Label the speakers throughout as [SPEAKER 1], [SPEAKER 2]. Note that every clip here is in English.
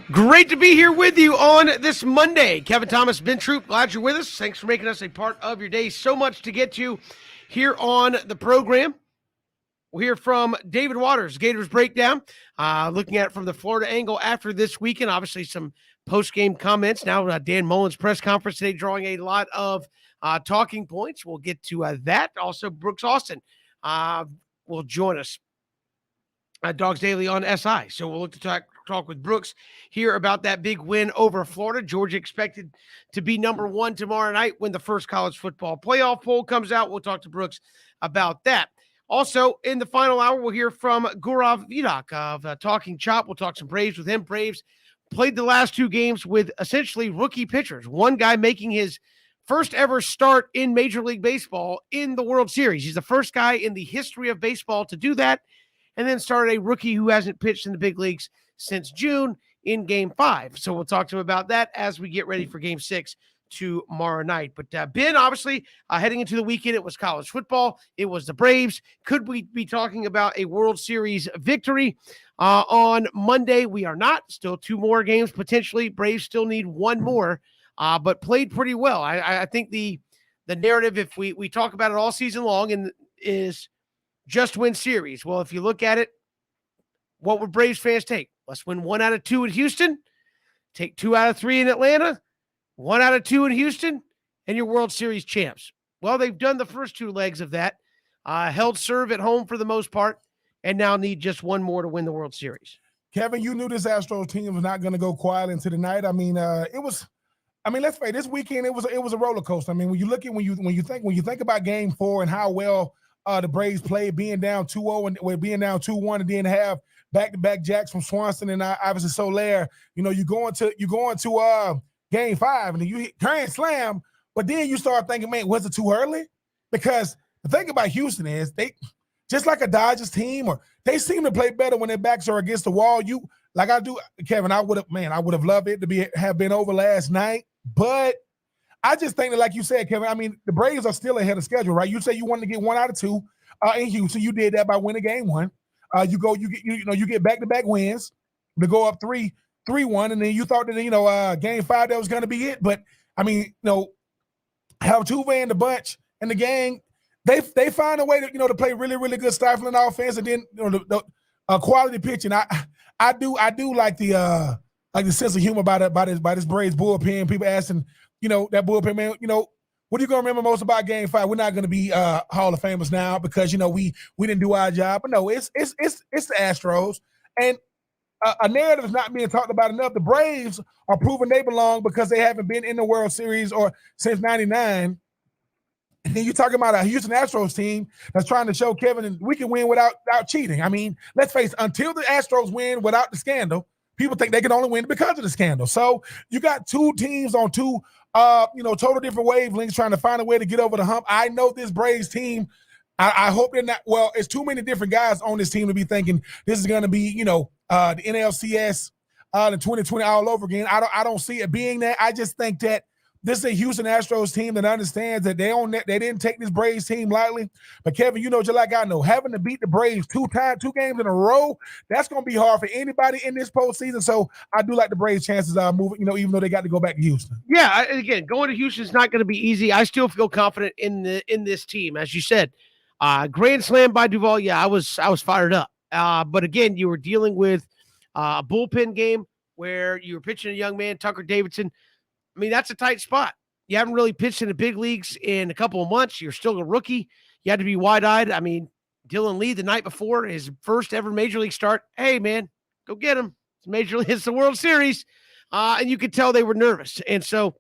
[SPEAKER 1] Great to be here with you on this Monday. Kevin Thomas, Ben Troop, glad you're with us. Thanks for making us a part of your day. So much to get to here on the program. We'll hear from David Rodgers, Gators Breakdown, looking at it from the Florida angle after this weekend. Obviously, some post-game comments. Now, Dan Mullen's press conference today drawing a lot of talking points. We'll get to that. Also, Brooks Austin will join us. Dogs Daily on SI. So we'll look to talk with Brooks here about that big win over Florida. Georgia expected to be number one tomorrow night when the first college football playoff poll comes out. We'll talk to Brooks about that. Also, in the final hour, we'll hear from Gaurav Vidak of Talking Chop. We'll talk some Braves with him. Braves played the last two games with essentially rookie pitchers. One guy making his first ever start in Major League Baseball in the World Series. He's the first guy in the history of baseball to do that, and then started a rookie who hasn't pitched in the big leagues since June in Game 5. So we'll talk to him about that as we get ready for Game 6 tomorrow night. But Ben, obviously, heading into the weekend, it was college football. It was the Braves. Could we be talking about a World Series victory on Monday? We are not. Still two more games potentially. Braves still need one more, but played pretty well. I think the narrative, if we talk about it all season long, is just win series. Well, if you look at it, what would Braves fans take? Let's win 1 out of 2 in Houston, take 2 out of 3 in Atlanta, 1 out of 2 in Houston, and your World Series champs. Well, they've done the first 2 legs of that, held serve at home for the most part, and now need just one more to win the World Series.
[SPEAKER 2] Kevin, you knew this Astros team was not going to go quiet into the night. I mean, let's face it, this weekend it was a roller coaster. I mean, when you think about Game 4 and how well the Braves played, being down 2-0 and being down 2-1, and then have back-to-back jacks from Swanson and obviously Soler. You know, you go into Game 5 and then you hit grand slam, but then you start thinking, man, was it too early? Because the thing about Houston is they just like a Dodgers team, or they seem to play better when their backs are against the wall. Kevin, I would have loved it to have been over last night, but I just think that, like you said, Kevin, I mean, the Braves are still ahead of schedule, right? You say you wanted to get 1 out of 2 in Houston. You did that by winning Game 1. You get back-to-back wins to go up 3-1, and then you thought that Game 5 that was going to be it. But I mean, have Tuve in the bunch and the gang, they find a way to play really, really good stifling offense, and then the quality pitching. I do like the sense of humor by this Braves bullpen. People asking, that bullpen, man, what are you going to remember most about Game 5? We're not going to be Hall of Famers now because, we didn't do our job. But no, it's the Astros. And a narrative is not being talked about enough. The Braves are proving they belong because they haven't been in the World Series or since 99. And then you're talking about a Houston Astros team that's trying to show Kevin we can win without cheating. I mean, let's face it, until the Astros win without the scandal, people think they can only win because of the scandal. So you got two teams on two total different wavelengths trying to find a way to get over the hump. I know this Braves team, I hope they're not, well, it's too many different guys on this team to be thinking this is going to be, the NLCS in 2020 all over again. I don't see it being that. I just think that this is a Houston Astros team that understands that they didn't take this Braves team lightly. But Kevin, just like I know, having to beat the Braves 2 games in a row, that's going to be hard for anybody in this postseason. So I do like the Braves' chances moving, even though they got to go back to Houston.
[SPEAKER 1] Yeah, again, going to Houston is not going to be easy. I still feel confident in this team, as you said. Grand slam by Duvall. Yeah, I was fired up. But again, you were dealing with a bullpen game where you were pitching a young man, Tucker Davidson. I mean, that's a tight spot. You haven't really pitched in the big leagues in a couple of months. You're still a rookie. You had to be wide-eyed. I mean, Dylan Lee the night before his first ever major league start. Hey, man, go get him. It's the World Series. And you could tell they were nervous. And so,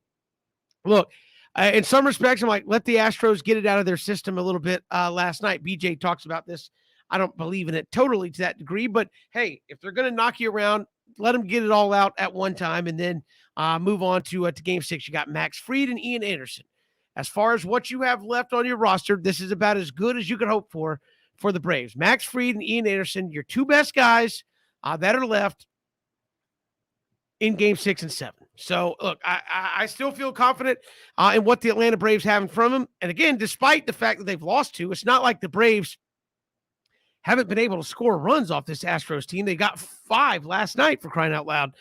[SPEAKER 1] look, in some respects, I'm like, let the Astros get it out of their system a little bit last night. BJ talks about this. I don't believe in it totally to that degree. But, hey, if they're going to knock you around, let them get it all out at one time and then move on to Game 6. You got Max Fried and Ian Anderson. As far as what you have left on your roster, this is about as good as you could hope for the Braves. Max Fried and Ian Anderson, your 2 best guys that are left in Game 6 and 7. So, look, I still feel confident in what the Atlanta Braves have in front of them. And, again, despite the fact that they've lost 2, it's not like the Braves haven't been able to score runs off this Astros team. They got 5 last night, for crying out loud.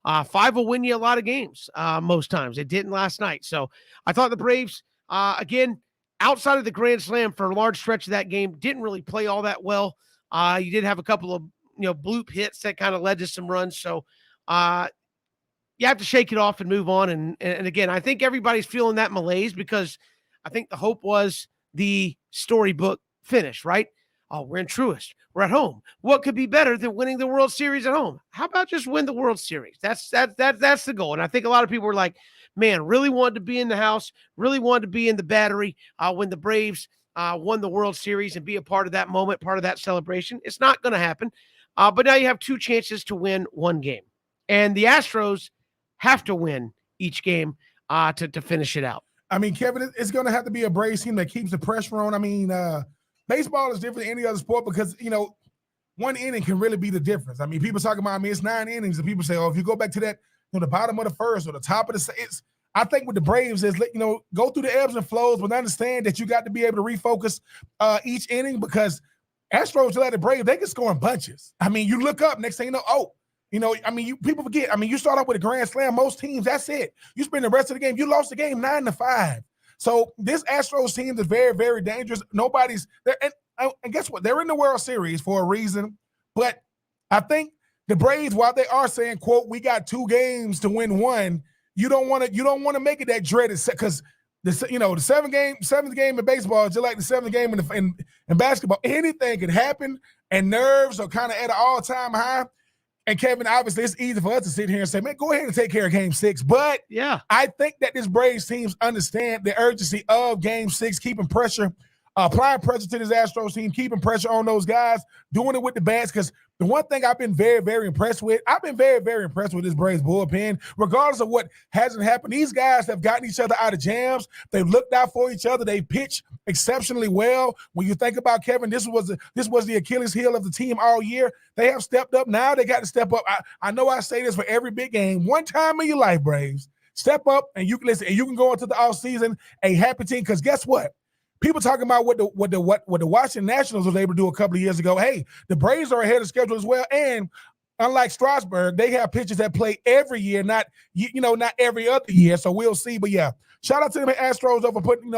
[SPEAKER 1] 5 will win you a lot of games most times. It didn't last night. So I thought the Braves, again, outside of the grand slam for a large stretch of that game, didn't really play all that well. You did have a couple of bloop hits that kind of led to some runs. So you have to shake it off and move on. And again, I think everybody's feeling that malaise because I think the hope was the storybook finish, right? Oh, we're in Truist. We're at home. What could be better than winning the World Series at home? How about just win the World Series? That's the goal. And I think a lot of people were like, man, really wanted to be in the house, really wanted to be in the Battery when the Braves won the World Series and be a part of that moment, part of that celebration. It's not going to happen. But now you have 2 chances to win 1 game. And the Astros have to win each game to finish it out.
[SPEAKER 2] I mean, Kevin, it's going to have to be a Braves team that keeps the pressure on. I mean, baseball is different than any other sport because, 1 inning can really be the difference. I mean, people talk about, it's 9 innings, and people say, oh, if you go back to that, the bottom of the first or the top of the I think with the Braves is, go through the ebbs and flows, but understand that you got to be able to refocus each inning because Astros let the Braves, they can score in bunches. I mean, you look up, next thing you know, people forget. I mean, you start off with a grand slam, most teams, that's it. You spend the rest of the game, you lost the game 9-5. So this Astros team is very, very dangerous. Nobody's there, and guess what? They're in the World Series for a reason. But I think the Braves, while they are saying, "quote," we got 2 games to win 1, you don't want to make it that dreaded because the seventh game in baseball is just like the 7th game in basketball. Anything can happen, and nerves are kind of at an all-time high. And Kevin, obviously, it's easy for us to sit here and say, man, go ahead and take care of Game 6. But
[SPEAKER 1] yeah,
[SPEAKER 2] I think that this Braves teams understand the urgency of Game 6, keeping pressure, applying pressure to this Astros team, keeping pressure on those guys, doing it with the bats. Because the one thing I've been very, very impressed with, this Braves bullpen. Regardless of what hasn't happened, these guys have gotten each other out of jams. They've looked out for each other. They pitch exceptionally well. When you think about Kevin, this was the Achilles heel of the team all year. They have stepped up. Now they got to step up. I know I say this for every big game. One time in your life, Braves, step up and you can listen. And you can go into the offseason a happy team. Because guess what? People talking about what the Washington Nationals was able to do a couple of years ago. Hey, the Braves are ahead of schedule as well. And unlike Strasburg, they have pitchers that play every year, not every other year. So we'll see. But yeah, shout out to them Astros over putting,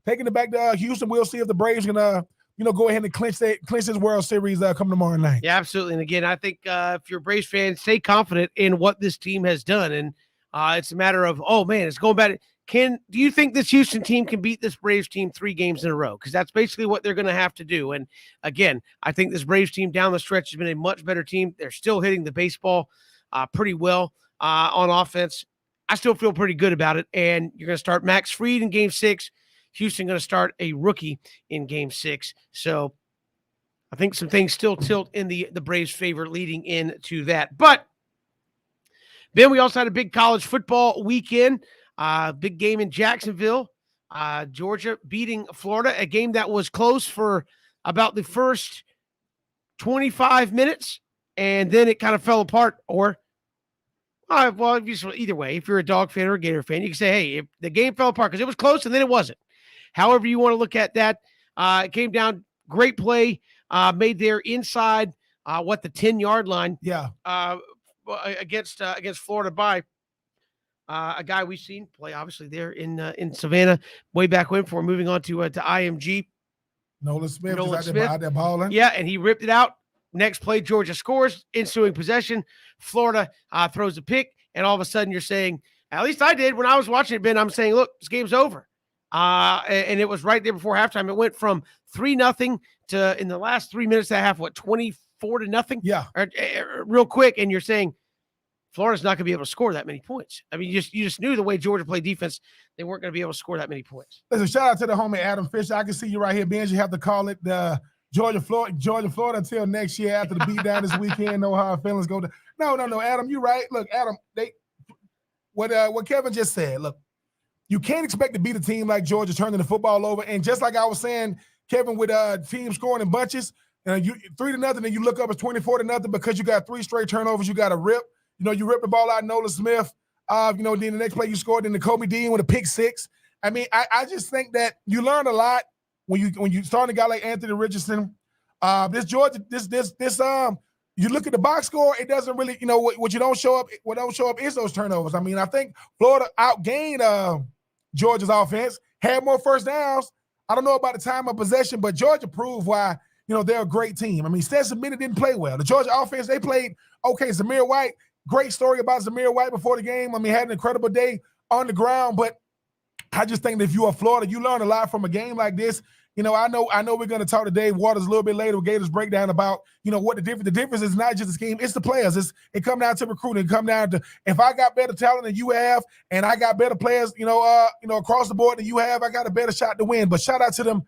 [SPEAKER 2] taking it back to Houston. We'll see if the Braves gonna, go ahead and clinch this World Series come tomorrow night.
[SPEAKER 1] Yeah, absolutely. And again, I think if you're a Braves fan, stay confident in what this team has done. And it's a matter of, oh man, it's going back. Do you think this Houston team can beat this Braves team 3 games in a row? Because that's basically what they're going to have to do. And again, I think this Braves team down the stretch has been a much better team. They're still hitting the baseball pretty well on offense. I still feel pretty good about it. And you're going to start Max Fried in Game 6. Houston going to start a rookie in Game 6. So I think some things still tilt in the Braves' favor leading into that. But then we also had a big college football weekend. Big game in Jacksonville. Georgia beating Florida, a game that was close for about the first 25 minutes, and then it kind of fell apart. Or, either way, if you're a Dog fan or a Gator fan, you can say, hey, if the game fell apart because it was close and then it wasn't. However you want to look at that, it came down, great play, made there inside, the 10-yard line.
[SPEAKER 2] Yeah.
[SPEAKER 1] Against Florida by a guy we've seen play obviously there in Savannah way back when before moving on to IMG.
[SPEAKER 2] Nolan Smith is out there balling.
[SPEAKER 1] Yeah, and he ripped it out. Next play, Georgia scores, ensuing possession. Florida throws a pick, and all of a sudden you're saying, at least I did when I was watching it, Ben, I'm saying, look, this game's over. And it was right there before halftime. It went from 3-0 to, in the last 3 minutes and a half, 24-0?
[SPEAKER 2] Yeah.
[SPEAKER 1] Real quick, and you're saying, Florida's not going to be able to score that many points. I mean, you just knew the way Georgia played defense, they weren't going to be able to score that many points.
[SPEAKER 2] Listen, shout out to the homie Adam Fisher. I can see you right here, Ben. You have to call it Georgia, Florida until next year after the beatdown this weekend. Know how our feelings go. No, Adam, you're right. Look, Adam, what Kevin just said. Look, you can't expect to beat a team like Georgia turning the football over. And just like I was saying, Kevin, with teams scoring in bunches, you 3-0, and you look up, it's 24-0 because you got 3 straight turnovers. You got a rip. You rip the ball out of Nolan Smith. Then the next play you scored, then the Kobe Dean with a pick 6. I mean, I just think that you learn a lot when you start a guy like Anthony Richardson. This Georgia, this you look at the box score, it doesn't really, what you don't show up, what don't show up is those turnovers. I mean, I think Florida outgained Georgia's offense, had more first downs. I don't know about the time of possession, but Georgia proved why, they're a great team. I mean, Stetson Bennett didn't play well. The Georgia offense, they played okay. Zamir White, great story about Zamir White before the game. I mean, had an incredible day on the ground, but I just think that if you are Florida, you learn a lot from a game like this. I know we're going to talk to Dave Waters a little bit later with Gators breakdown about, what the difference is not just the scheme, it's the players. It come down to recruiting. It come down to if I got better talent than you have and I got better players, across the board than you have, I got a better shot to win. But shout out to them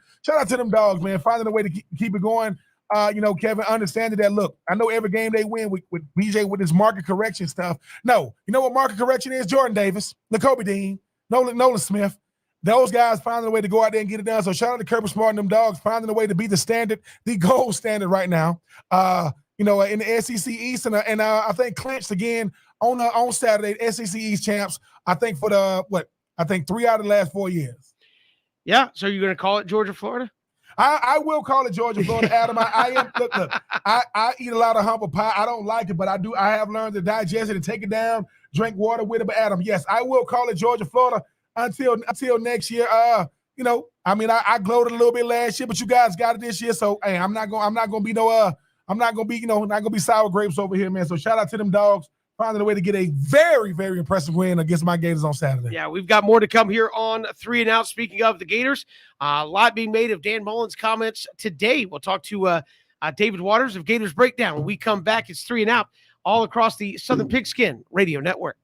[SPEAKER 2] dogs, man, finding a way to keep it going. Kevin, understanding that, look, I know every game they win with BJ with this market correction stuff. No, you know what market correction is? Jordan Davis, N'Kobe Dean, Nolan Smith. Those guys finding a way to go out there and get it done. So shout out to Kirby Smart and them dogs finding a way to be the standard, the gold standard right now. In the SEC East, and I think clinched again on Saturday, SEC East champs. I think for I think 3 out of the last 4 years.
[SPEAKER 1] Yeah. So you're going to call it Georgia, Florida?
[SPEAKER 2] I will call it Georgia, Florida, Adam. I am look. I eat a lot of humble pie. I don't like it, but I have learned to digest it and take it down, drink water with it. But Adam, yes, I will call it Georgia, Florida until next year. I gloated a little bit last year, but you guys got it this year. So hey, I'm not gonna be sour grapes over here, man. So shout out to them dogs finding a way to get a very, very impressive win against my Gators on Saturday.
[SPEAKER 1] Yeah, we've got more to come here on 3 and Out. Speaking of the Gators, a lot being made of Dan Mullen's comments today. We'll talk to David Waters of Gators Breakdown. When we come back, it's 3 and Out all across the Southern Pigskin Radio Network.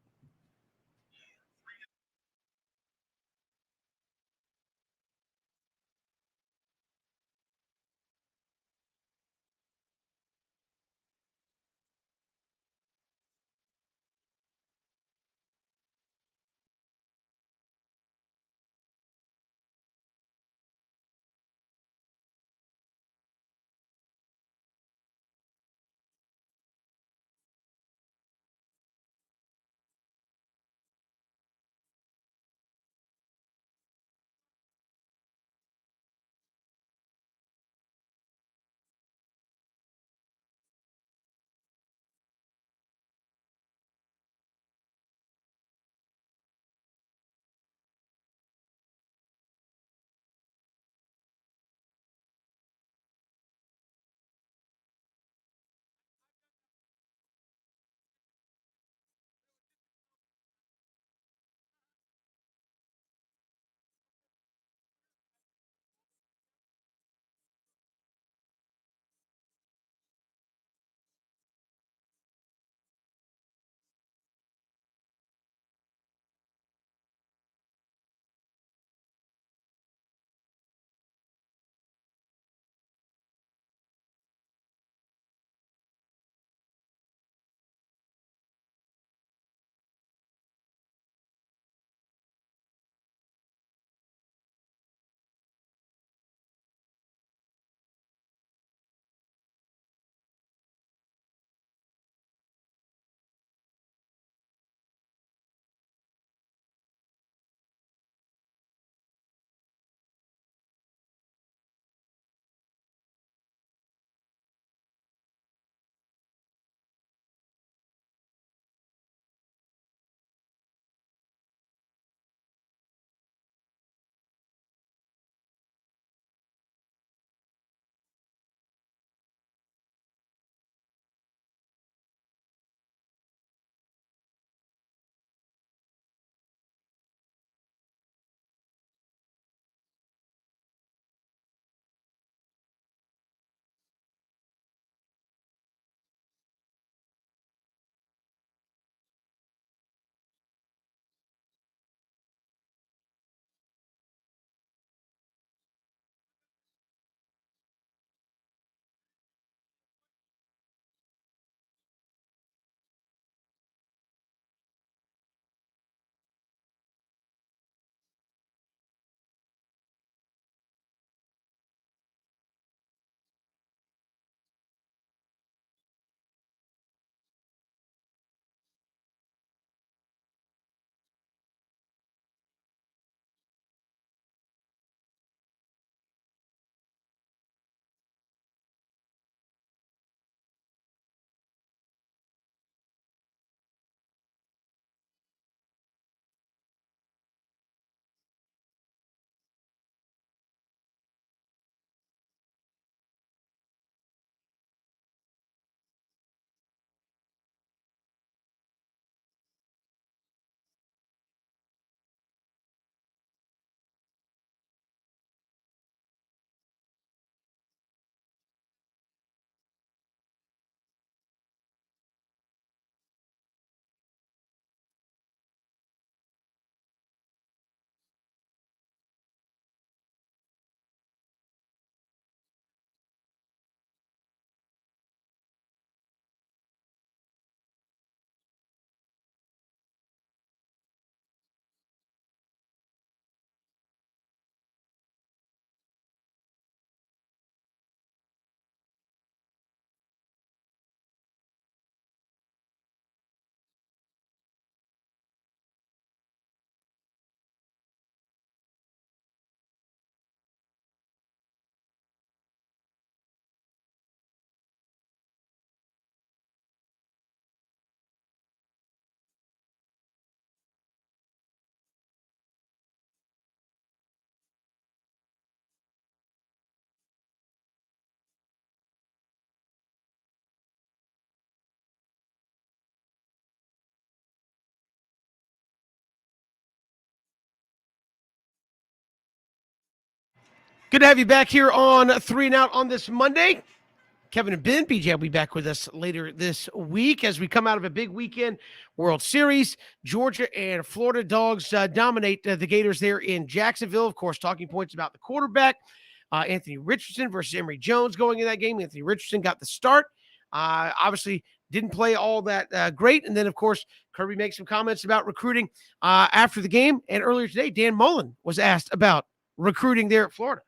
[SPEAKER 1] Good to have you back here on 3 and Out on this Monday. Kevin and Ben, BJ will be back with us later this week as we come out of a big weekend. World Series, Georgia and Florida Dogs dominate the Gators there in Jacksonville. Of course, talking points about the quarterback, Anthony Richardson versus Emory Jones going in that game. Anthony Richardson got the start. Obviously, didn't play all that great. And then, of course, Kirby makes some comments about recruiting after the game. And earlier today, Dan Mullen was asked about recruiting there at Florida.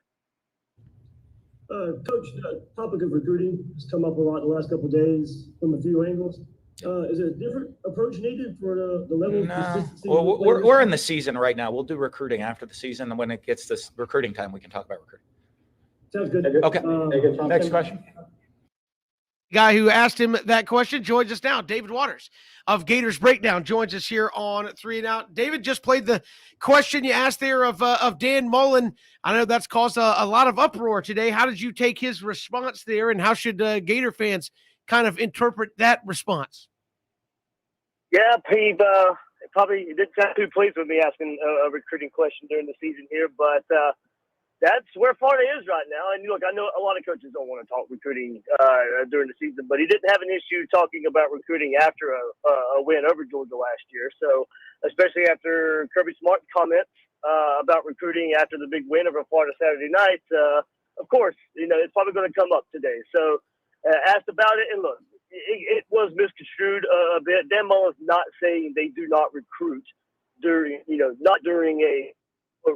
[SPEAKER 3] Coach, the topic of recruiting has come up a lot the last couple of days from a few angles. Is it a different approach needed for the level of consistency?
[SPEAKER 4] Well, we're in the season right now. We'll do recruiting after the season, and when it gets this recruiting time, we can talk about recruiting.
[SPEAKER 3] Sounds good.
[SPEAKER 4] Okay. Next question.
[SPEAKER 1] Guy who asked him that question joins us now. David Waters of Gators Breakdown joins us here on 3 and Out. David just played the question you asked there of Dan Mullen. I know that's caused a lot of uproar today. How did you take his response there, and how should Gator fans kind of interpret that response?
[SPEAKER 5] Yeah, he probably didn't sound too pleased with me asking a recruiting question during the season here, but that's where Florida is right now. And look, I know a lot of coaches don't want to talk recruiting during the season, but he didn't have an issue talking about recruiting after a win over Georgia last year. So, especially after Kirby Smart's comments about recruiting after the big win over Florida Saturday night, of course, it's probably going to come up today. So, asked about it, and look, it was misconstrued a bit. Dan Mullen's not saying they do not recruit not during a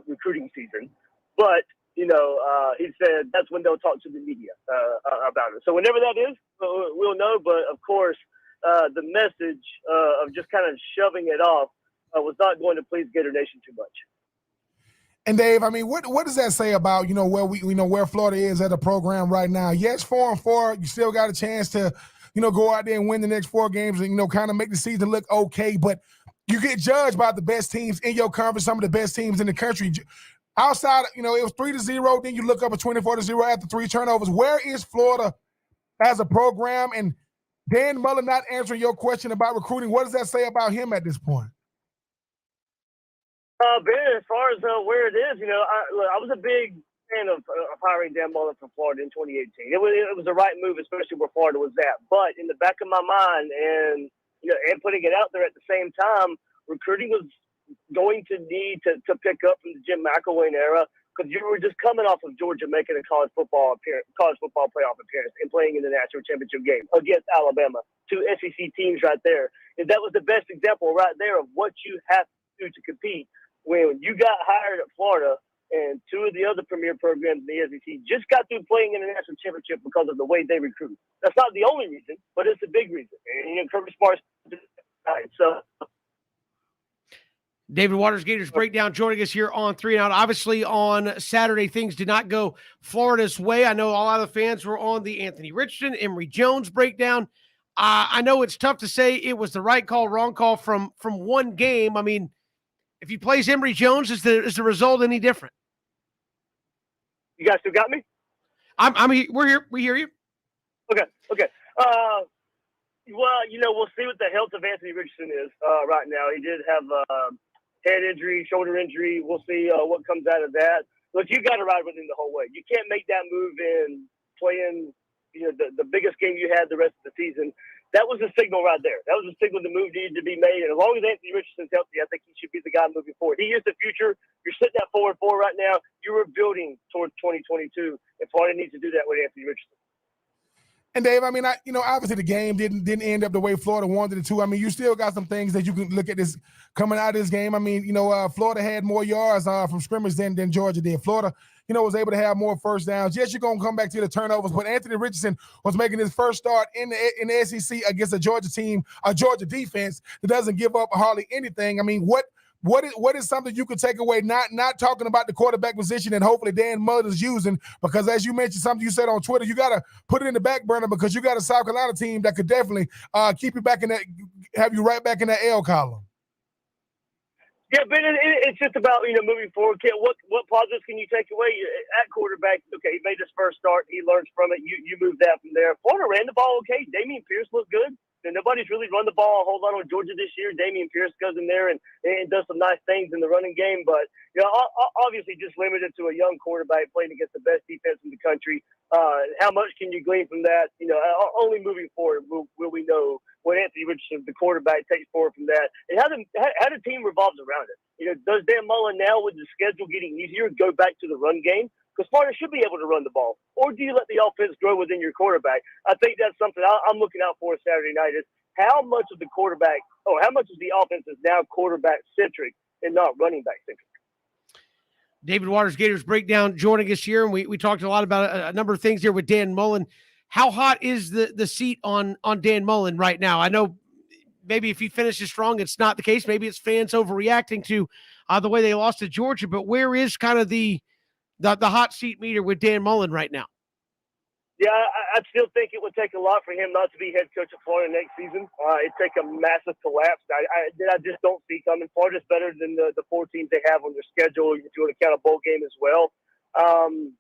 [SPEAKER 5] recruiting season. But, he said that's when they'll talk to the media about it. So whenever that is, we'll know. But, of course, the message of just kind of shoving it off was not going to please Gator Nation too much.
[SPEAKER 2] And Dave, I mean, what does that say about where Florida is at the program right now? Yes, 4-4, you still got a chance to go out there and win the next 4 games and kind of make the season look okay. But you get judged by the best teams in your conference, some of the best teams in the country. Outside, it was 3-0. Then you look up at 24-0 after 3 turnovers. Where is Florida as a program? And Dan Mullen not answering your question about recruiting, what does that say about him at this point?
[SPEAKER 5] Ben, as far as where it is, I was a big fan of hiring Dan Mullen from Florida in 2018. It was the right move, especially where Florida was at. But in the back of my mind, and putting it out there at the same time, recruiting was going to need to pick up from the Jim McElwain era, because you were just coming off of Georgia making a college football playoff appearance and playing in the national championship game against Alabama, 2 SEC teams right there. And that was the best example right there of what you have to do to compete. When you got hired at Florida and 2 of the other premier programs in the SEC just got through playing in the national championship because of the way they recruit. That's not the only reason, but it's a big reason. And Kirby Smart's right. So
[SPEAKER 1] David Waters, Gators Breakdown, joining us here on 3 and Out. Obviously, on Saturday, things did not go Florida's way. I know a lot of the fans were on the Anthony Richardson, Emory Jones breakdown. I know it's tough to say it was the right call, wrong call from one game. I mean, if he plays Emory Jones, is the result any different?
[SPEAKER 5] You guys still got me?
[SPEAKER 1] I'm here. We're here. We hear you.
[SPEAKER 5] Okay. Well, we'll see what the health of Anthony Richardson is right now. He did have head injury, shoulder injury. We'll see what comes out of that. Look, you got to ride with him the whole way. You can't make that move in playing, the biggest game you had the rest of the season. That was a signal right there. That was a signal the move needed to be made. And as long as Anthony Richardson's healthy, I think he should be the guy moving forward. He is the future. You're sitting at 4-4 right now. You were building towards 2022, and Florida needs to do that with Anthony Richardson.
[SPEAKER 2] And Dave, I mean, obviously the game didn't end up the way Florida wanted it to. I mean, you still got some things that you can look at this coming out of this game. I mean, Florida had more yards from scrimmage than Georgia did. Florida, was able to have more first downs. Yes, you're going to come back to the turnovers, but Anthony Richardson was making his first start in the SEC against a Georgia team, a Georgia defense that doesn't give up hardly anything. I mean, what is something you could take away, not talking about the quarterback position and hopefully Dan Mullen is using, because as you mentioned, something you said on Twitter, you got to put it in the back burner because you got a South Carolina team that could definitely keep you back in that, have you right back in that L column.
[SPEAKER 5] Yeah, but it's just about, moving forward. What positives can you take away at quarterback? Okay, he made his first start. He learns from it. You move that from there. Florida ran the ball okay. Damian Pierce looked good. And nobody's really run the ball a whole lot on Georgia this year. Damian Pierce goes in there and does some nice things in the running game, but obviously just limited to a young quarterback playing against the best defense in the country. How much can you glean from that? Only moving forward will we know what Anthony Richardson, the quarterback, takes forward from that, and how the team revolves around it. Does Dan Mullen now, with the schedule getting easier, go back to the run game? Because Florida should be able to run the ball. Or do you let the offense grow within your quarterback? I think that's something I'm looking out for Saturday night is how much of the quarterback, or how much of the offense is now quarterback-centric and not running back-centric.
[SPEAKER 1] David Waters, Gators Breakdown, joining us here, and we talked a lot about a number of things here with Dan Mullen. How hot is the seat on Dan Mullen right now? I know maybe if he finishes strong, it's not the case. Maybe it's fans overreacting to the way they lost to Georgia, but where is kind of the hot seat meter with Dan Mullen right now?
[SPEAKER 5] Yeah, I still think it would take a lot for him not to be head coach of Florida next season. It'd take a massive collapse. I just don't see coming. Florida's better than the 4 teams they have on their schedule, if you want to count a bowl game as well.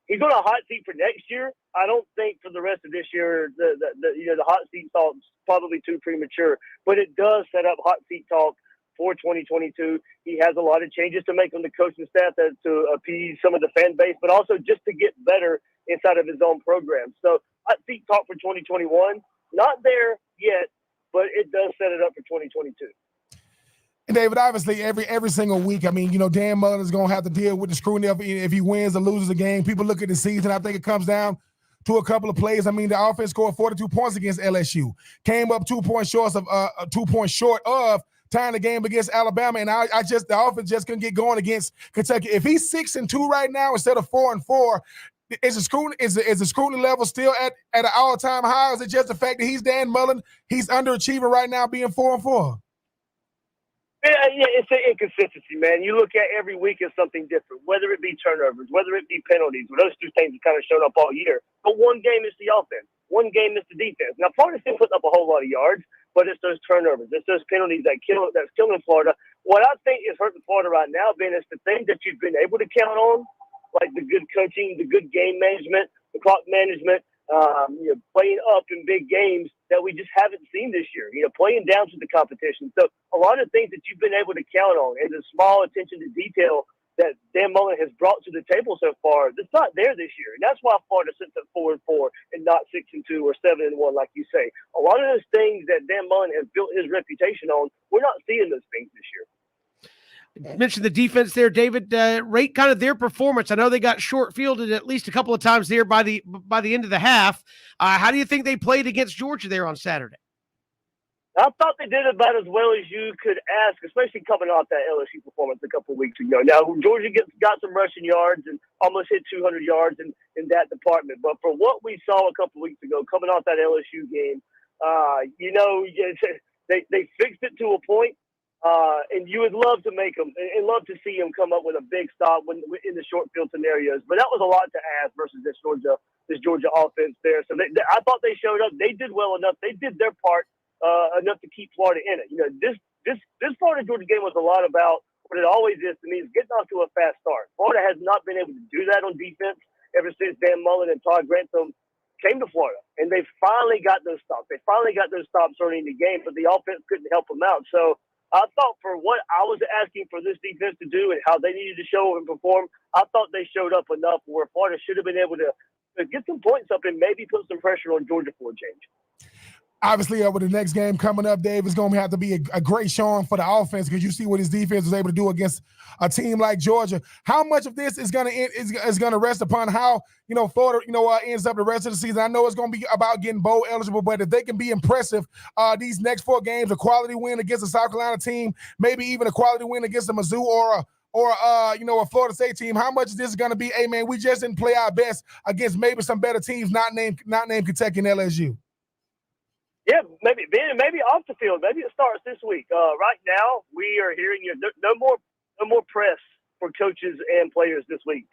[SPEAKER 5] He's on a hot seat for next year. I don't think for the rest of this year, the hot seat talk is probably too premature, but it does set up hot seat talk for 2022. He has a lot of changes to make on the coaching staff to appease some of the fan base, but also just to get better inside of his own program. So hot seat talk for 2021, not there yet, but it does set it up for 2022.
[SPEAKER 2] And David, obviously, every single week, Dan Mullen is going to have to deal with the scrutiny if he wins or loses a game. People look at the season. I think it comes down to a couple of plays. The offense scored 42 points against LSU, came up 2 points short of tying the game against Alabama, and the offense just couldn't get going against Kentucky. If he's 6-2 right now instead of 4-4, is the scrutiny level still at an all-time high? Or is it just the fact that he's Dan Mullen? He's underachieving right now, being 4-4.
[SPEAKER 5] Yeah, it's an inconsistency, man. You look at every week as something different, whether it be turnovers, whether it be penalties. Well, those two things have kind of shown up all year. But one game is the offense. One game is the defense. Now, Florida's still putting up a whole lot of yards, but it's those turnovers. It's those penalties that's killing Florida. What I think is hurting Florida right now, Ben, is the things that you've been able to count on, like the good coaching, the good game management, the clock management, playing up in big games that we just haven't seen this year, playing down to the competition. So a lot of things that you've been able to count on and the small attention to detail that Dan Mullen has brought to the table so far, that's not there this year. And that's why Florida sits at 4-4 and not 6-2 or 7-1, like you say. A lot of those things that Dan Mullen has built his reputation on, we're not seeing those things this year.
[SPEAKER 1] You mentioned the defense there, David. Rate kind of their performance. I know they got short fielded at least a couple of times there by the end of the half. How do you think they played against Georgia there on Saturday?
[SPEAKER 5] I thought they did about as well as you could ask, especially coming off that LSU performance a couple of weeks ago. Now, Georgia got some rushing yards and almost hit 200 yards in that department. But for what we saw a couple of weeks ago, coming off that LSU game, they fixed it to a point. And you would love to make them and love to see them come up with a big stop in the short field scenarios. But that was a lot to ask versus this Georgia offense there. So I thought they showed up. They did well enough. They did their part enough to keep Florida in it. This Florida Georgia game was a lot about what it always is to me, is getting off to a fast start. Florida has not been able to do that on defense ever since Dan Mullen and Todd Grantham came to Florida, and they finally got those stops. They finally got those stops early in the game, but the offense couldn't help them out. So I thought for what I was asking for this defense to do and how they needed to show and perform, I thought they showed up enough where Florida should have been able to get some points up and maybe put some pressure on Georgia for a change.
[SPEAKER 2] Obviously, with the next game coming up, Dave, it's going to have to be a great showing for the offense because you see what his defense was able to do against a team like Georgia. How much of this is going to rest upon how Florida ends up the rest of the season? I know it's going to be about getting bowl eligible, but if they can be impressive these next 4 games, a quality win against a South Carolina team, maybe even a quality win against a Mizzou or a Florida State team, how much of this is going to be, hey man, we just didn't play our best against maybe some better teams not named Kentucky and LSU?
[SPEAKER 5] Yeah, maybe off the field. Maybe it starts this week. Right now, we are hearing no more press for coaches and players this week.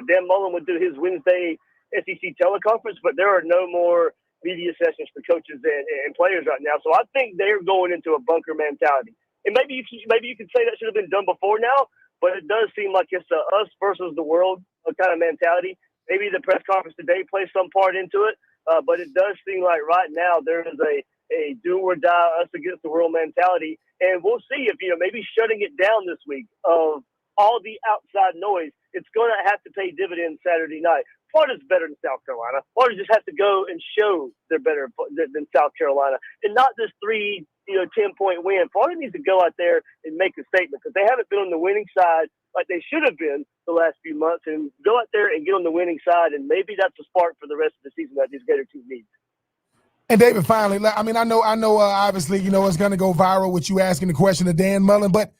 [SPEAKER 5] Dan Mullen would do his Wednesday SEC teleconference, but there are no more media sessions for coaches and players right now. So I think they're going into a bunker mentality. And maybe you could say that should have been done before now, but it does seem like it's a us versus the world kind of mentality. Maybe the press conference today plays some part into it. But it does seem like right now there is a do or die, us against the world mentality. And we'll see if, maybe shutting it down this week of all the outside noise, it's going to have to pay dividends Saturday night. Florida's better than South Carolina. Florida just has to go and show they're better than South Carolina, and not this 10-point win. Florida needs to go out there and make a statement because they haven't been on the winning side like they should have been the last few months, and go out there and get on the winning side, and maybe that's a spark for the rest of the season that this Gator team needs.
[SPEAKER 2] And David, finally, I mean, I know, obviously, it's going to go viral with you asking the question to Dan Mullen, but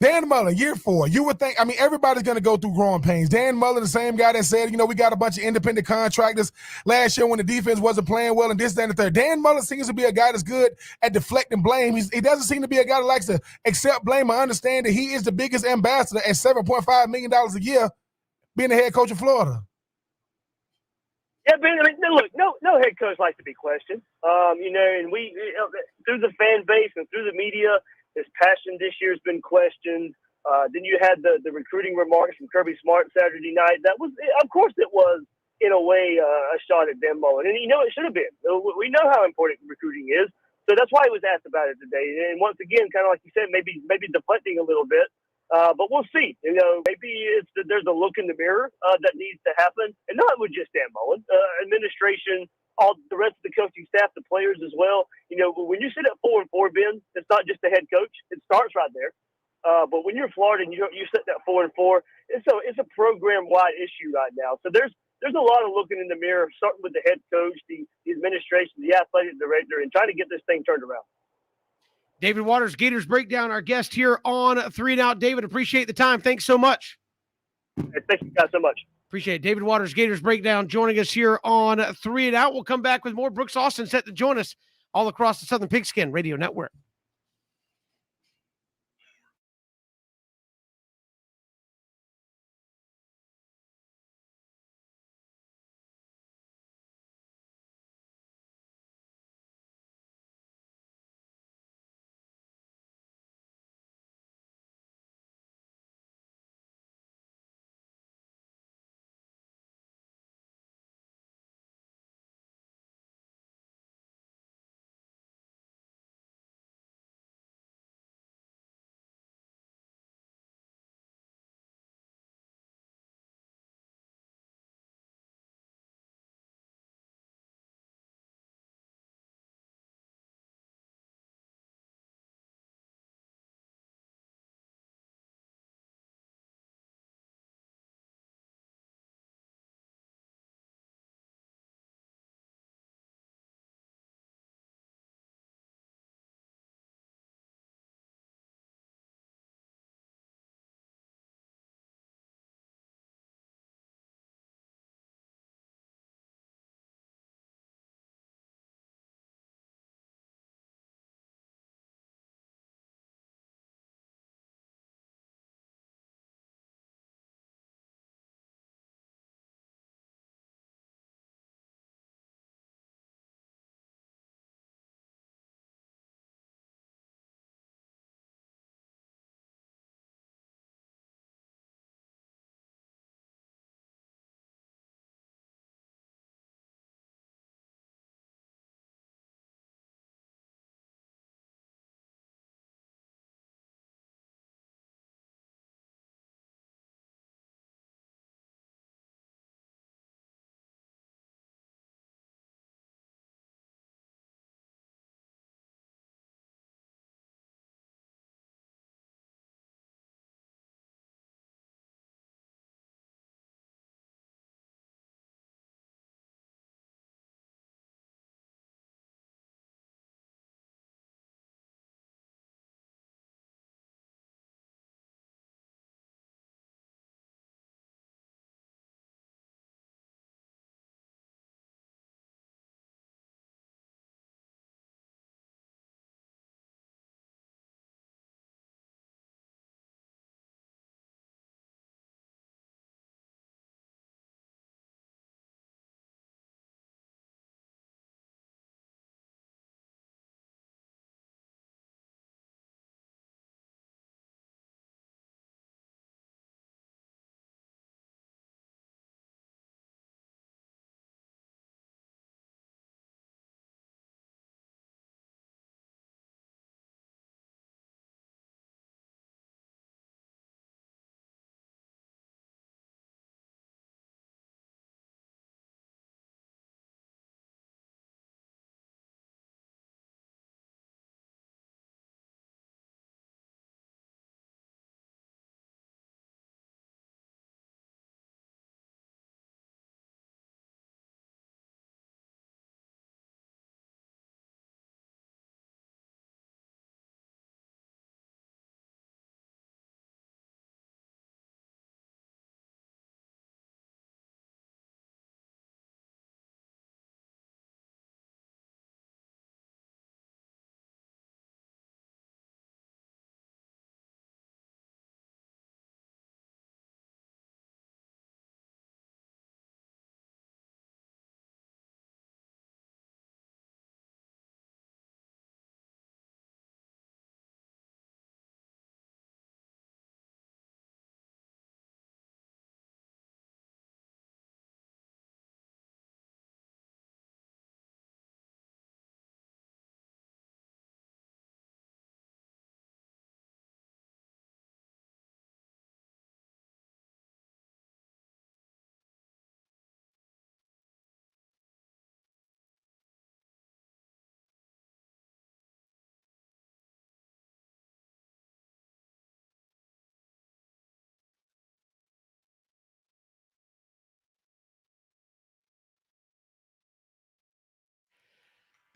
[SPEAKER 2] Dan Mullen, year 4, you would think, I mean, everybody's going to go through growing pains. Dan Mullen, the same guy that said, we got a bunch of independent contractors last year when the defense wasn't playing well and this, that, and the third. Dan Mullen seems to be a guy that's good at deflecting blame. He doesn't seem to be a guy that likes to accept blame or understand that he is the biggest ambassador at $7.5 million a year being the head coach of Florida.
[SPEAKER 5] Yeah, but I mean, look, no head coach likes to be questioned. And we through the fan base and through the media, his passion this year has been questioned. Then you had the recruiting remarks from Kirby Smart Saturday night. That was, of course, it was in a way a shot at Dan Mullen, and it should have been. We know how important recruiting is, so that's why he was asked about it today. And once again, kind of like you said, maybe deflecting a little bit. But we'll see. Maybe there's a look in the mirror that needs to happen, and not with just Dan Mullen, administration, all the rest of the coaching staff, the players as well. When you sit at 4-4, Ben, it's not just the head coach. It starts right there. But when you're Florida and you sit at 4-4, it's a program-wide issue right now. So there's a lot of looking in the mirror, starting with the head coach, the administration, the athletic director, and trying to get this thing turned around.
[SPEAKER 1] David Waters, Gators Breakdown, our guest here on 3 and Out. David, appreciate the time. Thanks so much.
[SPEAKER 5] Hey, thank you guys so much.
[SPEAKER 1] Appreciate it. David Waters, Gators Breakdown, joining us here on 3 and Out. We'll come back with more. Brooks Austin set to join us all across the Southern Pigskin Radio Network.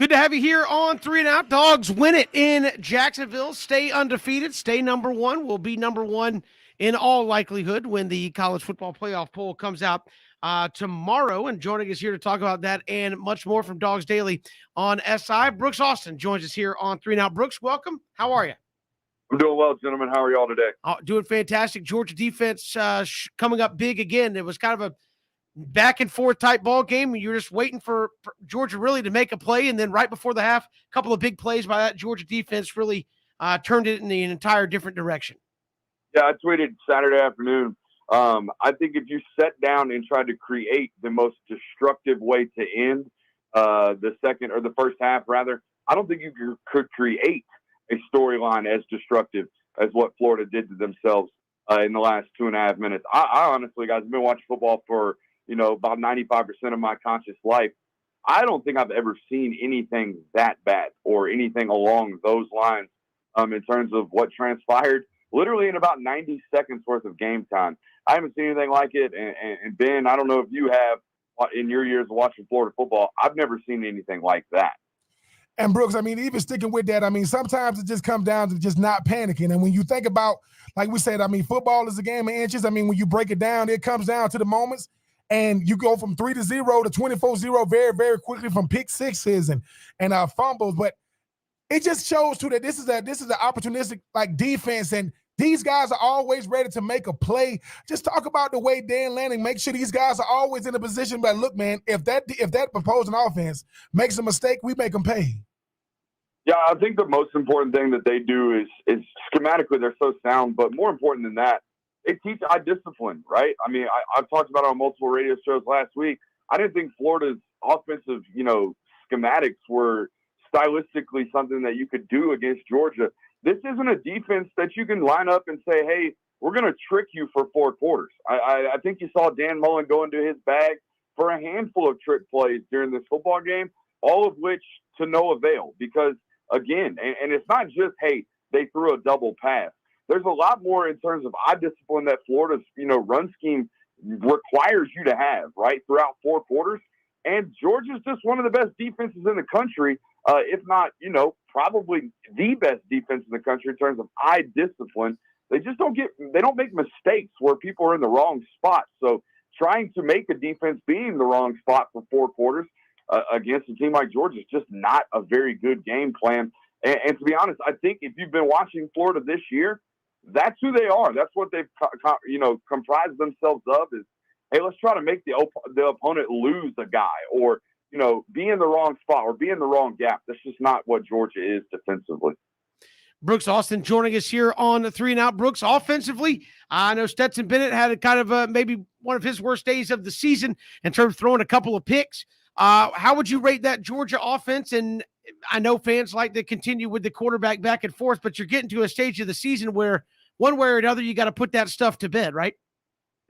[SPEAKER 1] Good to have you here on 3 and Out. Dogs win it in Jacksonville. Stay undefeated. Stay number one. Will be number one in all likelihood when the college football playoff poll comes out tomorrow. And joining us here to talk about that and much more from Dogs Daily on SI, Brooks Austin joins us here on 3 and Out. Brooks, welcome. How are you?
[SPEAKER 6] I'm doing well, gentlemen. How are y'all today?
[SPEAKER 1] Doing fantastic. Georgia defense coming up big again. It was kind of a back and forth type ball game. You're just waiting for Georgia really to make a play. And then right before the half, a couple of big plays by that Georgia defense really turned it in the entire different direction.
[SPEAKER 6] Yeah, I tweeted Saturday afternoon. I think if you sat down and tried to create the most destructive way to end the second or the first half, rather, I don't think you could create a storyline as destructive as what Florida did to themselves in the last 2.5 minutes. I honestly, guys, have been watching football for about 95% of my conscious life. I don't think I've ever seen anything that bad or anything along those lines in terms of what transpired literally in about 90 seconds worth of game time. I haven't seen anything like it. And Ben, I don't know if you have in your years of watching Florida football. I've never seen anything like that.
[SPEAKER 2] And Brooks, I mean, even sticking with that, I mean, sometimes it just comes down to just not panicking. And when you think about, like we said, I mean, football is a game of inches. I mean, when you break it down, it comes down to the moments. And you go from 3-0 to 24-0 very, very quickly from pick sixes and fumbles. But it just shows too that this is an opportunistic like defense, and these guys are always ready to make a play. Just talk about the way Dan Lanning makes sure these guys are always in a position. But look, man, if that opposing offense makes a mistake, we make them pay.
[SPEAKER 6] Yeah, I think the most important thing that they do is schematically they're so sound, but more important than that, they teach eye discipline, right? I mean, I've talked about it on multiple radio shows last week. I didn't think Florida's offensive, schematics were stylistically something that you could do against Georgia. This isn't a defense that you can line up and say, hey, we're going to trick you for 4 quarters. I think you saw Dan Mullen go into his bag for a handful of trick plays during this football game, all of which to no avail because, again, and it's not just, hey, they threw a double pass. There's a lot more in terms of eye discipline that Florida's, run scheme requires you to have, right, throughout 4 quarters. And Georgia's just one of the best defenses in the country, if not, probably the best defense in the country in terms of eye discipline. They just don't make mistakes where people are in the wrong spot. So trying to make a defense be in the wrong spot for 4 quarters against a team like Georgia is just not a very good game plan. And to be honest, I think if you've been watching Florida this year, that's who they are. That's what they've, comprised themselves of is, hey, let's try to make the opponent lose a guy or, be in the wrong spot or be in the wrong gap. That's just not what Georgia is defensively.
[SPEAKER 1] Brooks Austin joining us here on the 3 and Out. Brooks, offensively, I know Stetson Bennett had a kind of maybe one of his worst days of the season in terms of throwing a couple of picks. How would you rate that Georgia offense? And I know fans like to continue with the quarterback back and forth, but you're getting to a stage of the season where one way or another, you got to put that stuff to bed, right?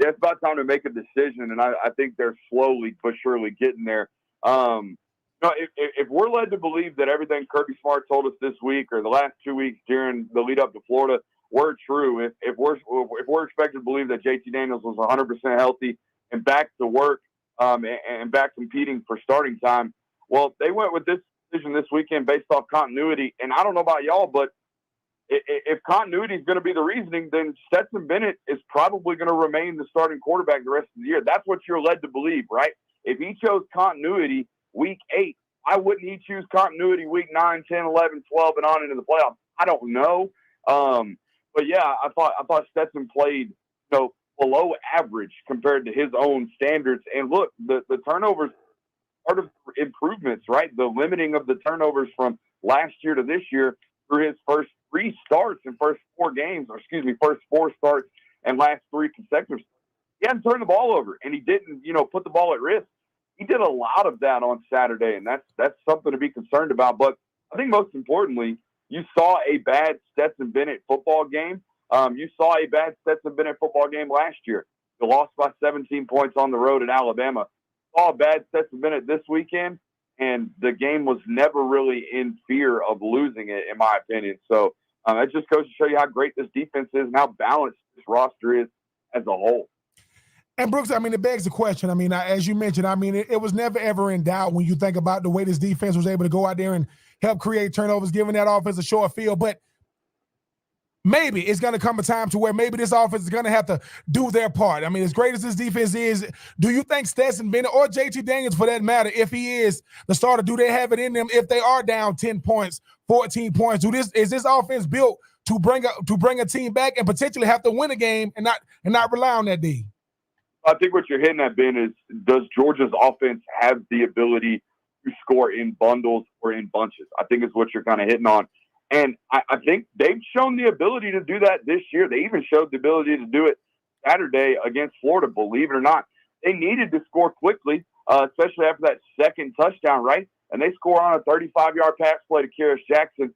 [SPEAKER 6] Yeah, it's about time to make a decision, and I think they're slowly but surely getting there. If we're led to believe that everything Kirby Smart told us this week or the last 2 weeks during the lead up to Florida were true, if we're expected to believe that JT Daniels was 100% healthy and back to work and back competing for starting time, well, they went with this decision this weekend based off continuity. And I don't know about y'all, but if continuity is going to be the reasoning, then Stetson Bennett is probably going to remain the starting quarterback the rest of the year. That's what you're led to believe, right? If he chose continuity week 8, why wouldn't he choose continuity week 9, 10, 11, 12, and on into the playoffs? I don't know. But yeah, I thought Stetson played, below average compared to his own standards. And look, the turnovers, part of improvements, right? The limiting of the turnovers from last year to this year through his first 3 starts and first 4 starts and last 3 consecutive. He hadn't turned the ball over, and he didn't, put the ball at risk. He did a lot of that on Saturday, and that's something to be concerned about. But I think most importantly, you saw a bad Stetson Bennett football game. You saw a bad Stetson Bennett football game last year. You lost by 17 points on the road at Alabama. Saw a bad Stetson Bennett this weekend, and the game was never really in fear of losing it, in my opinion. So it just goes to show you how great this defense is and how balanced this roster is as a whole.
[SPEAKER 2] And Brooks, I mean, it begs the question. I mean, as you mentioned, I mean, it was never ever in doubt when you think about the way this defense was able to go out there and help create turnovers, giving that offense a short field. But maybe it's going to come a time to where maybe this offense is going to have to do their part. I mean, as great as this defense is, do you think Stetson Bennett or JT Daniels, for that matter, if he is the starter, do they have it in them if they are down 10 points, 14 points? Is this offense built to bring a team back and potentially have to win a game and not rely on that D?
[SPEAKER 6] I think what you're hitting at, Ben, is does Georgia's offense have the ability to score in bundles or in bunches? I think is what you're kind of hitting on. And I think they've shown the ability to do that this year. They even showed the ability to do it Saturday against Florida, believe it or not. They needed to score quickly, especially after that second touchdown, right? And they score on a 35-yard pass play to Karis Jackson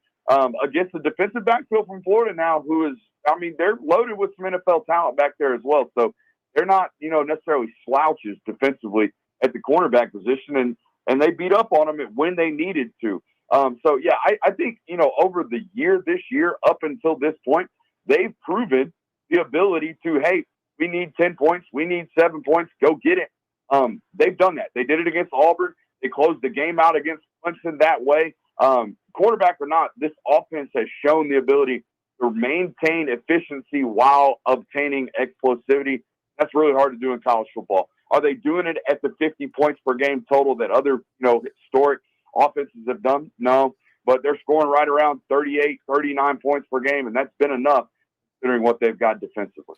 [SPEAKER 6] against the defensive backfield from Florida now, who is, I mean, they're loaded with some NFL talent back there as well. So they're not, necessarily slouches defensively at the cornerback position, and they beat up on them when they needed to. So, yeah, I think, over the this year, up until this point, they've proven the ability to, hey, we need 10 points, we need 7 points, go get it. They've done that. They did it against Auburn. They closed the game out against Clemson that way. Quarterback or not, this offense has shown the ability to maintain efficiency while obtaining explosivity. That's really hard to do in college football. Are they doing it at the 50 points per game total that other, historic offenses have done? No, but they're scoring right around 38, 39 points per game, and that's been enough considering what they've got defensively.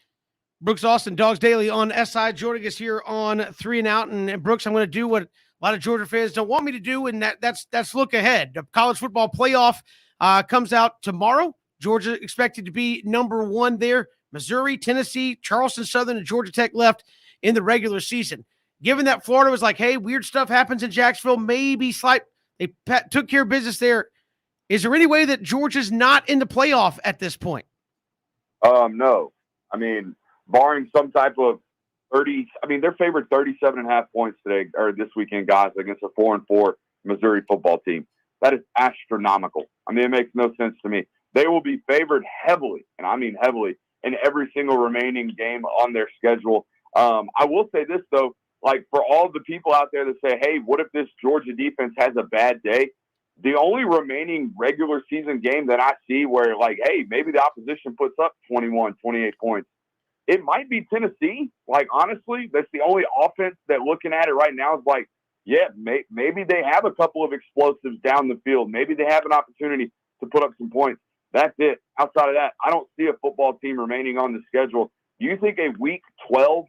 [SPEAKER 1] Brooks Austin, Dogs Daily on SI, joining us here on 3 and Out. And Brooks, I'm going to do what a lot of Georgia fans don't want me to do, and that's look ahead. The college football playoff comes out tomorrow. Georgia expected to be number 1 there. Missouri, Tennessee, Charleston Southern, and Georgia Tech left in the regular season. Given that Florida was like, hey, weird stuff happens in Jacksonville, maybe they took care of business there. Is there any way that Georgia's not in the playoff at this point?
[SPEAKER 6] No. I mean, barring some type of 30, they're favored 37.5 points today or this weekend, guys, against a 4-4 Missouri football team. That is astronomical. I mean, it makes no sense to me. They will be favored heavily, and I mean heavily, in every single remaining game on their schedule. I will say this, though, like for all the people out there that say, hey, what if this Georgia defense has a bad day? The only remaining regular season game that I see where, like, hey, maybe the opposition puts up 21, 28 points, it might be Tennessee. Like, honestly, that's the only offense that looking at it right now is like, yeah, maybe they have a couple of explosives down the field. Maybe they have an opportunity to put up some points. That's it. Outside of that, I don't see a football team remaining on the schedule. Do you think a Week 12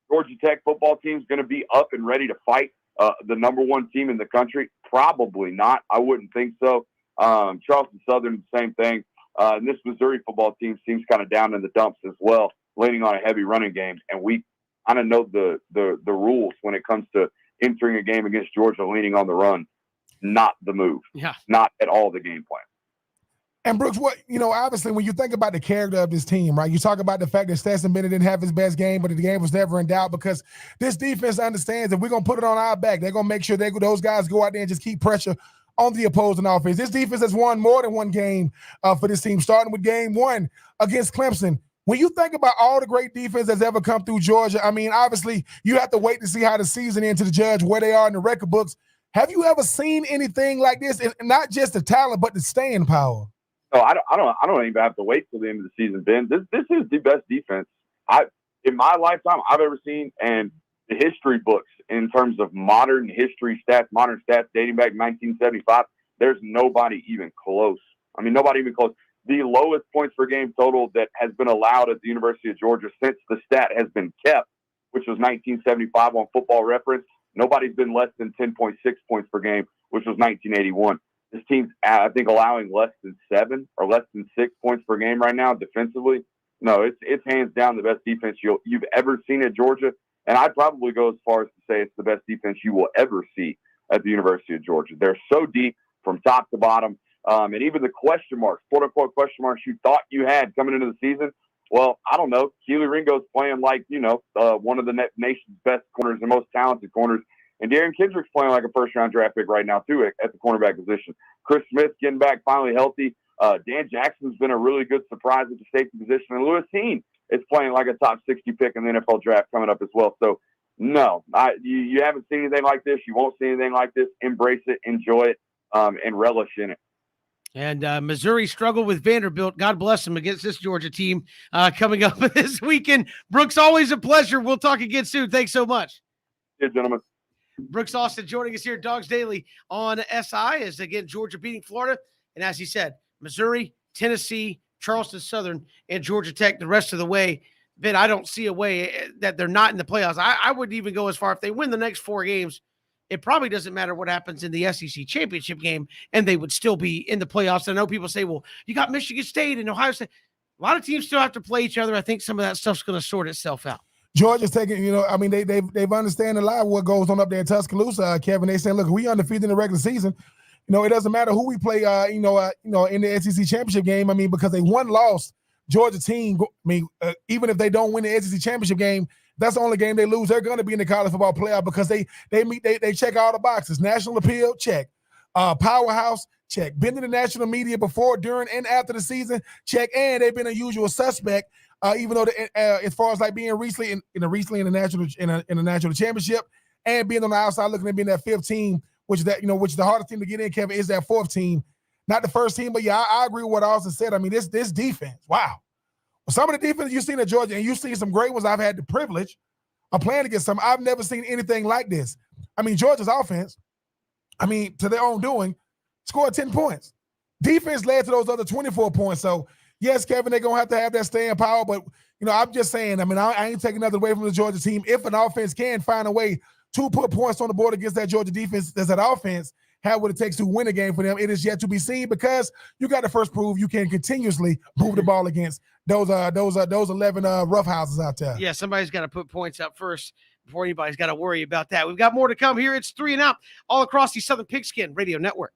[SPEAKER 6] Georgia Tech football team is going to be up and ready to fight the number 1 team in the country? Probably not. I wouldn't think so. Charleston Southern, same thing. And this Missouri football team seems kind of down in the dumps as well, leaning on a heavy running game. And we kind of know the rules when it comes to entering a game against Georgia, leaning on the run. Not the move.
[SPEAKER 1] Yeah.
[SPEAKER 6] Not at all the game plan.
[SPEAKER 2] And Brooks, obviously when you think about the character of this team, right, you talk about the fact that Stetson Bennett didn't have his best game, but the game was never in doubt because this defense understands that we're going to put it on our back. They're going to make sure those guys go out there and just keep pressure on the opposing offense. This defense has won more than one game for this team, starting with game 1 against Clemson. When you think about all the great defense that's ever come through Georgia, I mean, obviously you have to wait to see how the season ends to judge where they are in the record books. Have you ever seen anything like this? And not just the talent, but the staying power.
[SPEAKER 6] No, I don't even have to wait till the end of the season, Ben. This is the best defense in my lifetime I've ever seen, and the history books in terms of modern history stats, modern stats dating back to 1975. There's nobody even close. I mean, nobody even close. The lowest points per game total that has been allowed at the University of Georgia since the stat has been kept, which was 1975 on Football Reference. Nobody's been less than 10.6 points per game, which was 1981. This team's, I think, allowing less than 7 or less than 6 points per game right now defensively. No, it's hands down the best defense you've ever seen at Georgia. And I'd probably go as far as to say it's the best defense you will ever see at the University of Georgia. They're so deep from top to bottom. And even the question marks, quote-unquote question marks you thought you had coming into the season, well, I don't know. Keely Ringo's playing like, one of the nation's best corners and most talented corners. And Darren Kendrick's playing like a first-round draft pick right now, too, at the cornerback position. Chris Smith getting back finally healthy. Dan Jackson's been a really good surprise at the safety position. And Lewis Heen is playing like a top 60 pick in the NFL draft coming up as well. So no, you haven't seen anything like this. You won't see anything like this. Embrace it, enjoy it, and relish in it.
[SPEAKER 1] And Missouri struggled with Vanderbilt. God bless them against this Georgia team coming up this weekend. Brooks, always a pleasure. We'll talk again soon. Thanks so much.
[SPEAKER 6] Yeah, gentlemen.
[SPEAKER 1] Brooks Austin joining us here at Dogs Daily on SI as, again, Georgia beating Florida. And as he said, Missouri, Tennessee, Charleston Southern, and Georgia Tech the rest of the way. Ben, I don't see a way that they're not in the playoffs. I wouldn't even go as far. If they win the next 4 games, it probably doesn't matter what happens in the SEC championship game, and they would still be in the playoffs. I know people say, well, you got Michigan State and Ohio State. A lot of teams still have to play each other. I think some of that stuff's going to sort itself out.
[SPEAKER 2] Georgia's taking, they've understand a lot of what goes on up there in Tuscaloosa, Kevin. They saying, look, we undefeated in the regular season. It doesn't matter who we play, in the SEC championship game. I mean, because they lost Georgia team. Even if they don't win the SEC championship game, that's the only game they lose. They're going to be in the college football playoff because they check all the boxes. National appeal, check. Powerhouse, check. Been in the national media before, during, and after the season, check. And they've been a usual suspect. Even though as far as like being recently in the national championship and being on the outside looking at being that 5th team, which is the hardest team to get in, Kevin, is that 4th team, not the first team. But yeah, I agree with what Austin said. I mean, this defense, wow. Some of the defense you've seen at Georgia, and you've seen some great ones. I've had the privilege of playing against some. I've never seen anything like this. I mean, Georgia's offense, to their own doing, scored 10 points. Defense led to those other 24 points. So, yes, Kevin, they're going to have that staying power. But, I'm just saying, I ain't taking nothing away from the Georgia team. If an offense can find a way to put points on the board against that Georgia defense, does that offense have what it takes to win a game for them? It is yet to be seen because you got to first prove you can continuously move the ball against those 11 roughhouses out there.
[SPEAKER 1] Yeah, somebody's got to put points up first before anybody's got to worry about that. We've got more to come here. It's 3 and Out all across the Southern Pigskin Radio Network.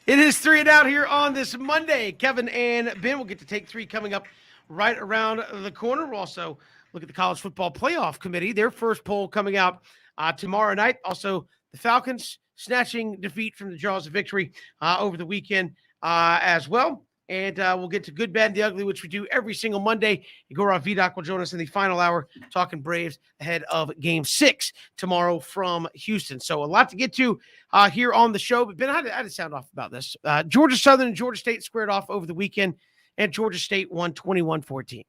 [SPEAKER 1] It is 3 and Out here on this Monday. Kevin and Ben will get to take 3 coming up right around the corner. We'll also look at the College Football Playoff Committee. Their first poll coming out tomorrow night. Also, the Falcons snatching defeat from the jaws of victory over the weekend as well. And we'll get to good, bad, and the ugly, which we do every single Monday. Igor Vidoc will join us in the final hour talking Braves ahead of Game 6 tomorrow from Houston. So a lot to get to here on the show. But Ben, I had to sound off about this. Georgia Southern and Georgia State squared off over the weekend, and Georgia State won 21-14.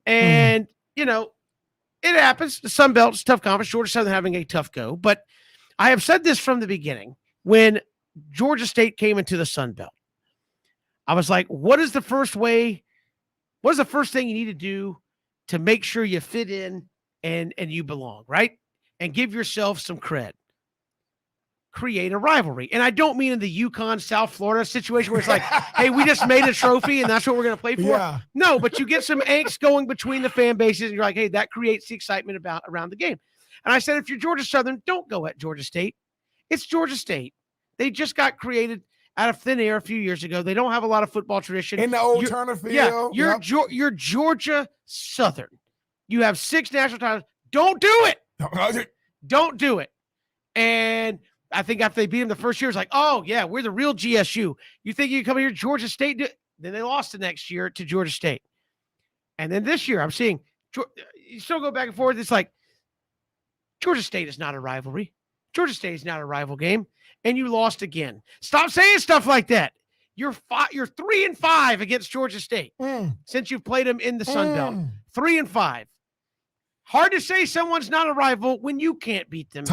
[SPEAKER 1] And, you know, it happens. The Sun Belt's tough conference. Georgia Southern having a tough go. But I have said this from the beginning. When Georgia State came into the Sun Belt, I was like, what is the first thing you need to do to make sure you fit in and you belong, right? And give yourself some cred. Create a rivalry. And I don't mean in the Yukon, South Florida situation where it's like, hey, we just made a trophy and that's what we're going to play for.
[SPEAKER 2] Yeah.
[SPEAKER 1] No, but you get some angst going between the fan bases and you're like, hey, that creates the excitement around the game. And I said, if you're Georgia Southern, don't go at Georgia State. It's Georgia State. They just got created out of thin air a few years ago. They don't have a lot of football tradition.
[SPEAKER 2] In the old Turner Field.
[SPEAKER 1] Yeah, you're Georgia Southern. You have 6 national titles. Don't do it. Don't do it. And I think after they beat them the first year, it's like, oh, yeah, we're the real GSU. You think you can come here, Georgia State? Then they lost the next year to Georgia State. And then this year, I'm seeing, you still go back and forth. It's like, Georgia State is not a rivalry. Georgia State is not a rival game. And you lost again. Stop saying stuff like that. You're 3-5 against Georgia State since you've played them in the Sun Belt. 3-5. Hard to say someone's not a rival when you can't beat them.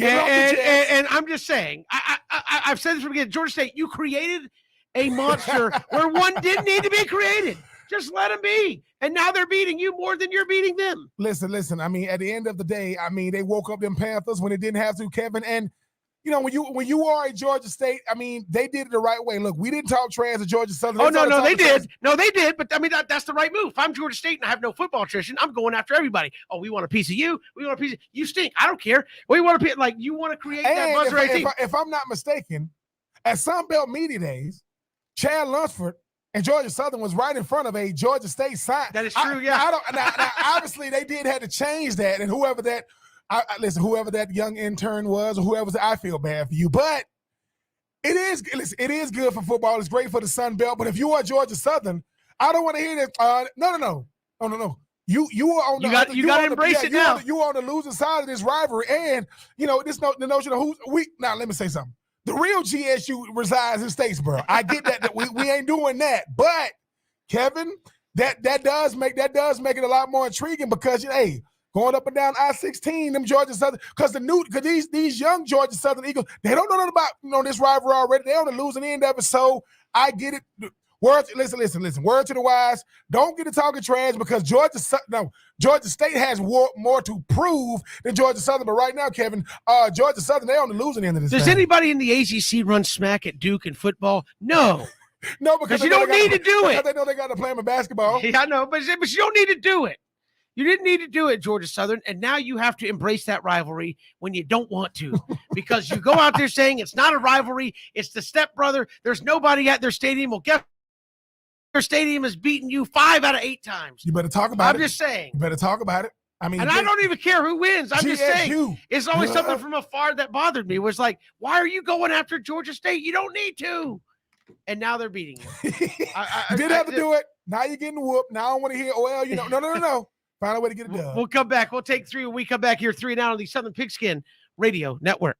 [SPEAKER 1] And I'm just saying, I've said this from the beginning. Georgia State, you created a monster where one didn't need to be created. Just let them be. And now they're beating you more than you're beating them.
[SPEAKER 2] Listen. I mean, at the end of the day, I mean, they woke up them Panthers when they didn't have to, Kevin. And you know, when you are a Georgia State, I mean, they did it the right way. Look, we didn't talk trash to Georgia Southern.
[SPEAKER 1] Oh, no, they did. No, they did. But I mean, that's the right move. If I'm Georgia State and I have no football tradition, I'm going after everybody. Oh, we want a piece of you. We want a piece of you. Stink. I don't care. We want a piece. Like, you want to create that buzz right team.
[SPEAKER 2] If I'm not mistaken, at Sun Belt Media Days, Chad Lunsford and Georgia Southern was right in front of a Georgia State sign.
[SPEAKER 1] That is true. Yeah.
[SPEAKER 2] Now, obviously, they did have to change that, and whoever that young intern was, or whoever, I feel bad for you. But it is good for football. It's great for the Sun Belt. But if you are Georgia Southern, I don't want to hear that. No. You are on
[SPEAKER 1] you got to embrace it now.
[SPEAKER 2] You are on the losing side of this rivalry, and you know the notion of now. Let me say something. The real GSU resides in Statesboro. I get that we ain't doing that, but Kevin, that does make it a lot more intriguing because hey, going up and down I-16, them Georgia Southern, because these young Georgia Southern Eagles, they don't know nothing about this rivalry already. They're on the losing end of it, so I get it. Listen. Word to the wise. Don't get to talking trash because Georgia State has more to prove than Georgia Southern. But right now, Kevin, Georgia Southern, they're on the losing end of this.
[SPEAKER 1] Does anybody in the ACC run smack at Duke in football? No.
[SPEAKER 2] No, because
[SPEAKER 1] you don't need to do it.
[SPEAKER 2] Because they know they got to play them in basketball.
[SPEAKER 1] Yeah, I know, but you don't need to do it. You didn't need to do it, Georgia Southern, and now you have to embrace that rivalry when you don't want to because you go out there saying it's not a rivalry, it's the stepbrother. There's nobody at their stadium. Well, guess their stadium has beaten you 5 out of 8 times.
[SPEAKER 2] You better talk about it.
[SPEAKER 1] I'm just saying.
[SPEAKER 2] You better talk about it. I mean,
[SPEAKER 1] and I don't even care who wins. I'm just saying. It's always something from afar that bothered me. It was like, why are you going after Georgia State? You don't need to. And now they're beating you.
[SPEAKER 2] You did have to do it. Now you're getting whooped. Now I don't want to hear, no. Find a way to get it done.
[SPEAKER 1] We'll come back. We'll take 3 when we come back here. 3 and Out on the Southern Pigskin Radio Network.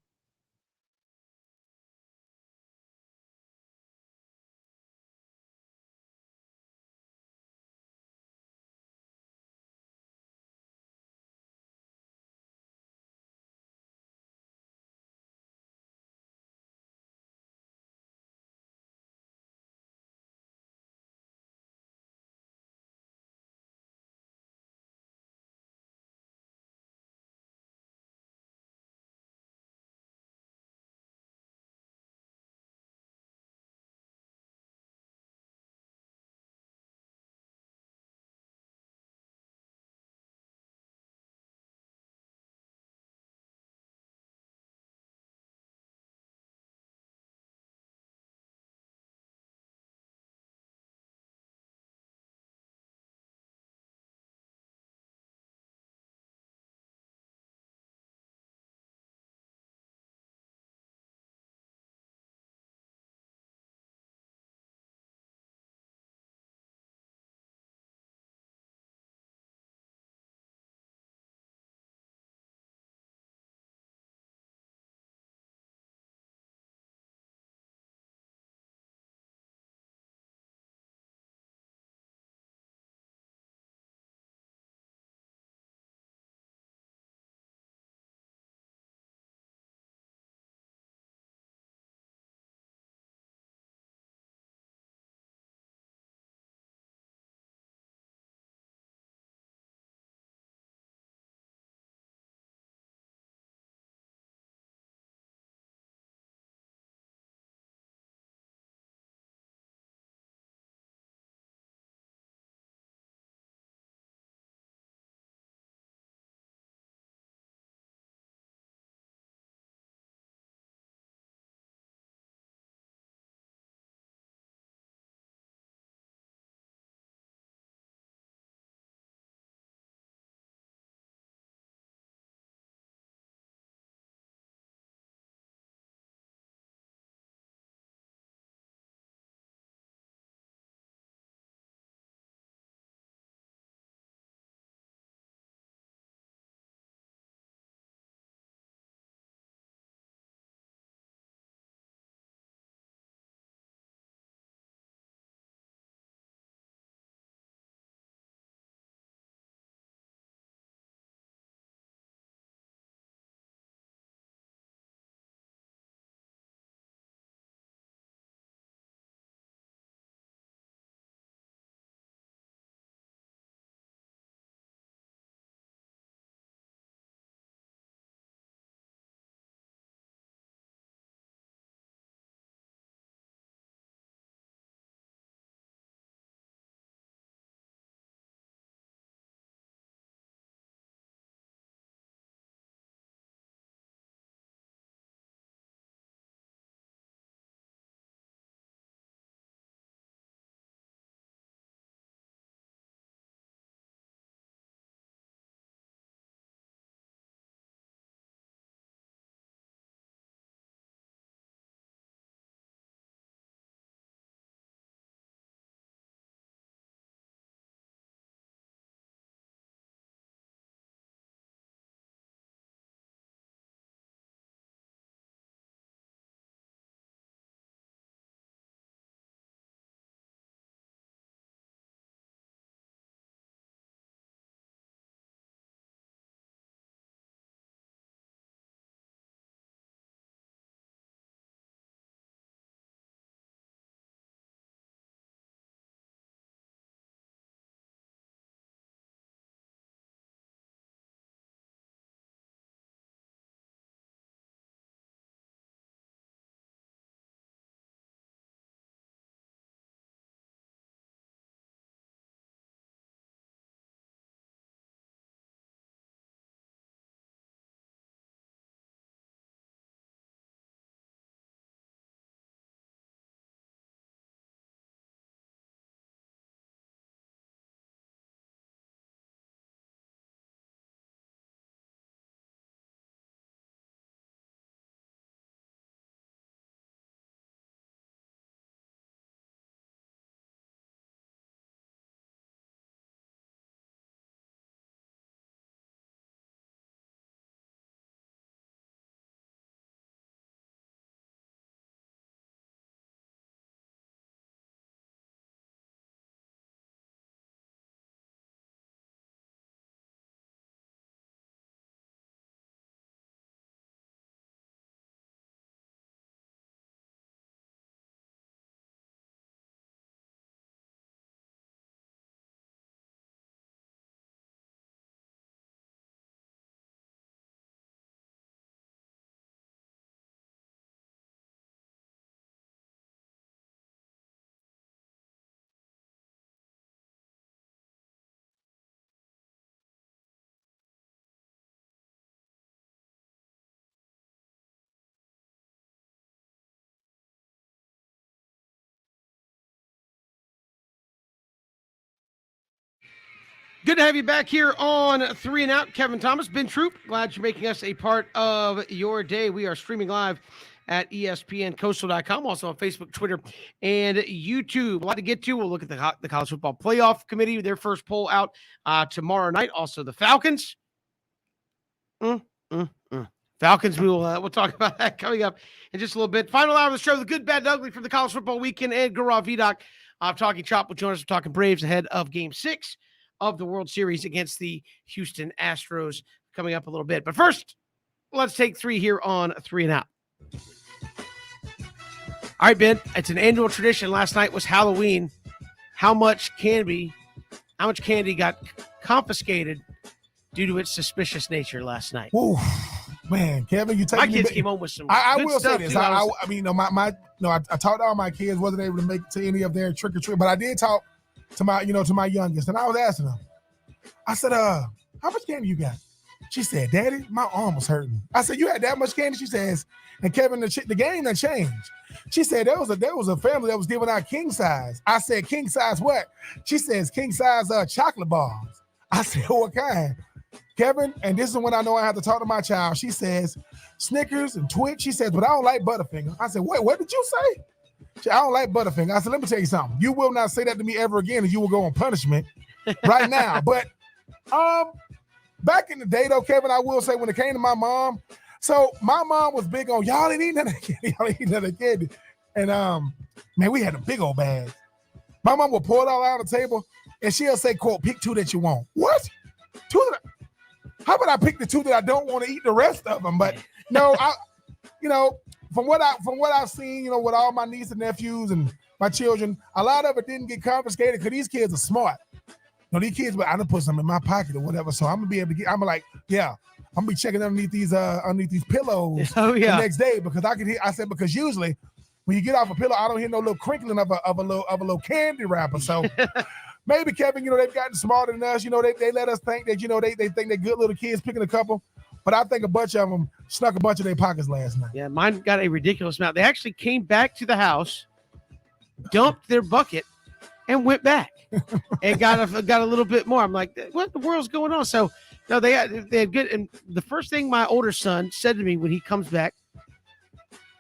[SPEAKER 1] Good to have you back here on 3 and Out. Kevin Thomas, Ben Troop, glad you're making us a part of your day. We are streaming live at ESPNCoastal.com, also on Facebook, Twitter, and YouTube. A lot to get to. We'll look at the College Football Playoff Committee, their first poll out tomorrow night. Also, the Falcons. Falcons, we'll talk about that coming up in just a little bit. Final hour of the show, the good, bad, and ugly from the College Football Weekend. And Gaurav Vidoc of Talking Chop will join us. We're talking Braves ahead of Game 6 of the World Series against the Houston Astros coming up a little bit. But first, let's take 3 here on 3 and Out. All right, Ben, it's an annual tradition. Last night was Halloween. How much candy got confiscated due to its suspicious nature last night?
[SPEAKER 2] Ooh, man, Kevin, you take
[SPEAKER 1] my kids came home with some.
[SPEAKER 2] I
[SPEAKER 1] good
[SPEAKER 2] will say
[SPEAKER 1] stuff
[SPEAKER 2] this.
[SPEAKER 1] too.
[SPEAKER 2] I mean, I talked to all my kids, wasn't able to make it to any of their trick or treat, but I did talk to my youngest, and I was asking them. I said, how much candy you got? She said, Daddy, my arm was hurting. I said, you had that much candy? She says, and Kevin, the game done changed. She said there was a family that was giving out king size. I said, king size what? She says, king size chocolate bars. I said, what kind? Kevin, and this is when I know I have to talk to my child. She says, Snickers and Twix. She says, but I don't like Butterfinger. I said, wait, what did you say? She said, I don't like Butterfinger. I said, let me tell you something. You will not say that to me ever again, and you will go on punishment right now. But back in the day, though, Kevin, I will say when it came to my mom, so my mom was big on y'all ain't eating none of candy, y'all ain't eating none of candy. And man, we had a big old bag. My mom would pour it all out on the table, and she'll say, quote, pick 2 that you want. What? 2 that how about I pick the 2 that I don't want to eat the rest of them? But no, from what I've seen, with all my nieces and nephews and my children, a lot of it didn't get confiscated because these kids are smart. These kids, but I done put some in my pocket or whatever, so I'm gonna be able to get. I'm like, yeah, I'm gonna be checking underneath these pillows the next day because I can hear. I said because usually when you get off a pillow, I don't hear no little crinkling of a little candy wrapper. So maybe Kevin, they've gotten smarter than us. They let us think that they think they're good little kids picking a couple, but I think a bunch of them snuck a bunch of their pockets last night.
[SPEAKER 1] Yeah, mine got a ridiculous amount. They actually came back to the house, dumped their bucket, and went back and got a little bit more. I'm like, what the world's going on? So no, they had good. And the first thing my older son said to me when he comes back,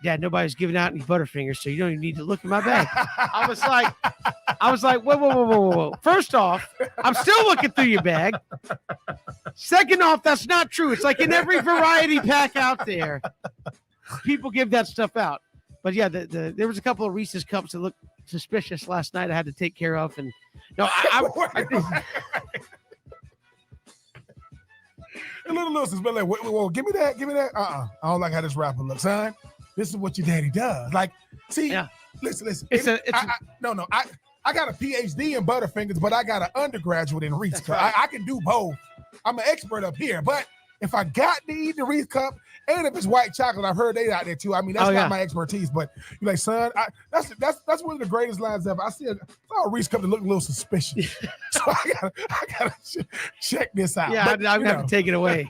[SPEAKER 1] Dad, nobody's giving out any Butterfingers, so you don't even need to look in my bag. I was like, whoa. First off, I'm still looking through your bag. Second off, that's not true. It's like in every variety pack out there, people give that stuff out. But yeah, there was a couple of Reese's cups that looked suspicious last night I had to take care of. And no, I
[SPEAKER 2] a little suspicious. Like, well, give me that. I don't like how this wrapper looks, son. This is what your daddy does. Like, see, listen. I got a PhD in Butterfingers, but I got an undergraduate in Reese Cup. Right. I can do both. I'm an expert up here. But if I got to eat the Reese Cup, and if it's white chocolate, I've heard they out there too. I mean, that's not my expertise. But you're like, son, that's one of the greatest lines ever. I saw a Reese Cup that looked a little suspicious, so I gotta check this out.
[SPEAKER 1] Yeah, I'm gonna have to take it away.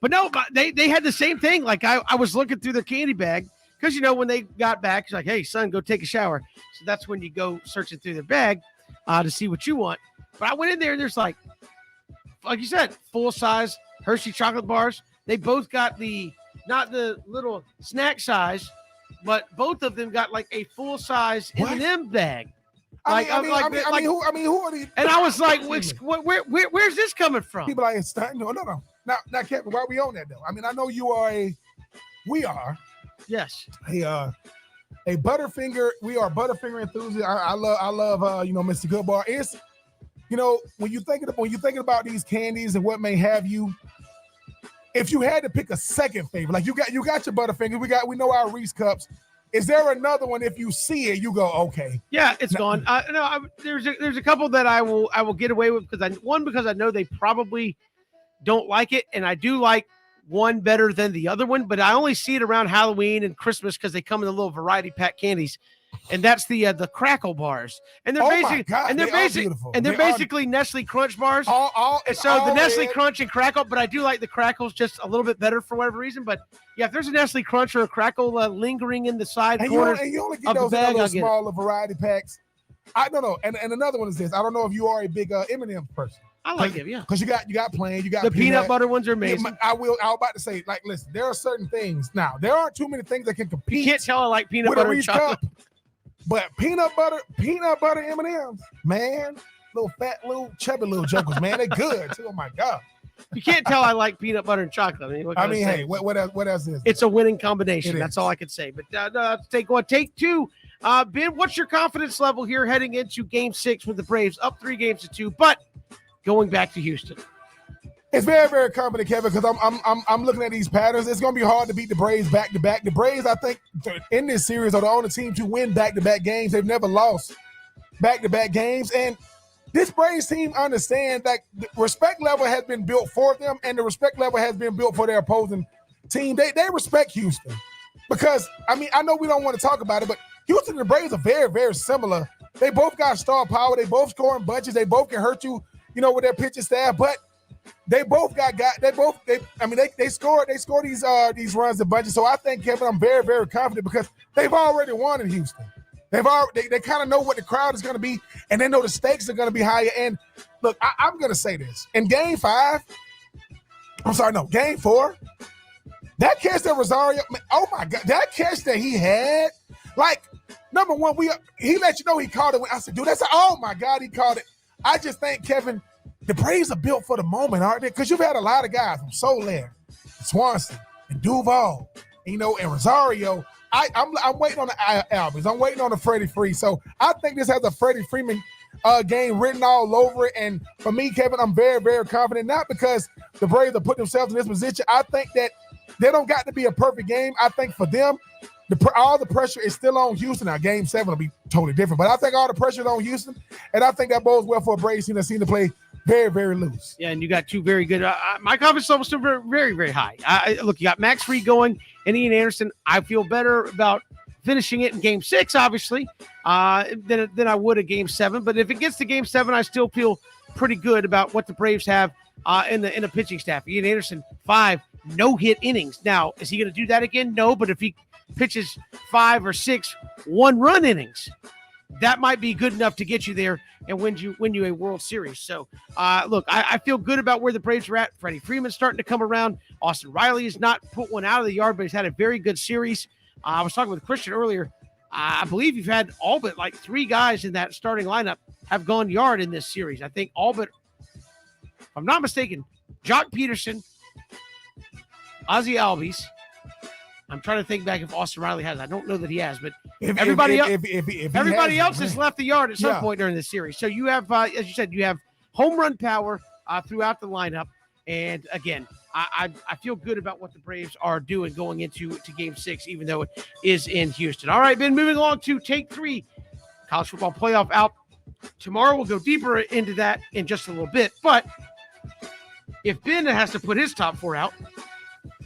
[SPEAKER 1] But no, they had the same thing. Like I was looking through their candy bag because when they got back, it's like, hey, son, go take a shower. So that's when you go searching through their bag to see what you want. But I went in there and there's like you said, full size Hershey chocolate bars. They both got not the little snack size, but both of them got like a full size M&M bag.
[SPEAKER 2] Who are these?
[SPEAKER 1] And I was like, where's this coming from?
[SPEAKER 2] People like, it's no. Now, Kevin, why are we on that though? I mean, I know you are we are.
[SPEAKER 1] Yes.
[SPEAKER 2] A Butterfinger. We are Butterfinger enthusiasts. I love Mr. Goodbar. It's when you're thinking about these candies and what may have you. If you had to pick a second favorite, like you got your Butterfinger, we know our Reese Cups. Is there another one? If you see it, you go, okay.
[SPEAKER 1] Yeah, it's gone. There's a couple that I will get away with because I know they probably don't like it, and I do like one better than the other one, but I only see it around Halloween and Christmas because they come in the little variety pack candies, and that's the Crackle bars, and they're basically Nestle Crunch bars. The Nestle Crunch and Crackle, but I do like the Crackles just a little bit better for whatever reason. But yeah, if there's a Nestle Crunch or a Crackle lingering in the side corners
[SPEAKER 2] you only get those in those smaller variety packs. I don't know. And another one is this. I don't know if you are a big M&M person.
[SPEAKER 1] I like it, yeah.
[SPEAKER 2] Because you got plain, you got
[SPEAKER 1] the peanut butter ones are amazing.
[SPEAKER 2] Yeah, I was about to say, like, listen, there are certain things. Now, there aren't too many things that can compete.
[SPEAKER 1] You can't tell I like peanut
[SPEAKER 2] with
[SPEAKER 1] butter
[SPEAKER 2] a
[SPEAKER 1] and
[SPEAKER 2] Reese
[SPEAKER 1] chocolate.
[SPEAKER 2] Cup, but peanut butter M&Ms, man, little fat, little chubby little jokers, man, they good too. Oh my God.
[SPEAKER 1] You can't tell I like peanut butter and chocolate.
[SPEAKER 2] I mean, hey, what else is?
[SPEAKER 1] It's a winning combination.
[SPEAKER 2] It
[SPEAKER 1] That's
[SPEAKER 2] is.
[SPEAKER 1] all I can say. But let's take one. Take two. Ben, what's your confidence level here heading into Game 6 with the Braves up 3-2, but going back to Houston?
[SPEAKER 2] It's very, very confident, Kevin, because I'm looking at these patterns. It's going to be hard to beat the Braves back to back. The Braves, I think, in this series are the only team to win back to back games. They've never lost back to back games, and this Braves team understands that the respect level has been built for them, and the respect level has been built for their opposing team. They respect Houston because, I mean, I know we don't want to talk about it, but Houston and the Braves are very, very similar. They both got star power. They both score in bunches. They both can hurt you, with their pitching staff, but they both they score these runs in bunches. So I think, Kevin, I'm very, very confident because they've already won in Houston. They kind of know what the crowd is going to be, and they know the stakes are going to be higher. And look, I'm going to say this. In Game 4, that catch that Rosario, oh my God, that catch that he had, like, number one, he let you know he caught it. I said, dude, oh my God, he caught it. I just think, Kevin, the Braves are built for the moment, aren't they? Because you've had a lot of guys from Soler, Swanson, and Duval, and Rosario. I'm waiting on the Albies. I'm waiting on the Freddie Free. So I think this has a Freddie Freeman game written all over it. And for me, Kevin, I'm very, very confident. Not because the Braves have put themselves in this position. I think that they don't got to be a perfect game. I think for them, all the pressure is still on Houston. Now, Game 7 will be totally different. But I think all the pressure is on Houston. And I think that bodes well for a Braves team that seem to play very, very loose.
[SPEAKER 1] Yeah, and you got two very good. My confidence level is still very, very, very high. Look, you got Max Fried going and Ian Anderson. I feel better about finishing it in Game 6, obviously, than I would at Game 7. But if it gets to Game 7, I still feel pretty good about what the Braves have in the pitching staff. Ian Anderson, 5 no-hit innings. Now, is he going to do that again? No, but if he pitches 5 or 6 one-run innings, that might be good enough to get you there and win you a World Series. So, look, I feel good about where the Braves are at. Freddie Freeman's starting to come around. Austin Riley has not put one out of the yard, but he's had a very good series. I was talking with Christian earlier. I believe you've had all but like 3 guys in that starting lineup have gone yard in this series. I think all but, if I'm not mistaken, Jock Peterson, Ozzie Albies. I'm trying to think back if Austin Riley has. I don't know that he has, but everybody else has left the yard at some point during this series. So you have, as you said, you have home run power throughout the lineup. And again, I feel good about what the Braves are doing going into Game 6, even though it is in Houston. All right, Ben, moving along to Take 3, college football playoff out. Tomorrow we'll go deeper into that in just a little bit. But if Ben has to put his top 4 out,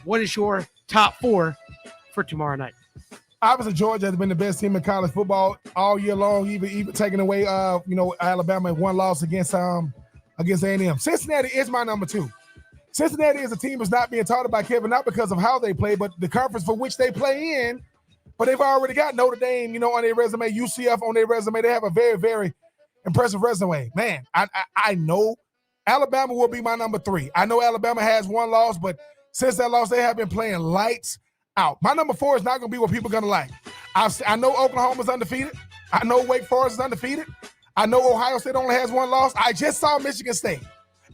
[SPEAKER 1] what is your top 4 for tomorrow night?
[SPEAKER 2] Obviously, Georgia has been the best team in college football all year long, even taking away, Alabama 1 loss against A&M. Cincinnati is my number 2. Cincinnati is a team that's not being taught about, Kevin, not because of how they play, but the conference for which they play in. But they've already got Notre Dame, on their resume, UCF on their resume. They have a very, very impressive resume. Man, I know Alabama will be my number 3. I know Alabama has 1 loss, but since that loss, they have been playing lights out. My number 4 is not going to be what people are going to like. I know Oklahoma's undefeated. I know Wake Forest is undefeated. I know Ohio State only has 1 loss. I just saw Michigan State,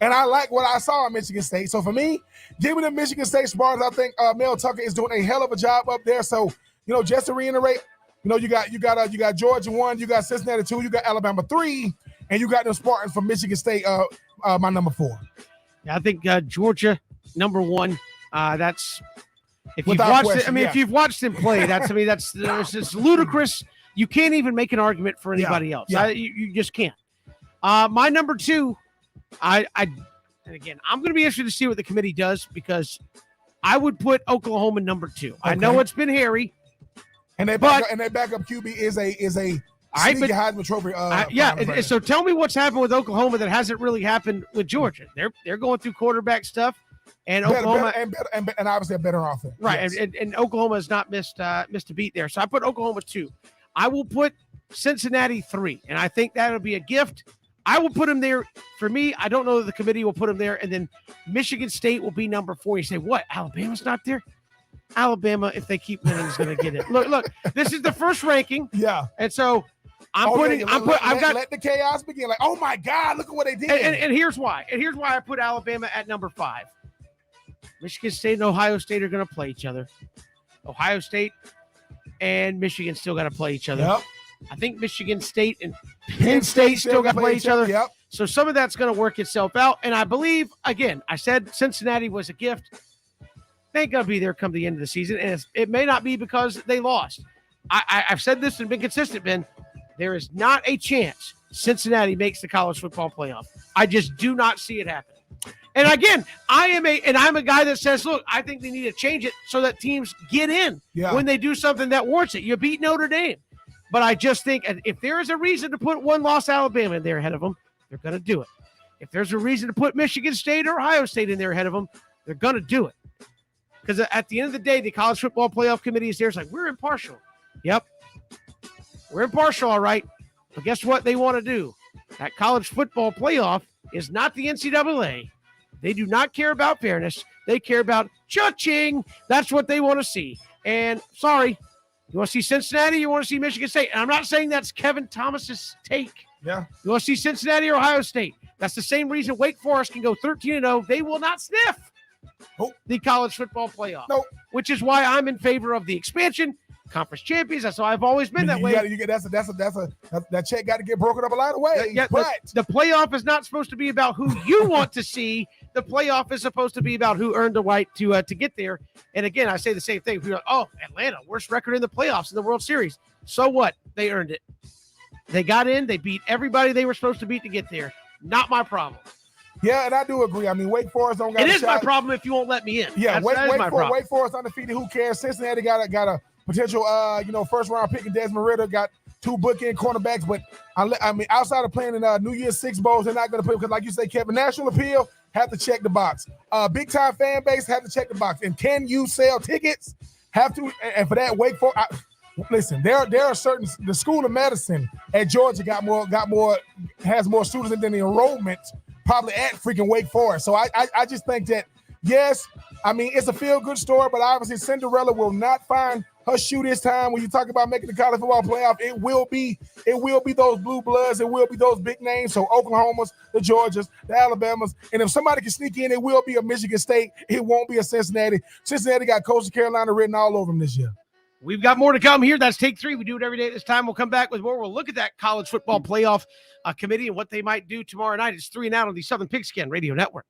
[SPEAKER 2] and I like what I saw in Michigan State. So for me, give me the Michigan State Spartans. I think Mel Tucker is doing a hell of a job up there. So, just to reiterate, you got Georgia 1, you got Cincinnati 2, you got Alabama 3, and you got the Spartans from Michigan State, my number 4.
[SPEAKER 1] Yeah, I think Georgia number 1. That's if you've
[SPEAKER 2] Without
[SPEAKER 1] watched
[SPEAKER 2] question,
[SPEAKER 1] it. I mean,
[SPEAKER 2] yeah.
[SPEAKER 1] if you've watched him play, that's it's ludicrous. You can't even make an argument for anybody else.
[SPEAKER 2] Yeah.
[SPEAKER 1] You just can't. My number 2, and again, I'm going to be interested to see what the committee does because I would put Oklahoma number 2. Okay. I know it's been hairy,
[SPEAKER 2] and their backup QB is a sneaky Heisman Trophy.
[SPEAKER 1] So tell me what's happened with Oklahoma that hasn't really happened with Georgia. They're going through quarterback stuff. And Oklahoma
[SPEAKER 2] and obviously a better offense,
[SPEAKER 1] right?
[SPEAKER 2] Yes.
[SPEAKER 1] And Oklahoma has not missed a beat there. So I put Oklahoma 2. I will put Cincinnati 3. And I think that'll be a gift. I will put them there. For me, I don't know that the committee will put them there. And then Michigan State will be number 4. You say, what? Alabama's not there? Alabama, if they keep winning, is going to get it. Look, this is the first ranking.
[SPEAKER 2] Yeah.
[SPEAKER 1] And so I've got
[SPEAKER 2] let the chaos begin. Like, oh my God, look at what they did.
[SPEAKER 1] And here's why. And here's why I put Alabama at number 5. Michigan State and Ohio State are going to play each other. Ohio State and Michigan still got to play each other.
[SPEAKER 2] Yep.
[SPEAKER 1] I think Michigan State and Penn State still got to play each other.
[SPEAKER 2] Yep.
[SPEAKER 1] So some of that's going to work itself out. And I believe, again, I said Cincinnati was a gift. They ain't going to be there come the end of the season. And it may not be because they lost. I've said this and been consistent, Ben. There is not a chance Cincinnati makes the college football playoff. I just do not see it happening. And again, I'm a guy that says, look, I think they need to change it so that teams get in when they do something that warrants it. You beat Notre Dame. But I just think if there is a reason to put one-loss Alabama in there ahead of them, they're going to do it. If there's a reason to put Michigan State or Ohio State in there ahead of them, they're going to do it. Because at the end of the day, the College Football Playoff Committee is there. It's like, we're impartial. Yep. We're impartial, all right. But guess what they want to do? That college football playoff is not the NCAA. They do not care about fairness. They care about cha-ching. That's what they want to see. And sorry, you want to see Cincinnati, you want to see Michigan State. And I'm not saying that's Kevin Thomas's take.
[SPEAKER 2] Yeah.
[SPEAKER 1] You want to see Cincinnati or Ohio State. That's the same reason Wake Forest can go 13-0. They will not sniff the college football playoff.
[SPEAKER 2] Nope.
[SPEAKER 1] Which is why I'm in favor of the expansion. Conference champions. That's why I've always been that way.
[SPEAKER 2] That check got to get broken up a lot of ways.
[SPEAKER 1] Yeah,
[SPEAKER 2] but
[SPEAKER 1] the playoff is not supposed to be about who you want to see. The playoff is supposed to be about who earned the right to get there. And again, I say the same thing. We're like, oh, Atlanta, worst record in the playoffs in the World Series. So what? They earned it. They got in. They beat everybody they were supposed to beat to get there. Not my problem.
[SPEAKER 2] Yeah, and I do agree. I mean, Wake Forest don't got
[SPEAKER 1] It
[SPEAKER 2] a
[SPEAKER 1] is
[SPEAKER 2] shot.
[SPEAKER 1] my problem if you won't let me in.
[SPEAKER 2] Yeah,
[SPEAKER 1] Wake
[SPEAKER 2] Wake Forest undefeated. Who cares? Cincinnati got a potential, first round pick in Desmond Ritter. Got 2 bookend cornerbacks, but I mean, outside of playing in New Year's Six bowls, they're not going to play because, like you say, Kevin, national appeal have to check the box. Big time fan base have to check the box. And can you sell tickets? Have to. And for that, Wake Forest. Listen, there are certain. The School of Medicine at Georgia has more students than the enrollment probably at freaking Wake Forest. So I just think that, yes, I mean, it's a feel-good story, but obviously Cinderella will not find her shoe this time. When you talk about making the college football playoff, it will be those blue bloods, it will be those big names. So Oklahomas, the Georgias, the Alabamas, and if somebody can sneak in, it will be a Michigan State. It won't be a Cincinnati. Cincinnati got Coastal Carolina written all over them this year.
[SPEAKER 1] We've got more to come here. That's Take 3. We do it every day at this time. We'll come back with more. We'll look at that college football playoff committee and what they might do tomorrow night. It's 3 and Out on the Southern Pigskin Radio Network.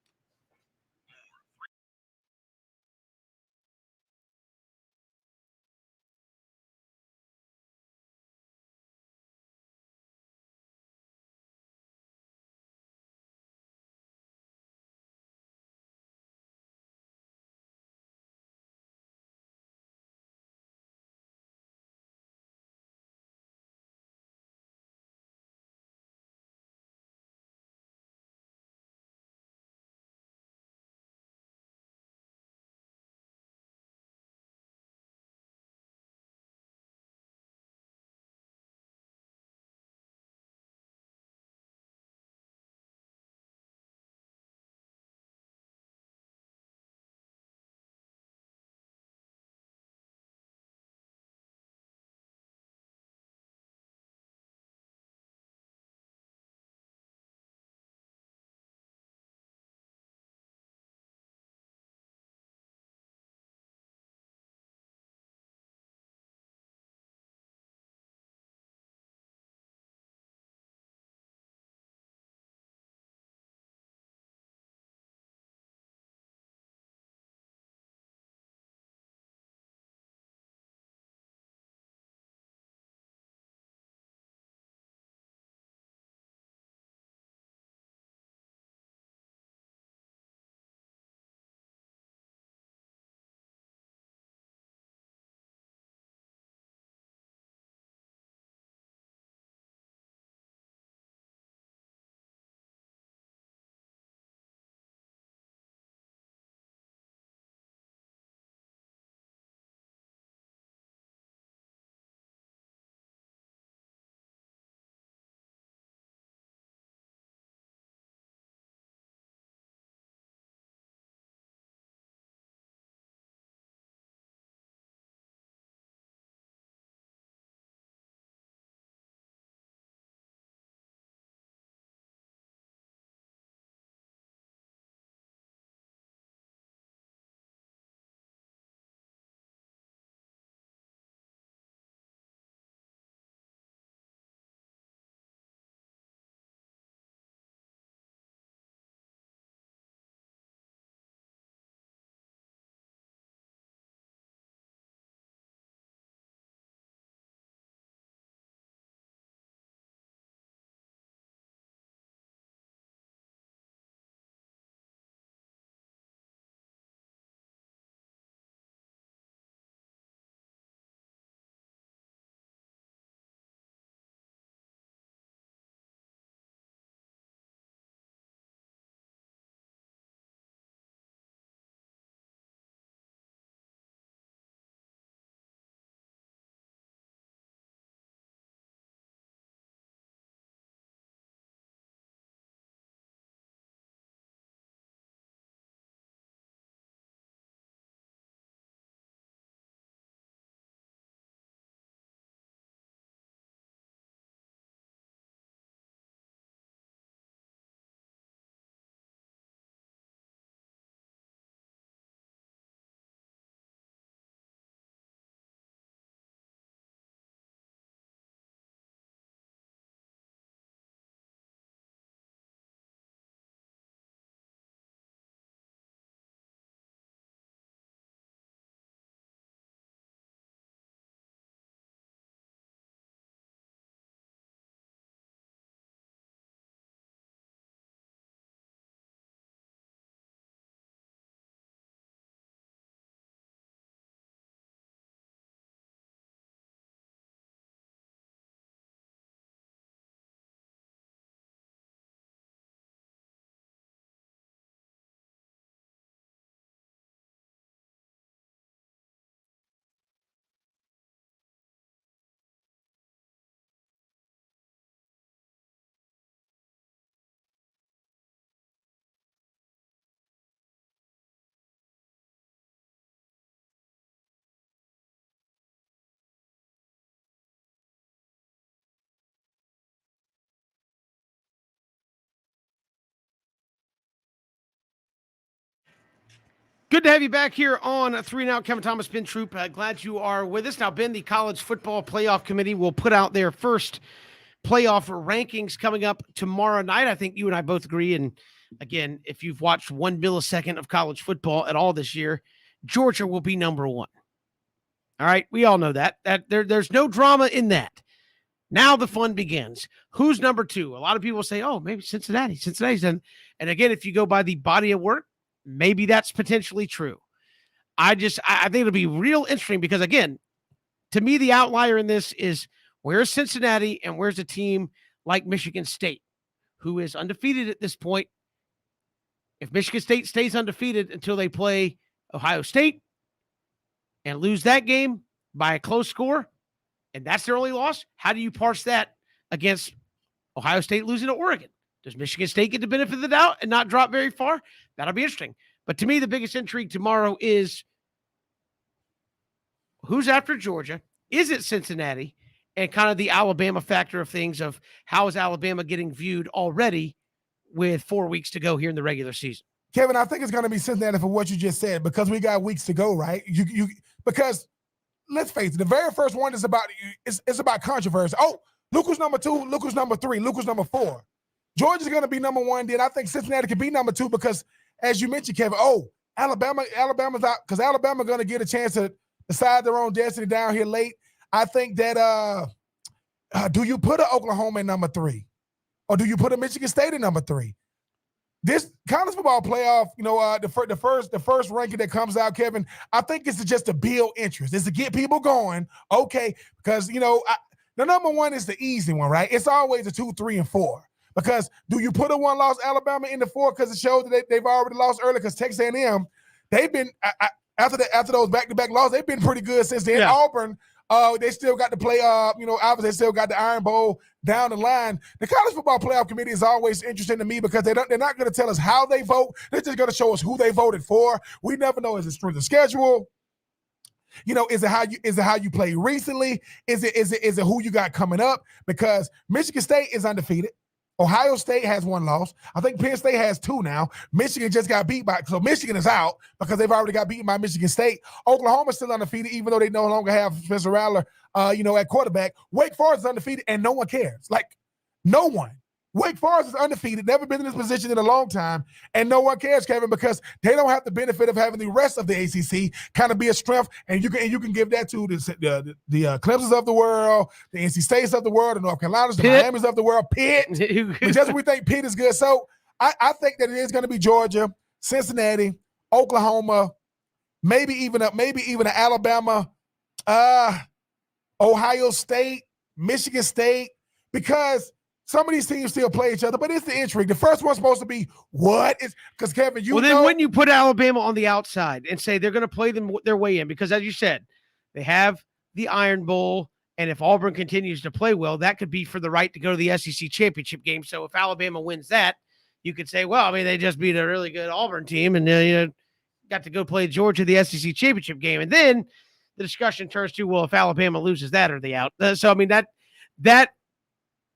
[SPEAKER 1] Good to have you back here on 3 and Out. Kevin Thomas, Ben Troop. Glad you are with us. Now, Ben, the College Football Playoff Committee will put out their first playoff rankings coming up tomorrow night. I think you and I both agree. And again, if you've watched 1 millisecond of college football at all this year, Georgia will be number 1. All right, we all know that. There's no drama in that. Now the fun begins. Who's number 2? A lot of people say, oh, maybe Cincinnati. Cincinnati's done. And again, if you go by the body of work, maybe that's potentially true. I think it'll be real interesting because, again, to me, the outlier in this is where's Cincinnati and where's a team like Michigan State, who is undefeated at this point. If Michigan State stays undefeated until they play Ohio State and lose that game by a close score, and that's their only loss, how do you parse that against Ohio State losing to Oregon? Does Michigan State get the benefit of the doubt and not drop very far? That'll be interesting. But to me, the biggest intrigue tomorrow is who's after Georgia? Is it Cincinnati? And kind of the Alabama factor of things of how is Alabama getting viewed already with 4 weeks to go here in the regular season?
[SPEAKER 2] Kevin, I think it's going to be Cincinnati for what you just said because we got weeks to go, right? Because let's face it, the very first one is about it's about controversy. Oh, look who's number 2, look who's number 3, look who's number 4. Georgia's going to be number 1. Then I think Cincinnati could be number 2 because, as you mentioned, Kevin, Alabama's out because Alabama's going to get a chance to decide their own destiny down here late. I think that do you put Oklahoma in number 3, or do you put a Michigan State in number 3? This college football playoff, the first ranking that comes out, Kevin, I think it's just to build interest. It's to get people going. Okay, because the number 1 is the easy one, right? It's always a 2, 3, and 4. Because do you put a 1-loss Alabama in the 4 because it shows that they've already lost early? Because Texas A&M, they've been after those back-to-back losses, they've been pretty good since then. Yeah. Auburn, they still got to play. Obviously they still got the Iron Bowl down the line. The College Football Playoff Committee is always interesting to me because they're not going to tell us how they vote. They're just going to show us who they voted for. We never know. Is it strength of schedule? Is it how you played recently? Is it who you got coming up? Because Michigan State is undefeated. Ohio State has 1 loss. I think Penn State has 2 now. Michigan just got beat so Michigan is out because they've already got beaten by Michigan State. Oklahoma's still undefeated, even though they no longer have Spencer Rattler, at quarterback. Wake Forest is undefeated, and no one cares. Like, no one. Wake Forest is undefeated, never been in this position in a long time, and no one cares, Kevin, because they don't have the benefit of having the rest of the ACC kind of be a strength, and you can give that to the Clemsons of the world, the NC States of the world, the North Carolinas, the Miamis of the world, Pitt. But just when we think Pitt is good, so I think that it is going to be Georgia, Cincinnati, Oklahoma, maybe even Alabama, Ohio State, Michigan State, because some of these teams still play each other, but it's the intrigue. The first one's supposed to be because Kevin,
[SPEAKER 1] then when you put Alabama on the outside and say they're going to play their way in, because as you said, they have the Iron Bowl, and if Auburn continues to play well, that could be for the right to go to the SEC championship game. So if Alabama wins that, you could say, well, I mean, they just beat a really good Auburn team, and got to go play Georgia the SEC championship game, and then the discussion turns to, well, if Alabama loses that, are they out? So I mean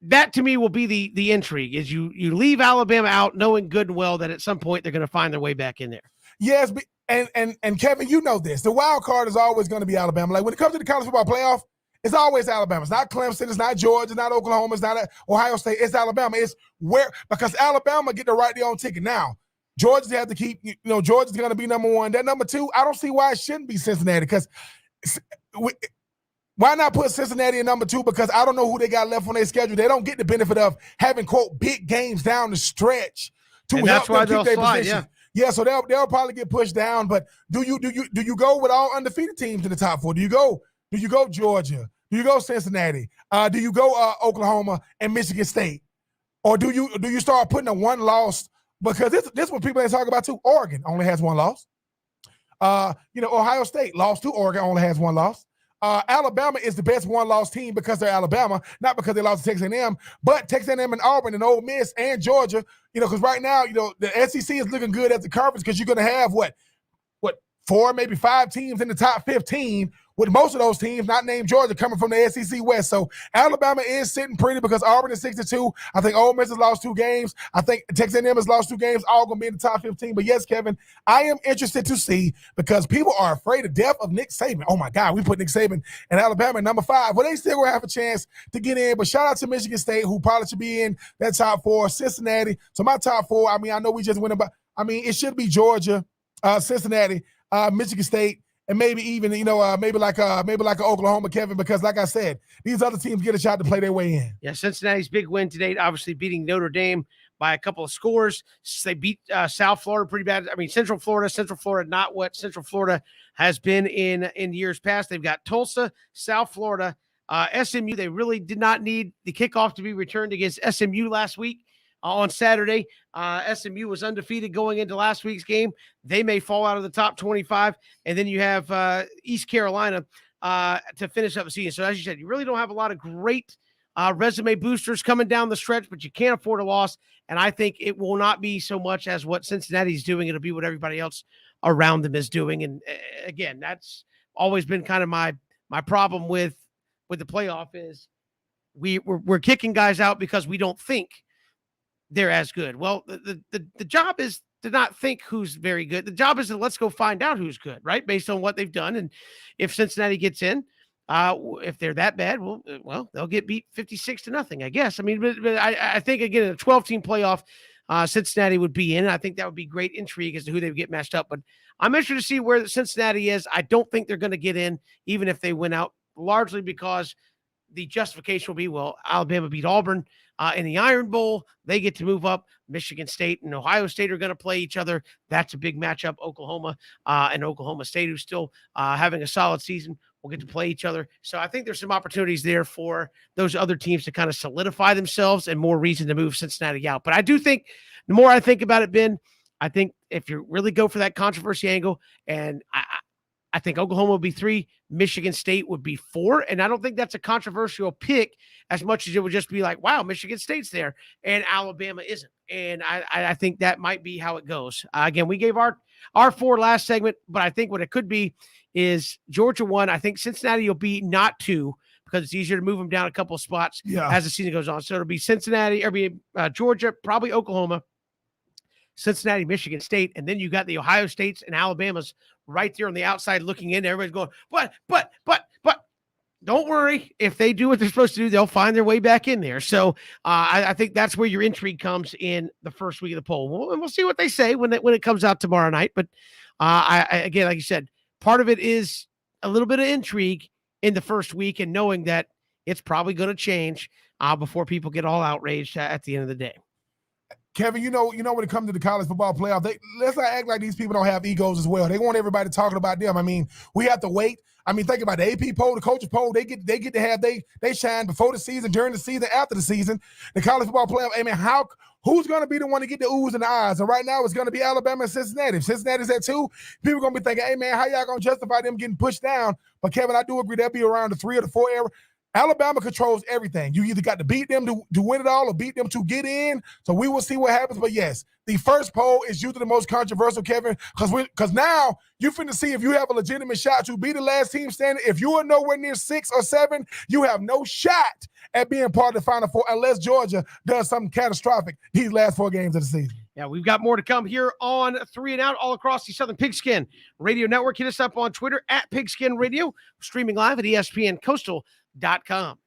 [SPEAKER 1] that to me will be the intrigue is you leave Alabama out knowing good and well that at some point they're going to find their way back in there.
[SPEAKER 2] Yes, and Kevin, you know this. The wild card is always going to be Alabama. Like when it comes to the college football playoff, it's always Alabama. It's not Clemson. It's not Georgia. It's not Oklahoma. It's not Ohio State. It's Alabama. It's because Alabama get to write their own ticket. Now, Georgia's have to keep, Georgia's going to be number 1. That number 2, I don't see why it shouldn't be Cincinnati because why not put Cincinnati in number 2? Because I don't know who they got left on their schedule. They don't get the benefit of having, quote, big games down the stretch to help them keep their position. Yeah, so they'll probably get pushed down. But do you go with all undefeated teams in the top 4? Do you go Georgia? Do you go Cincinnati? Do you go Oklahoma and Michigan State? Or do you start putting a 1 loss? Because this is what people ain't talking about too. Oregon only has 1 loss. Ohio State lost to Oregon, only has 1 loss. Alabama is the best 1-loss team because they're Alabama, not because they lost to Texas A&M, but Texas A&M and Auburn and Ole Miss and Georgia, because right now, the SEC is looking good at the conference because you're going to have 4, maybe 5 teams in the top 15, with most of those teams not named Georgia coming from the SEC West. So Alabama is sitting pretty because Auburn is 6-2. I think Ole Miss has lost 2 games. I think Texas A&M has lost 2 games, all going to be in the top 15. But yes, Kevin, I am interested to see because people are afraid to death of Nick Saban. Oh my God, we put Nick Saban in Alabama at number 5. Well, they still going to have a chance to get in. But shout out to Michigan State, who probably should be in that top 4. Cincinnati. So my top 4, I mean, I know we just went about, I mean, it should be Georgia, Cincinnati, Michigan State, and maybe even, maybe like Oklahoma, Kevin, because like I said, these other teams get a shot to play their way in.
[SPEAKER 1] Yeah, Cincinnati's big win today, obviously beating Notre Dame by a couple of scores. They beat South Florida pretty bad. I mean, Central Florida, not what Central Florida has been in years past. They've got Tulsa, South Florida, SMU. They really did not need the kickoff to be returned against SMU last week. On Saturday, SMU was undefeated going into last week's game. They may fall out of the top 25. And then you have East Carolina to finish up the season. So as you said, you really don't have a lot of great resume boosters coming down the stretch, but you can't afford a loss. And I think it will not be so much as what Cincinnati's doing. It'll be what everybody else around them is doing. And again, that's always been kind of my problem with the playoff is we're kicking guys out because we don't think they're as good. Well, the job is to not think who's very good. The job is to let's go find out who's good, right? Based on what they've done. And if Cincinnati gets in, if they're that bad, well, they'll get beat 56-0, I guess. I mean, but I think, again, a 12-team playoff, Cincinnati would be in. I think that would be great intrigue as to who they would get matched up. But I'm interested to see where Cincinnati is. I don't think they're going to get in, even if they win out, largely because the justification will be, well, Alabama beat Auburn in the Iron Bowl. They get to move up. Michigan State and Ohio State are going to play each other. That's a big matchup. Oklahoma and Oklahoma State, who's still having a solid season, will get to play each other. So I think there's some opportunities there for those other teams to kind of solidify themselves and more reason to move Cincinnati out. But I do think the more I think about it, Ben, I think if you really go for that controversy angle, and I think Oklahoma would be 3, Michigan State would be 4, and I don't think that's a controversial pick as much as it would just be like, wow, Michigan State's there and Alabama isn't. And I think that might be how it goes. Again, we gave our 4 last segment, but I think what it could be is Georgia 1. I think Cincinnati will be not 2 because it's easier to move them down a couple of spots as the season goes on. So it'll be Cincinnati, or be Georgia, probably Oklahoma, Cincinnati, Michigan State, and then you got the Ohio States and Alabamas right there on the outside looking in. Everybody's going, but don't worry. If they do what they're supposed to do, they'll find their way back in there. So I think that's where your intrigue comes in the first week of the poll. And we'll see what they say when it comes out tomorrow night. But again, like you said, part of it is a little bit of intrigue in the first week and knowing that it's probably going to change before people get all outraged at the end of the day.
[SPEAKER 2] Kevin, when it comes to the college football playoff, let's not act like these people don't have egos as well. They want everybody talking about them. I mean, we have to wait. I mean, think about the AP poll, the coaches poll. They get to have they shine before the season, during the season, after the season. The college football playoff. I mean, who's going to be the one to get the oohs and the ahs? And right now, it's going to be Alabama and Cincinnati. If Cincinnati's at 2, people are going to be thinking, hey man, how y'all going to justify them getting pushed down? But Kevin, I do agree they'll be around the 3 or the 4 area. Alabama controls everything. You either got to beat them to win it all or beat them to get in. So we will see what happens. But yes, the first poll is usually the most controversial, Kevin, because now you're finna see if you have a legitimate shot to be the last team standing. If you are nowhere near 6 or 7, you have no shot at being part of the Final Four unless Georgia does something catastrophic these last 4 games of the season.
[SPEAKER 1] Yeah, we've got more to come here on 3 and Out all across the Southern Pigskin Radio Network. Hit us up on Twitter at Pigskin Radio, streaming live at ESPNCoastal.com.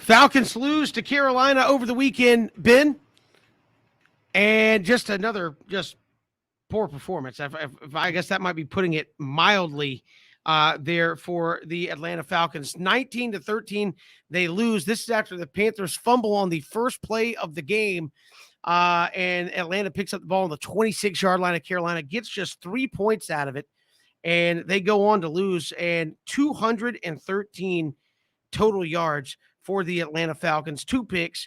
[SPEAKER 1] Falcons lose to Carolina over the weekend, Ben, and just another poor performance. I guess that might be putting it mildly there for the Atlanta Falcons. 19-13, they lose. This is after the Panthers fumble on the first play of the game, and Atlanta picks up the ball on the 26-yard line of Carolina, gets just 3 points out of it, and they go on to lose, and 213 total yards for the Atlanta Falcons. 2 picks,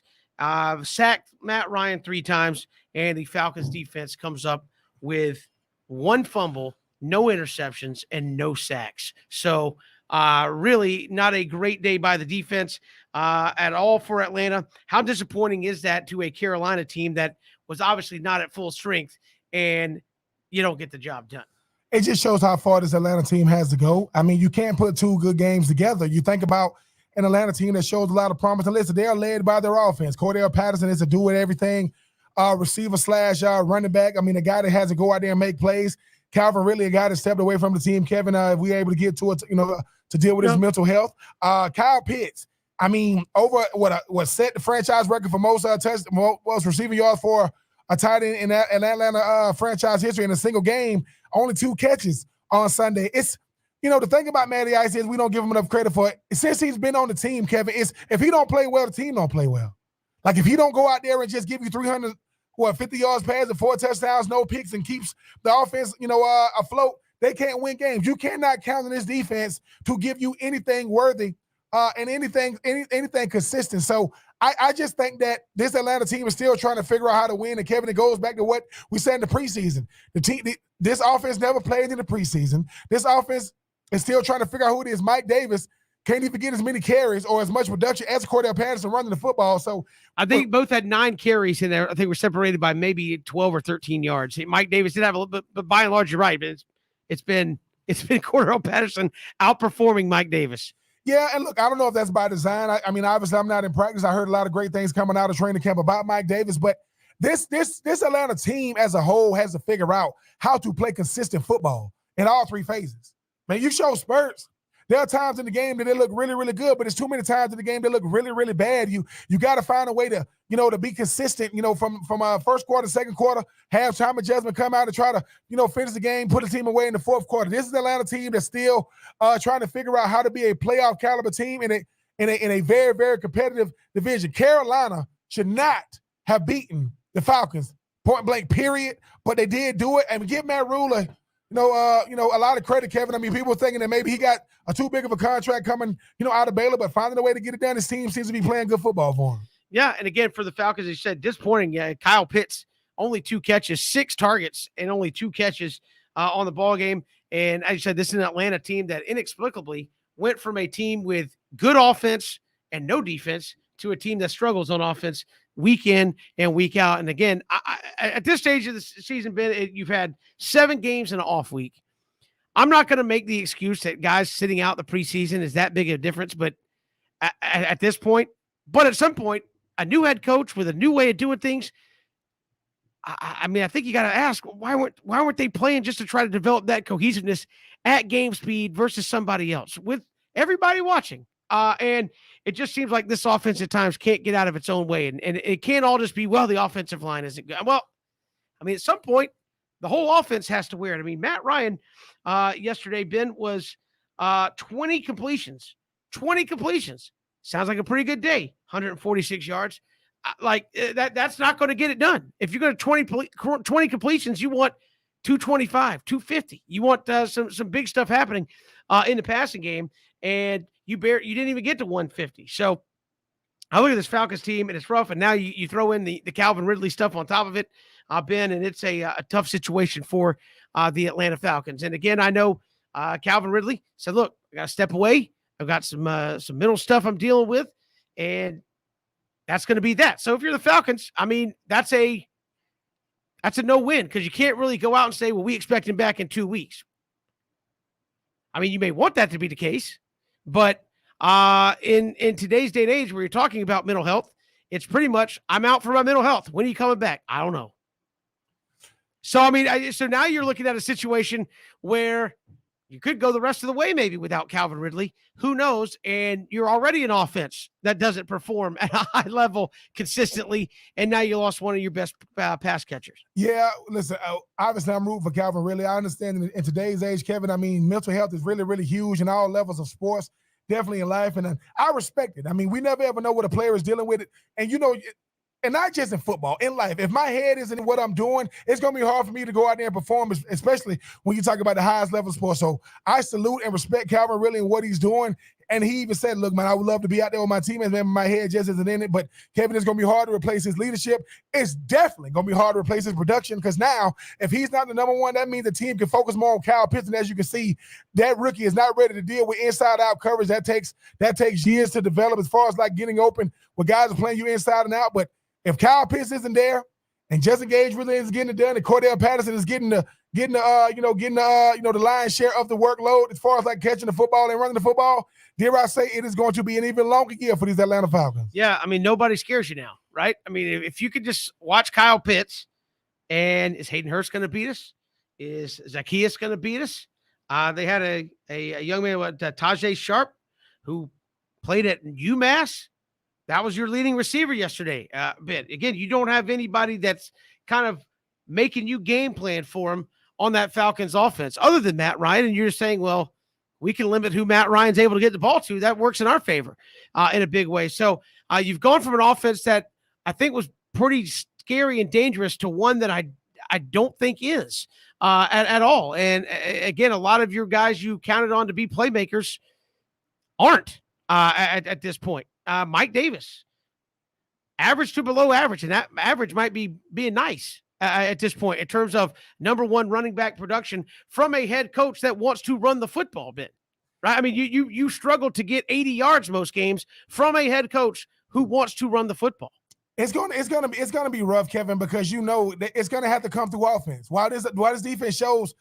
[SPEAKER 1] sacked Matt Ryan 3 times, and the Falcons defense comes up with 1 fumble, no interceptions, and no sacks. So really not a great day by the defense at all for Atlanta. How disappointing is that to a Carolina team that was obviously not at full strength, and you don't get the job done?
[SPEAKER 2] It just shows how far this Atlanta team has to go. I mean, you can't put 2 good games together. You think about an Atlanta team that shows a lot of promise. And listen, they are led by their offense. Cordell Patterson is a do-it-everything receiver / running back. I mean, a guy that has to go out there and make plays. Calvin Ridley, a guy that stepped away from the team. Kevin, if we able to get to it, to deal with his mental health. Kyle Pitts, I mean, over what set the franchise record for most receiving yards for a tight end in Atlanta franchise history in a single game. Only 2 catches on Sunday. It's the thing about Matty Ice is we don't give him enough credit for it. Since he's been on the team, Kevin, if he don't play well, the team don't play well. Like if he don't go out there and just give you 350 yards passing, 4 touchdowns, no picks, and keeps the offense, afloat, they can't win games. You cannot count on this defense to give you anything worthy and anything consistent. So I just think that this Atlanta team is still trying to figure out how to win. And Kevin, it goes back to what we said in the preseason. This offense never played in the preseason. This offense is still trying to figure out who it is. Mike Davis can't even get as many carries or as much production as Cordell Patterson running the football. So
[SPEAKER 1] I think both had 9 carries in there. I think we're separated by maybe 12 or 13 yards. Mike Davis did have a little bit, but by and large, you're right. But it's been Cordell Patterson outperforming Mike Davis.
[SPEAKER 2] Yeah, and look, I don't know if that's by design. I mean, obviously, I'm not in practice. I heard a lot of great things coming out of training camp about Mike Davis, but this Atlanta team as a whole has to figure out how to play consistent football in all 3 phases. Man, you show spurts. There are times in the game that they look really, really good, but it's too many times in the game they look really, really bad. You got to find a way to, to be consistent, from first quarter, second quarter, halftime adjustment, come out and try to, finish the game, put the team away in the fourth quarter. This is the Atlanta team that's still trying to figure out how to be a playoff caliber team in a very, very competitive division. Carolina should not have beaten the Falcons, point blank, period, but they did do it. And give Matt Rule a lot of credit, Kevin. I mean, people thinking that maybe he got a too big of a contract coming, out of Baylor, but finding a way to get it done. His team seems to be playing good football for him.
[SPEAKER 1] Yeah, and again, for the Falcons, as you said, disappointing. Yeah, Kyle Pitts, only 2 catches, 6 targets, and only 2 catches on the ball game. And as you said, this is an Atlanta team that inexplicably went from a team with good offense and no defense to a team that struggles on offense week in and week out. And again, at this stage of the season, Ben, you've had 7 games in an off week. I'm not going to make the excuse that guys sitting out the preseason is that big of a difference, but at this point, but at some point, a new head coach with a new way of doing things. I mean, I think you got to ask, why weren't they playing just to try to develop that cohesiveness at game speed versus somebody else with everybody watching? And it just seems like this offense at times can't get out of its own way. And it can't all just be, well, the offensive line isn't good. Well, I mean, at some point, the whole offense has to wear it. I mean, Matt Ryan yesterday, Ben, was 20 completions. 20 completions. Sounds like a pretty good day. 146 yards. That's not going to get it done. If you're going to 20 completions, you want 225, 250. You want some big stuff happening in the passing game, and you didn't even get to 150. So I look at this Falcons team, and it's rough. And now you throw in the Calvin Ridley stuff on top of it, Ben, and it's a tough situation for the Atlanta Falcons. And again, I know Calvin Ridley said, "Look, I got to step away. I've got some mental stuff I'm dealing with, and that's going to be that." So if you're the Falcons, I mean, that's a no-win because you can't really go out and say, "Well, we expect him back in 2 weeks." I mean, you may want that to be the case, but in today's day and age where you're talking about mental health, it's pretty much, I'm out for my mental health. When are you coming back? I don't know. So, I mean, so now you're looking at a situation where You could go the rest of the way maybe without Calvin Ridley. Who knows? And you're already an offense that doesn't perform at a high level consistently, and now you lost one of your best pass catchers.
[SPEAKER 2] Yeah, listen, obviously I'm rooting for Calvin Ridley. I understand in today's age, Kevin, I mean, mental health is really, really huge in all levels of sports, definitely in life, and I respect it. I mean, we never ever know what a player is dealing with, and and not just in football, in life. If my head isn't in what I'm doing, it's going to be hard for me to go out there and perform, especially when you talk about the highest level of sports. So I salute and respect Calvin Ridley and what he's doing. And he even said, look, man, I would love to be out there with my teammates, man, my head just isn't in it. But Kevin, it's going to be hard to replace his leadership. It's definitely going to be hard to replace his production because now, if he's not the number one, that means the team can focus more on Kyle Pitts. And as you can see, that rookie is not ready to deal with inside-out coverage. That takes years to develop as far as like getting open where guys are playing you inside and out. But if Kyle Pitts isn't there and Justin Gage really is getting it done and Cordell Patterson is getting the lion's share of the workload as far as like catching the football and running the football, dare I say it is going to be an even longer year for these Atlanta Falcons.
[SPEAKER 1] Yeah, I mean, nobody scares you now, right? I mean, if you could just watch Kyle Pitts, and is Hayden Hurst going to beat us? Is Zacchaeus going to beat us? They had a young man, Tajay Sharp, who played at UMass. That was your leading receiver yesterday. But again, you don't have anybody that's kind of making you game plan for him on that Falcons offense other than Matt Ryan. And you're saying, well, we can limit who Matt Ryan's able to get the ball to. That works in our favor in a big way. So you've gone from an offense that I think was pretty scary and dangerous to one that I don't think is at all. And again, a lot of your guys you counted on to be playmakers aren't at this point. Mike Davis, average to below average, and that average might be being nice at this point in terms of number one running back production from a head coach that wants to run the football bit, right? I mean, you struggle to get 80 yards most games from a head coach who wants to run the football.
[SPEAKER 2] It's gonna be rough, Kevin, because it's gonna have to come through offense. While this defense shows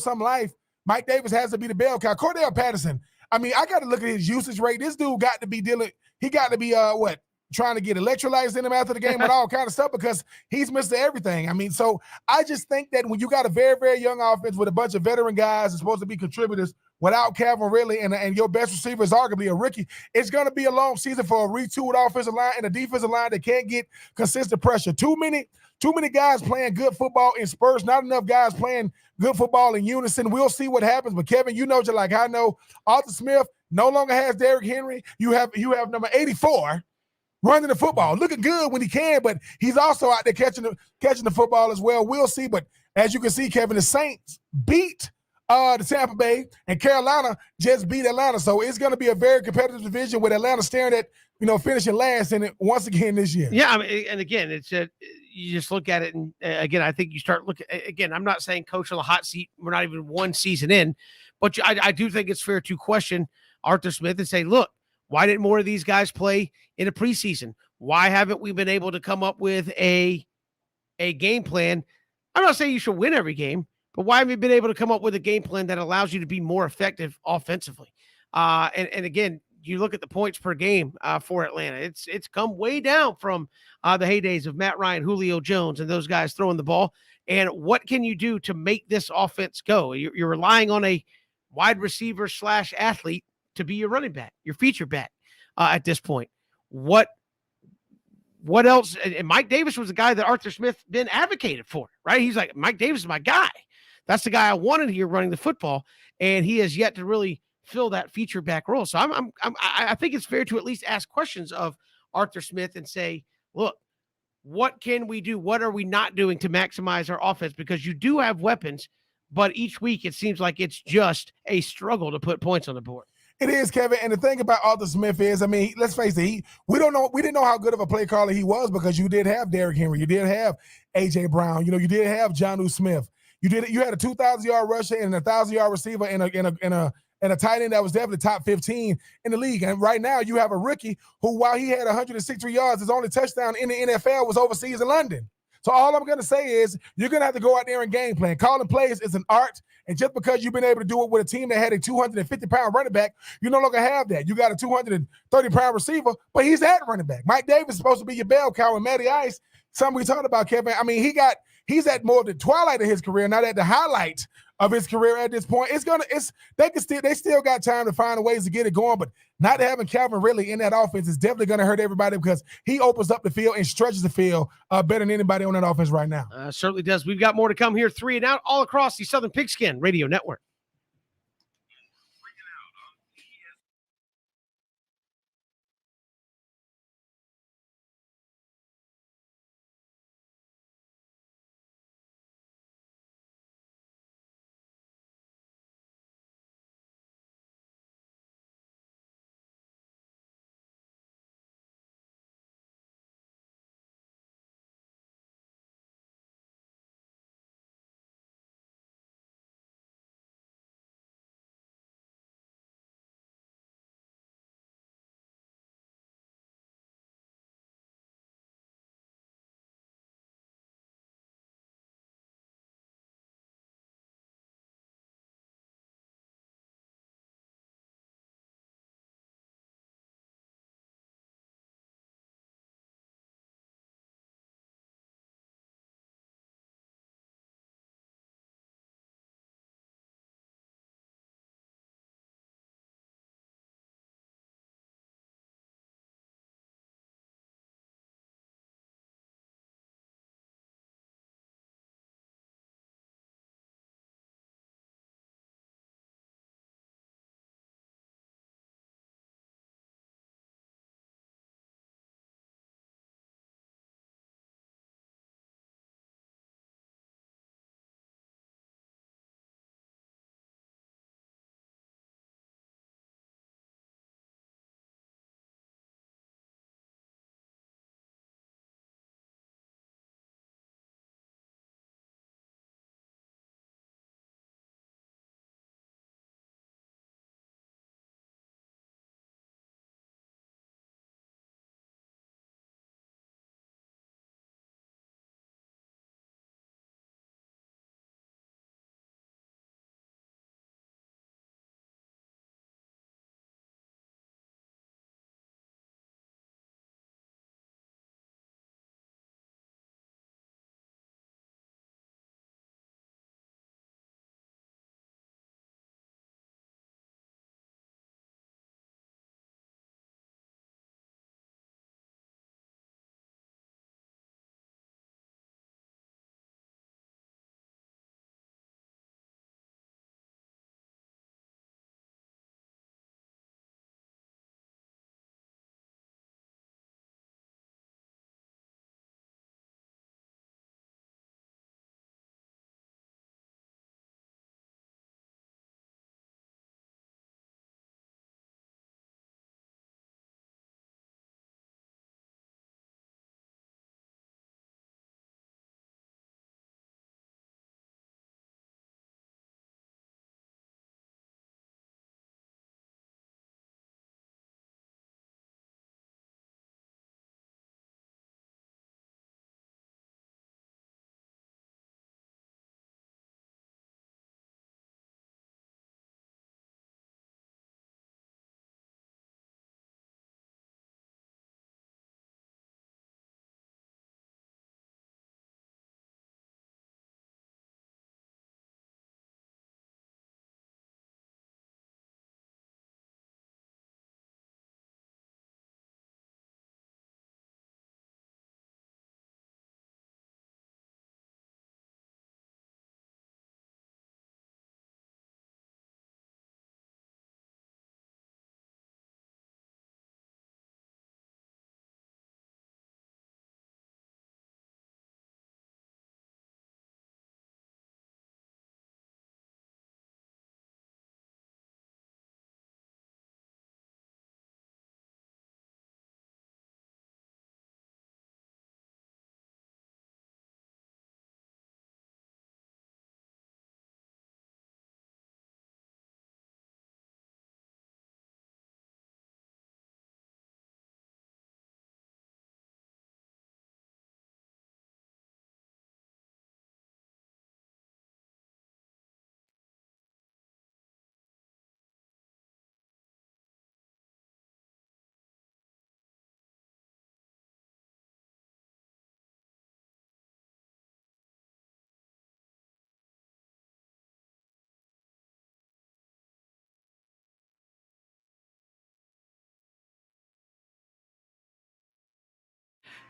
[SPEAKER 2] some life, Mike Davis has to be the bell cow. Cordell Patterson, I mean, I got to look at his usage rate. This dude got to be trying to get electrolytes in him after the game and all kind of stuff because he's missed everything. I mean, so I just think that when you got a very, very young offense with a bunch of veteran guys that's supposed to be contributors without Calvin Ridley and your best receiver is arguably a rookie, it's going to be a long season for a retooled offensive line and a defensive line that can't get consistent pressure. Too many guys playing good football in spurts, not enough guys playing good football in unison. We'll see what happens. But Kevin, just like I know, Arthur Smith no longer has Derrick Henry. You have number 84 running the football, looking good when he can, but he's also out there catching the football as well. We'll see. But as you can see, Kevin, the Saints beat the Tampa Bay, and Carolina just beat Atlanta. So it's going to be a very competitive division with Atlanta staring at, finishing last in it once again this year.
[SPEAKER 1] Yeah, I mean, and again, it's you just look at it, and again, I think you start looking. Again, I'm not saying coach on the hot seat. We're not even one season in, but I do think it's fair to question Arthur Smith and say, look, why didn't more of these guys play in a preseason? Why haven't we been able to come up with a game plan? I'm not saying you should win every game, but why haven't we been able to come up with a game plan that allows you to be more effective offensively? And again, you look at the points per game for Atlanta. It's come way down from the heydays of Matt Ryan, Julio Jones, and those guys throwing the ball. And what can you do to make this offense go? You're relying on a wide receiver / athlete to be your running back, your feature back at this point. What else? And Mike Davis was the guy that Arthur Smith been advocated for, right? He's like, Mike Davis is my guy. That's the guy I wanted here running the football, and he has yet to really fill that feature back role. So I think it's fair to at least ask questions of Arthur Smith and say, look, what can we do? What are we not doing to maximize our offense? Because you do have weapons, but each week it seems like it's just a struggle to put points on the board.
[SPEAKER 2] It is, Kevin. And the thing about Arthur Smith is, I mean, let's face it, we didn't know how good of a play caller he was because you did have Derrick Henry, you did have A.J. Brown, you did have Jonnu Smith. You had a 2,000-yard rusher and a 1,000-yard receiver and a tight end that was definitely top 15 in the league. And right now you have a rookie who, while he had 163 yards, his only touchdown in the NFL was overseas in London. So all I'm going to say is you're going to have to go out there and game plan. Calling plays is an art. And just because you've been able to do it with a team that had a 250-pound running back, you no longer have that. You got a 230-pound receiver, but he's that running back. Mike Davis is supposed to be your bell cow, and Matty Ice, something we talked about, Kevin. I mean, he got he's at more of the twilight of his career, not at the highlight of his career at this point. They still got time to find ways to get it going, but not having Calvin Ridley in that offense is definitely going to hurt everybody because he opens up the field and stretches the field better than anybody on that offense right now.
[SPEAKER 1] Certainly does. We've got more to come here, 3 and Out, all across the Southern Pigskin Radio Network.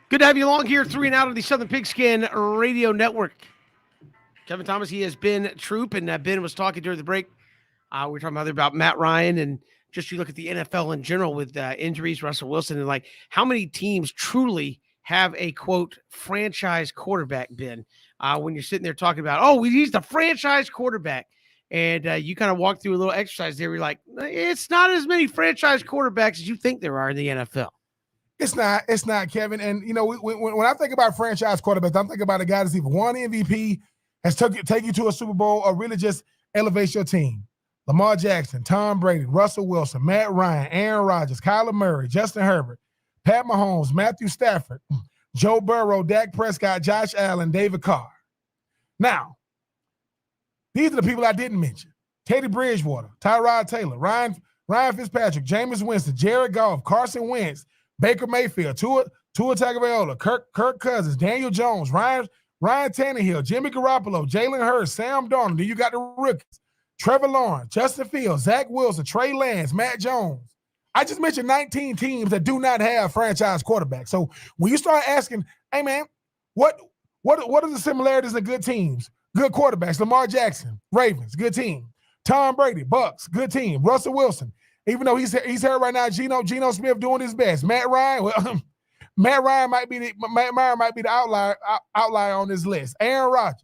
[SPEAKER 1] Good to have you along here, 3 and Out on the Southern Pigskin Radio Network. Kevin Thomas, he has been Troop, and Ben was talking during the break. We were talking about Matt Ryan, and just you look at the NFL in general with injuries, Russell Wilson, and like how many teams truly have a, quote, franchise quarterback, Ben, when you're sitting there talking about, oh, he's the franchise quarterback. And you kind of walk through a little exercise there. You're like, it's not as many franchise quarterbacks as you think there are in the NFL.
[SPEAKER 2] It's not, Kevin. And, you know, when I think about franchise quarterbacks, I'm thinking about a guy that's either won MVP, has take you to a Super Bowl, or really just elevates your team. Lamar Jackson, Tom Brady, Russell Wilson, Matt Ryan, Aaron Rodgers, Kyler Murray, Justin Herbert, Pat Mahomes, Matthew Stafford, Joe Burrow, Dak Prescott, Josh Allen, David Carr. Now, these are the people I didn't mention. Teddy Bridgewater, Tyrod Taylor, Ryan Fitzpatrick, Jameis Winston, Jared Goff, Carson Wentz, Baker Mayfield, Tua Tagovailoa, Kirk Cousins, Daniel Jones, Ryan Tannehill, Jimmy Garoppolo, Jalen Hurts, Sam Darnold. Then you got the rookies, Trevor Lawrence, Justin Fields, Zach Wilson, Trey Lance, Matt Jones. I just mentioned 19 teams that do not have franchise quarterbacks. So when you start asking, hey man, what are the similarities of good teams? Good quarterbacks. Lamar Jackson, Ravens, good team. Tom Brady, Bucks, good team. Russell Wilson, even though he's hurt right now. Geno Smith doing his best. Matt Ryan, Matt Ryan might be the outlier on this list. Aaron Rodgers,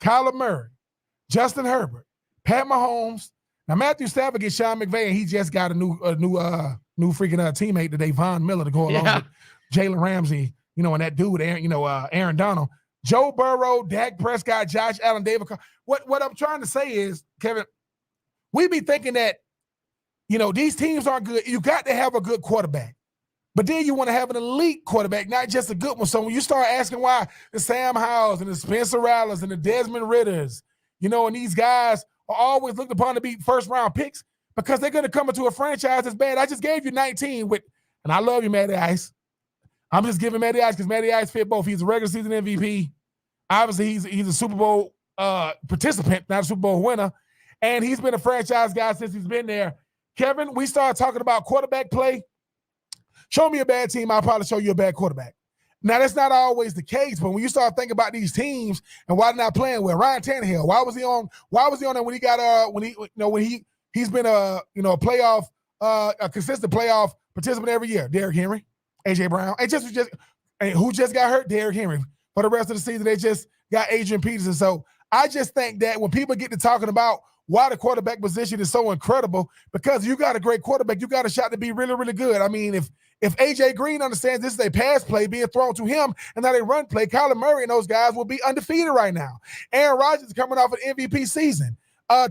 [SPEAKER 2] Kyler Murray, Justin Herbert, Pat Mahomes. Now Matthew Stafford gets Sean McVay, and he just got a new freaking teammate today, Von Miller, to go along with Jalen Ramsey. You know, and that dude, Aaron Donald. Joe Burrow, Dak Prescott, Josh Allen, David Carr. What I'm trying to say is, Kevin, we be thinking that, you know, these teams aren't good. You got to have a good quarterback. But then you want to have an elite quarterback, not just a good one. So when you start asking why the Sam Howells and the Spencer Rattles and the Desmond Ritters, you know, and these guys are always looked upon to be first-round picks, because they're going to come into a franchise that's bad. I just gave you 19 and I love you, Matty Ice. I'm just giving Matty Ice because Matty Ice fit both. He's a regular season MVP. Obviously, he's a Super Bowl participant, not a Super Bowl winner. And he's been a franchise guy since he's been there. Kevin, we started talking about quarterback play. Show me a bad team, I'll probably show you a bad quarterback. Now, that's not always the case, but when you start thinking about these teams and why they're not playing well, Ryan Tannehill, why was he on there when he got he's been a consistent playoff participant every year? Derrick Henry, AJ Brown, and who just got hurt? Derrick Henry. For the rest of the season, they just got Adrian Peterson. So I just think that when people get to talking about why the quarterback position is so incredible, because you got a great quarterback, you got a shot to be really, really good. I mean, if AJ Green understands this is a pass play being thrown to him and not a run play, Kyler Murray and those guys will be undefeated right now. Aaron Rodgers is coming off an MVP season.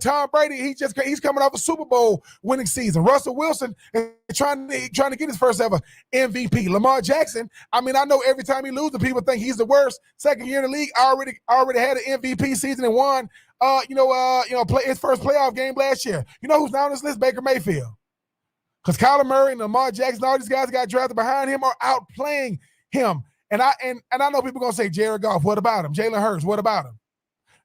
[SPEAKER 2] Tom Brady, he's coming off a Super Bowl winning season. Russell Wilson is trying to get his first ever MVP. Lamar Jackson, I mean, I know every time he loses, people think he's the worst. Second year in the league, already had an MVP season and won. Play his first playoff game last year. You know who's not on this list? Baker Mayfield. Because Kyler Murray and Lamar Jackson, all these guys got drafted behind him are outplaying him. And I know people are gonna say Jared Goff. What about him? Jalen Hurts. What about him?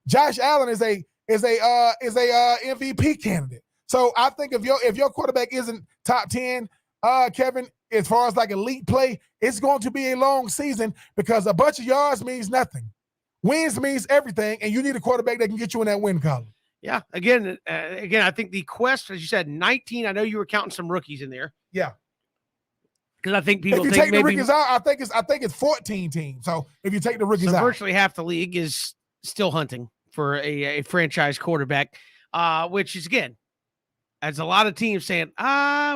[SPEAKER 2] Josh Allen is a MVP candidate. So I think if your quarterback isn't top 10, Kevin, as far as like elite play, it's going to be a long season, because a bunch of yards means nothing. Wins means everything, and you need a quarterback that can get you in that win column.
[SPEAKER 1] Yeah. Again, I think the quest, as you said, 19. I know you were counting some rookies in there.
[SPEAKER 2] Yeah.
[SPEAKER 1] Because I think people
[SPEAKER 2] if you take the rookies out, I think it's 14 teams. So if you take the rookies out,
[SPEAKER 1] virtually half the league is still hunting for a franchise quarterback, which is, again, as a lot of teams saying,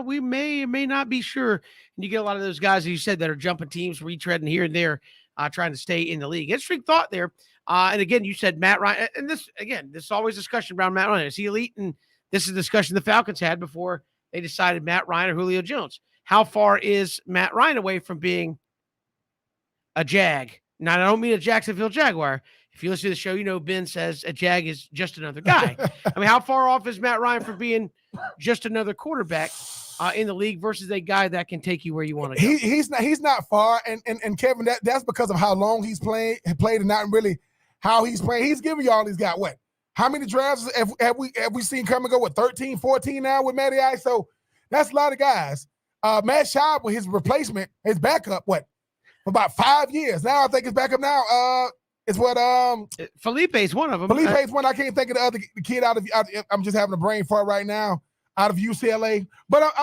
[SPEAKER 1] we may or may not be sure. And you get a lot of those guys, as you said, that are jumping teams, retreading here and there, trying to stay in the league. Interesting thought there. And again, you said Matt Ryan, and this is always discussion around Matt Ryan. Is he elite? And this is a discussion the Falcons had before they decided Matt Ryan or Julio Jones. How far is Matt Ryan away from being a Jag? Now, I don't mean a Jacksonville Jaguar. If you listen to the show, you know Ben says a Jag is just another guy. I mean, how far off is Matt Ryan from being just another quarterback in the league versus a guy that can take you where you want to go?
[SPEAKER 2] He's not far, and Kevin, that's because of how long he's played and not really how he's playing. He's giving y'all he's got what? How many drafts have we seen come and go? What, 13, 14 now with Matty Ice? So that's a lot of guys. Matt Schaub, with his replacement, his backup, what? for about 5 years. Now I think it's back up now. It's what
[SPEAKER 1] Felipe's one of them.
[SPEAKER 2] Felipe's one. I can't think of the other kid out of. I'm just having a brain fart right now out of UCLA. But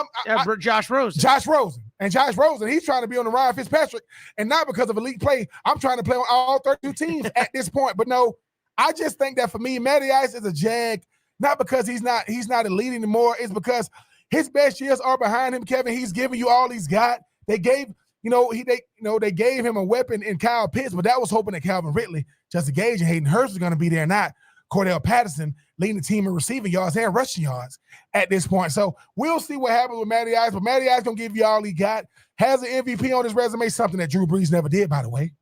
[SPEAKER 1] Josh Rosen.
[SPEAKER 2] Josh Rosen. And Josh Rosen, he's trying to be on the Ryan Fitzpatrick, and not because of elite play. I'm trying to play on all 32 teams at this point. But no, I just think that for me, Matty Ice is a Jag, not because he's not elite anymore. It's because his best years are behind him, Kevin. He's giving you all he's got. They gave, they gave him a weapon in Kyle Pitts, but that was hoping that Calvin Ridley, Justin Gage, and Hayden Hurst was going to be there, not Cordell Patterson leading the team in receiving yards and rushing yards at this point. So we'll see what happens with Matty Ice, but Matty Ice going to give you all he got. Has an MVP on his resume, something that Drew Brees never did, by the way.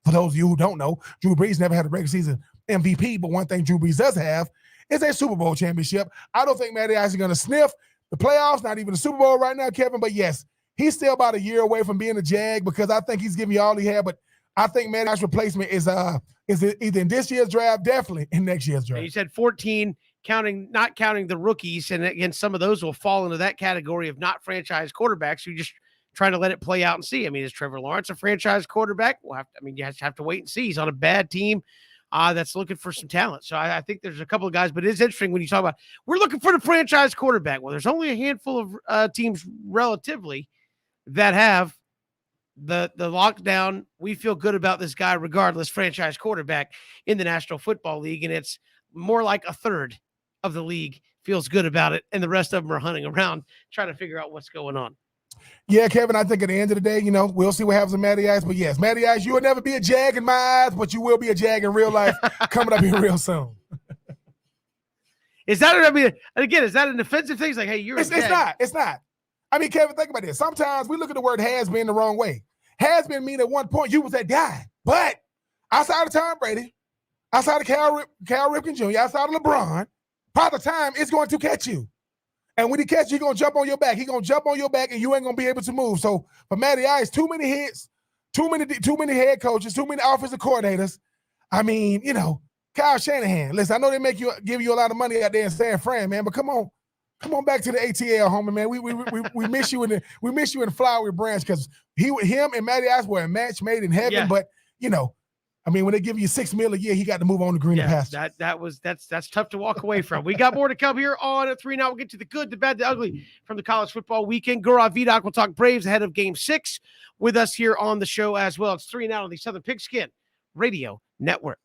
[SPEAKER 2] For those of you who don't know, Drew Brees never had a regular season MVP, but one thing Drew Brees does have is a Super Bowl championship. I don't think Matty Ice is going to sniff the playoffs, not even the Super Bowl right now, Kevin, but yes, he's still about a year away from being a Jag because I think he's giving you all he had, but I think Matty Ice's replacement is either in this year's draft, definitely in next year's draft.
[SPEAKER 1] You said 14, not counting the rookies, and again, some of those will fall into that category of not franchise quarterbacks. You just trying to let it play out and see. I mean, is Trevor Lawrence a franchise quarterback? You have to wait and see. He's on a bad team that's looking for some talent. So I think there's a couple of guys, but it's interesting when you talk about we're looking for the franchise quarterback. Well, there's only a handful of teams relatively that have the lockdown. We feel good about this guy regardless, franchise quarterback in the National Football League, and it's more like a third of the league feels good about it, and the rest of them are hunting around trying to figure out what's going on.
[SPEAKER 2] Yeah, Kevin, I think at the end of the day, we'll see what happens with Matty Ice. But yes, Matty Ice, you will never be a Jag in my eyes, but you will be a Jag in real life coming up here real soon.
[SPEAKER 1] Is that an offensive thing? It's like, hey,
[SPEAKER 2] It's not. I mean, Kevin, think about this. Sometimes we look at the word has been the wrong way. Has been mean at one point you was that guy. But outside of Tom Brady, outside of Cal Ripken Jr., outside of LeBron, by the time it's going to catch you. And when he catches you, he's going to jump on your back. He's going to jump on your back, and you ain't going to be able to move. So for Matty Ice, too many hits, too many head coaches, too many offensive coordinators. I mean, Kyle Shanahan. Listen, I know they give you a lot of money out there in San Fran, man, but come on back to the ATL, homie, man. We miss you in the Flowery Branch because him and Matty Ice were a match made in heaven. Yeah. But I mean, when they give you $6 million a year, he got to move on to greener pastures.
[SPEAKER 1] That's tough to walk away from. We got more to come here on at 3 now. We'll get to the good, the bad, the ugly from the college football weekend. Gaurav Vidoc will talk Braves ahead of Game 6 with us here on the show as well. It's 3 now on the Southern Pigskin Radio Network.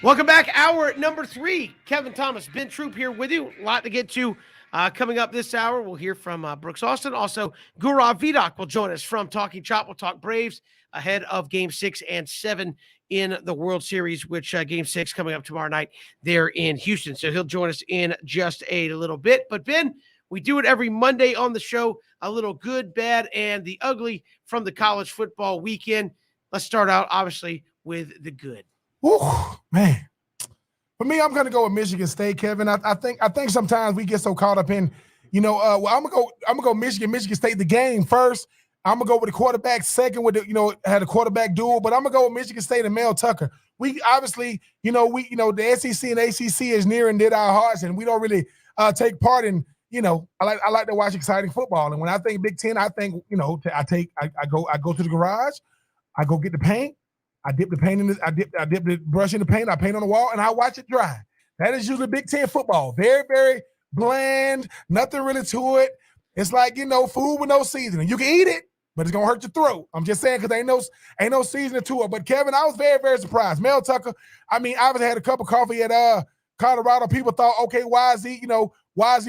[SPEAKER 1] Welcome back. Hour number 3. Kevin Thomas, Ben Troop here with you. A lot to get to coming up this hour. We'll hear from Brooks Austin. Also, Gaurav Vidak will join us from Talking Chop. We'll talk Braves ahead of Game 6 and 7 in the World Series, which Game 6 coming up tomorrow night there in Houston. So he'll join us in just a little bit. But Ben, we do it every Monday on the show, a little good, bad, and the ugly from the college football weekend. Let's start out, obviously, with the good.
[SPEAKER 2] Woo, man. For me, I'm gonna go with Michigan State, Kevin. I think sometimes we get so caught up in, well, I'm gonna go Michigan State the game first. I'm gonna go with the quarterback second with the, had a quarterback duel, but I'm gonna go with Michigan State and Mel Tucker. We obviously, the SEC and ACC is near and dear to our hearts, and we don't really take part in, I like to watch exciting football. And when I think Big Ten, I think, I go to the garage, I go get the paint. I dip the paint in this, I dip the brush in the paint, I paint on the wall, and I watch it dry. That is usually Big Ten football. Very, very bland, nothing really to it. It's like, food with no seasoning. You can eat it, but it's gonna hurt your throat. I'm just saying, because ain't no seasoning to it. But Kevin, I was very, very surprised. Mel Tucker, I obviously had a cup of coffee at Colorado. People thought, okay, why is he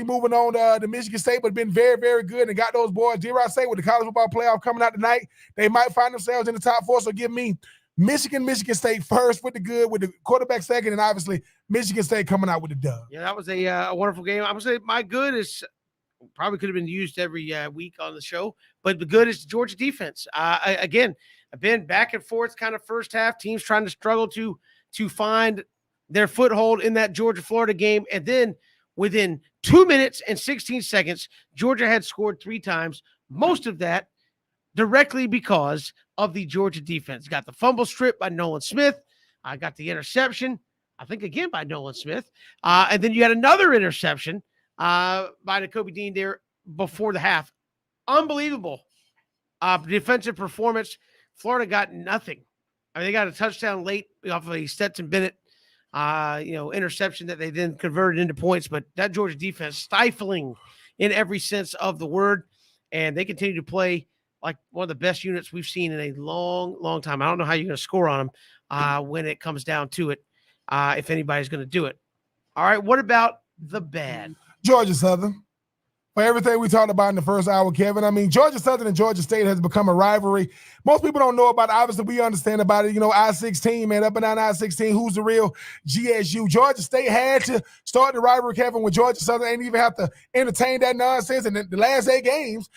[SPEAKER 2] moving on to Michigan State, but been very, very good and got those boys. Dare I say, with the college football playoff coming out tonight, they might find themselves in the top 4. So give me Michigan State first with the good, with the quarterback second, and obviously Michigan State coming out with the dub.
[SPEAKER 1] Yeah, that was a wonderful game. I'm going to say my good is probably could have been used every week on the show, but the good is the Georgia defense. Again, I've been back and forth kind of first half, teams trying to struggle to find their foothold in that Georgia-Florida game, and then within 2 minutes and 16 seconds, Georgia had scored 3 times, most of that directly because of the Georgia defense. Got the fumble strip by Nolan Smith. I got the interception, I think, again by Nolan Smith. And then you had another interception by Nakobe Dean there before the half. Unbelievable defensive performance. Florida got nothing. They got a touchdown late off of a Stetson Bennett interception that they then converted into points. But that Georgia defense, stifling in every sense of the word. And they continue to play like one of the best units we've seen in a long, long time. I don't know how you're going to score on them when it comes down to it, if anybody's going to do it. All right, what about the bad?
[SPEAKER 2] Georgia Southern. For everything we talked about in the first hour, Kevin. Georgia Southern and Georgia State has become a rivalry. Most people don't know about it. Obviously, we understand about it. I-16, man, up and down I-16, who's the real GSU? Georgia State had to start the rivalry, Kevin, with Georgia Southern. Ain't even have to entertain that nonsense. And the last 8 games,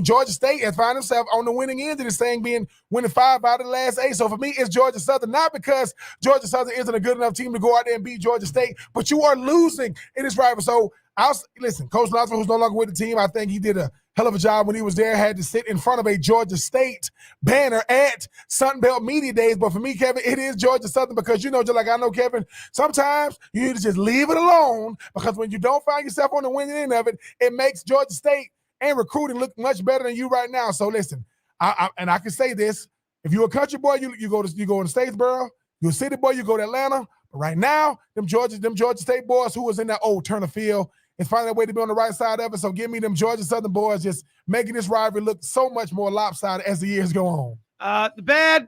[SPEAKER 2] Georgia State has found himself on the winning end of this thing, winning 5 out of the last 8. So for me, it's Georgia Southern, not because Georgia Southern isn't a good enough team to go out there and beat Georgia State, but you are losing in this rivalry. So listen, Coach Lawson, who's no longer with the team, I think he did a hell of a job when he was there, had to sit in front of a Georgia State banner at Sun Belt Media Days. But for me, Kevin, it is Georgia Southern because, just like I know, Kevin, sometimes you need to just leave it alone because when you don't find yourself on the winning end of it, it makes Georgia State and recruiting look much better than you right now. So listen, I can say this. If you're a country boy, you go to Statesboro. You're a city boy, you go to Atlanta. But right now, them Georgia State boys who was in that old Turner Field, it's finding a way to be on the right side of it. So give me them Georgia Southern boys just making this rivalry look so much more lopsided as the years go on.
[SPEAKER 1] The bad,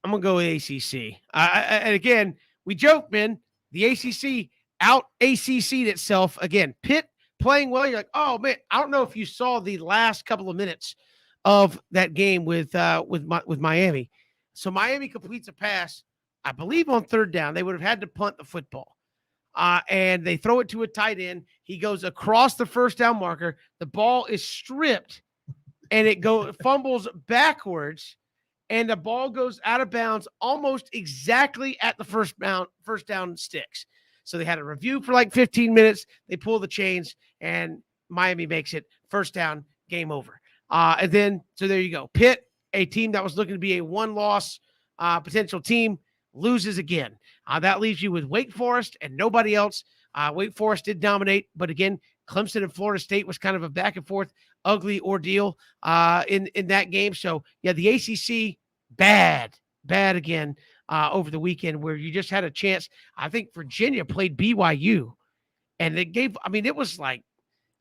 [SPEAKER 1] I'm going to go with ACC. And again, we joke, man, the ACC out-ACC'd itself. Again, Pitt playing well. You're like, oh, man, I don't know if you saw the last couple of minutes of that game with Miami. So Miami completes a pass, I believe on 3rd down. They would have had to punt the football. And they throw it to a tight end. He goes across the 1st down marker. The ball is stripped, and it fumbles backwards, and the ball goes out of bounds almost exactly at the first down sticks. So they had a review for like 15 minutes. They pull the chains, and Miami makes it 1st down, game over. And then, so there you go. Pitt, a team that was looking to be a 1-loss potential team, loses again. That leaves you with Wake Forest and nobody else. Wake Forest did dominate, but again, Clemson and Florida State was kind of a back and forth, ugly ordeal in that game. So yeah, the ACC, bad again over the weekend, where you just had a chance. I think Virginia played BYU, and they gave, it was like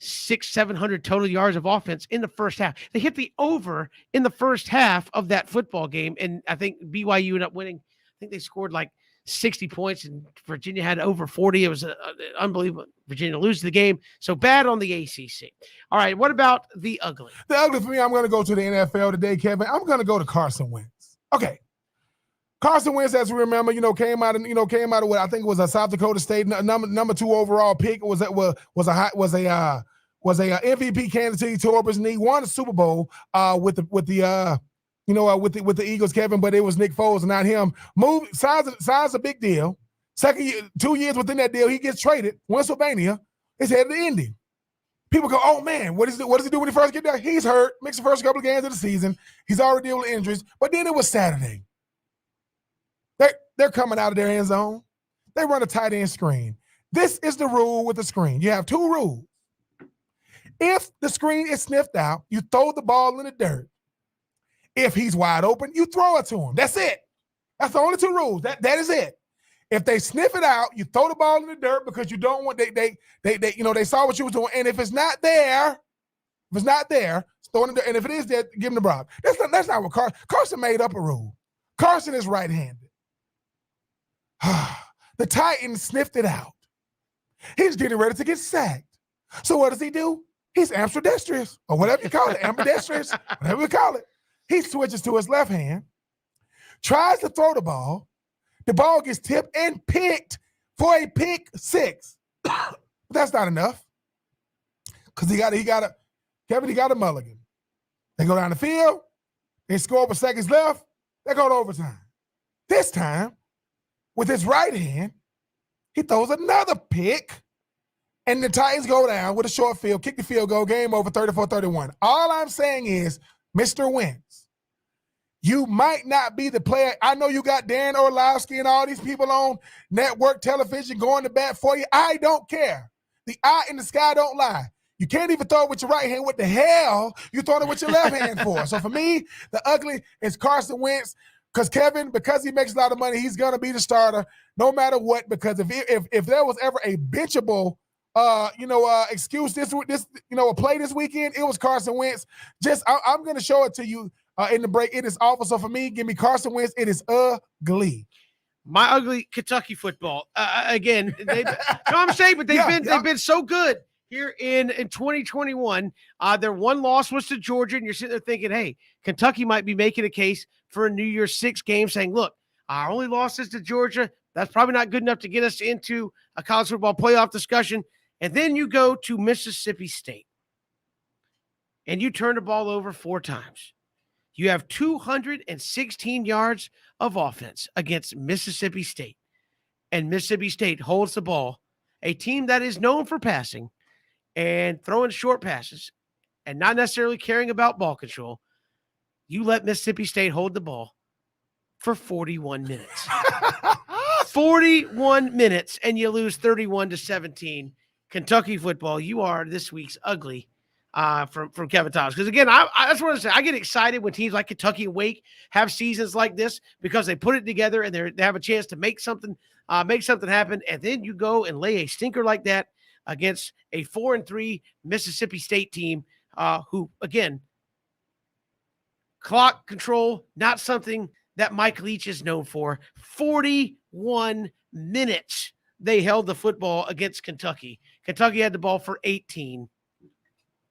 [SPEAKER 1] 600-700 total yards of offense in the first half. They hit the over in the first half of that football game, and I think BYU ended up winning. I think they scored like 60 points, and Virginia had over 40. It was unbelievable. Virginia loses the game. So bad on the ACC. All right, what about the ugly?
[SPEAKER 2] The ugly for me, I'm going to go to the NFL today, Kevin. I'm going to go to Carson Wentz. Okay. Carson Wentz, as we remember, came out of what I think was a South Dakota State number 2 overall pick. Was a MVP candidate. He tore up his knee, won the Super Bowl with the Eagles, Kevin, but it was Nick Foles and not him. Signs a big deal. Second year, 2 years within that deal, he gets traded. Pennsylvania is headed to Indy. People go, oh man, what does he do when he first get there? He's hurt, makes the first couple of games of the season. He's already dealing with injuries. But then it was Saturday. They're coming out of their end zone. They run a tight end screen. This is the rule with the screen. You have 2 rules. If the screen is sniffed out, you throw the ball in the dirt. If he's wide open, you throw it to him. That's it. That's the only 2 rules. That is it. If they sniff it out, you throw the ball in the dirt because you don't want they saw what you was doing. And if it's not there, throw it in the dirt. And if it is there, give him the block. That's not what Carson made up a rule. Carson is right-handed. The Titans sniffed it out. He's getting ready to get sacked. So what does he do? He's ambidextrous, or whatever you call it, ambidextrous, whatever you call it. He switches to his left hand, tries to throw the ball. The ball gets tipped and picked for a pick 6. But that's not enough. Because he got a mulligan. They go down the field. They score with seconds left. They go to overtime. This time, with his right hand, he throws another pick, and the Titans go down with a short field, kick the field goal, game over, 34-31. All I'm saying is, Mr. Wentz, you might not be the player. I know you got Dan Orlovsky and all these people on network television going to bat for you. I don't care. The eye in the sky don't lie. You can't even throw it with your right hand. What the hell you throwing it with your left hand for? So for me, the ugly is Carson Wentz. Because Kevin, because he makes a lot of money, he's gonna be the starter no matter what. Because if there was ever a benchable, excuse a play this weekend, it was Carson Wentz. I'm gonna show it to you in the break. It is awful. So for me, give me Carson Wentz. It is ugly.
[SPEAKER 1] My ugly Kentucky football. Again, I'm saying, but they've been so good here in 2021. Their one loss was to Georgia, and you're sitting there thinking, hey, Kentucky might be making a case for a New Year's 6 game, saying, look, our only loss is to Georgia. That's probably not good enough to get us into a college football playoff discussion. And then you go to Mississippi State, and you turn the ball over 4 times. You have 216 yards of offense against Mississippi State, and Mississippi State holds the ball, a team that is known for passing and throwing short passes and not necessarily caring about ball control. You let Mississippi State hold the ball for 41 minutes. 41 minutes, and you lose 31-17. Kentucky football, you are this week's ugly from Kevin Thomas. Because, again, I just want to say, I get excited when teams like Kentucky and Wake have seasons like this because they put it together and they have a chance to make something happen. And then you go and lay a stinker like that against a 4-3 Mississippi State team who, again, clock control, not something that Mike Leach is known for. 41 minutes they held the football against Kentucky. Kentucky had the ball for 18,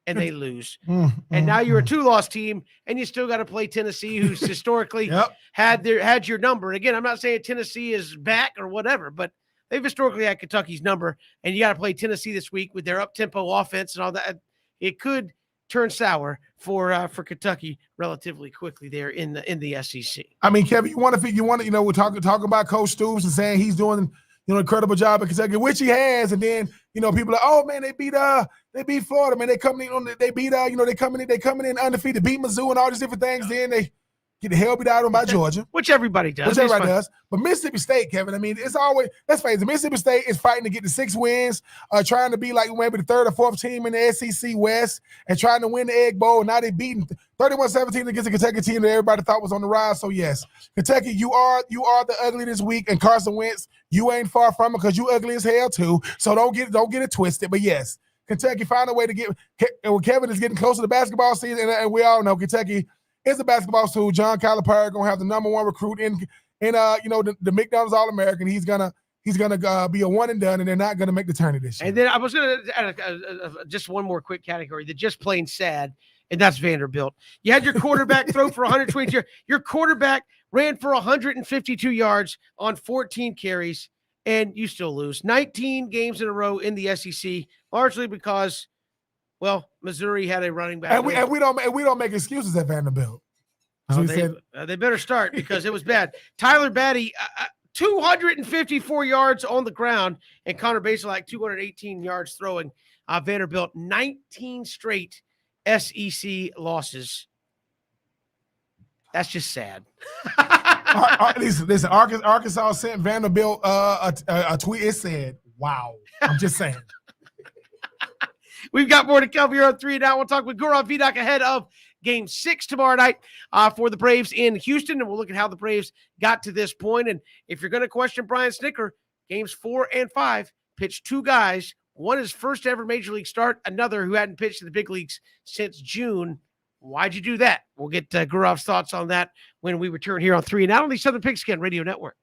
[SPEAKER 1] and they lose. And now you're a 2-loss team, and you still got to play Tennessee, who's historically had your number. And again, I'm not saying Tennessee is back or whatever, but they've historically had Kentucky's number, and you got to play Tennessee this week with their up-tempo offense and all that. It could turn sour for Kentucky relatively quickly there in the SEC.
[SPEAKER 2] I mean, Kevin, we're talking about Coach Stoops and saying he's doing an incredible job at Kentucky, which he has, and then people are, oh man, they beat Florida, man, they coming in undefeated, beat Mizzou and all these different things. Then they get the hell beat out of them by Georgia,
[SPEAKER 1] which everybody does.
[SPEAKER 2] But Mississippi State, Kevin, I mean, it's always, let's face it, Mississippi State is fighting to get the 6 wins, trying to be like maybe the 3rd or 4th team in the SEC West and trying to win the Egg Bowl. And now they beating 31-17 against the Kentucky team that everybody thought was on the rise. So yes, Kentucky, you are the ugly this week, and Carson Wentz, you ain't far from it because you ugly as hell too. So don't get it twisted. But yes, Kentucky found a way to get. Kevin is getting closer to the basketball season, and we all know Kentucky is a basketball school. John Calipari gonna have the #1 recruit in And the McDonald's All-American, he's gonna be a one and done, and they're not gonna make the tourney this year.
[SPEAKER 1] And then I was going to add just one more quick category that just plain sad, and that's Vanderbilt. You had your quarterback throw for 122. Your quarterback ran for 152 yards on 14 carries, and you still lose 19 games in a row in the SEC, largely because, well, Missouri had a running back.
[SPEAKER 2] And we don't make excuses at Vanderbilt.
[SPEAKER 1] Oh, they better start because it was bad. Tyler Batty, 254 yards on the ground, and Connor Bazelak, 218 yards throwing. Vanderbilt, 19 straight SEC losses. That's just sad.
[SPEAKER 2] Listen, Arkansas sent Vanderbilt a tweet. It said, wow. I'm just saying.
[SPEAKER 1] We've got more to come here on 3 and Out. We'll talk with Goran Vidoc ahead of Game 6 tomorrow night for the Braves in Houston, and we'll look at how the Braves got to this point. And if you're going to question Brian Snicker, Games 4 and 5 pitched two guys. One is first ever Major League start, another who hadn't pitched in the big leagues since June. Why'd you do that? We'll get Gourav's thoughts on that when we return here on 3 and Out on the Southern Pigskin Radio Network.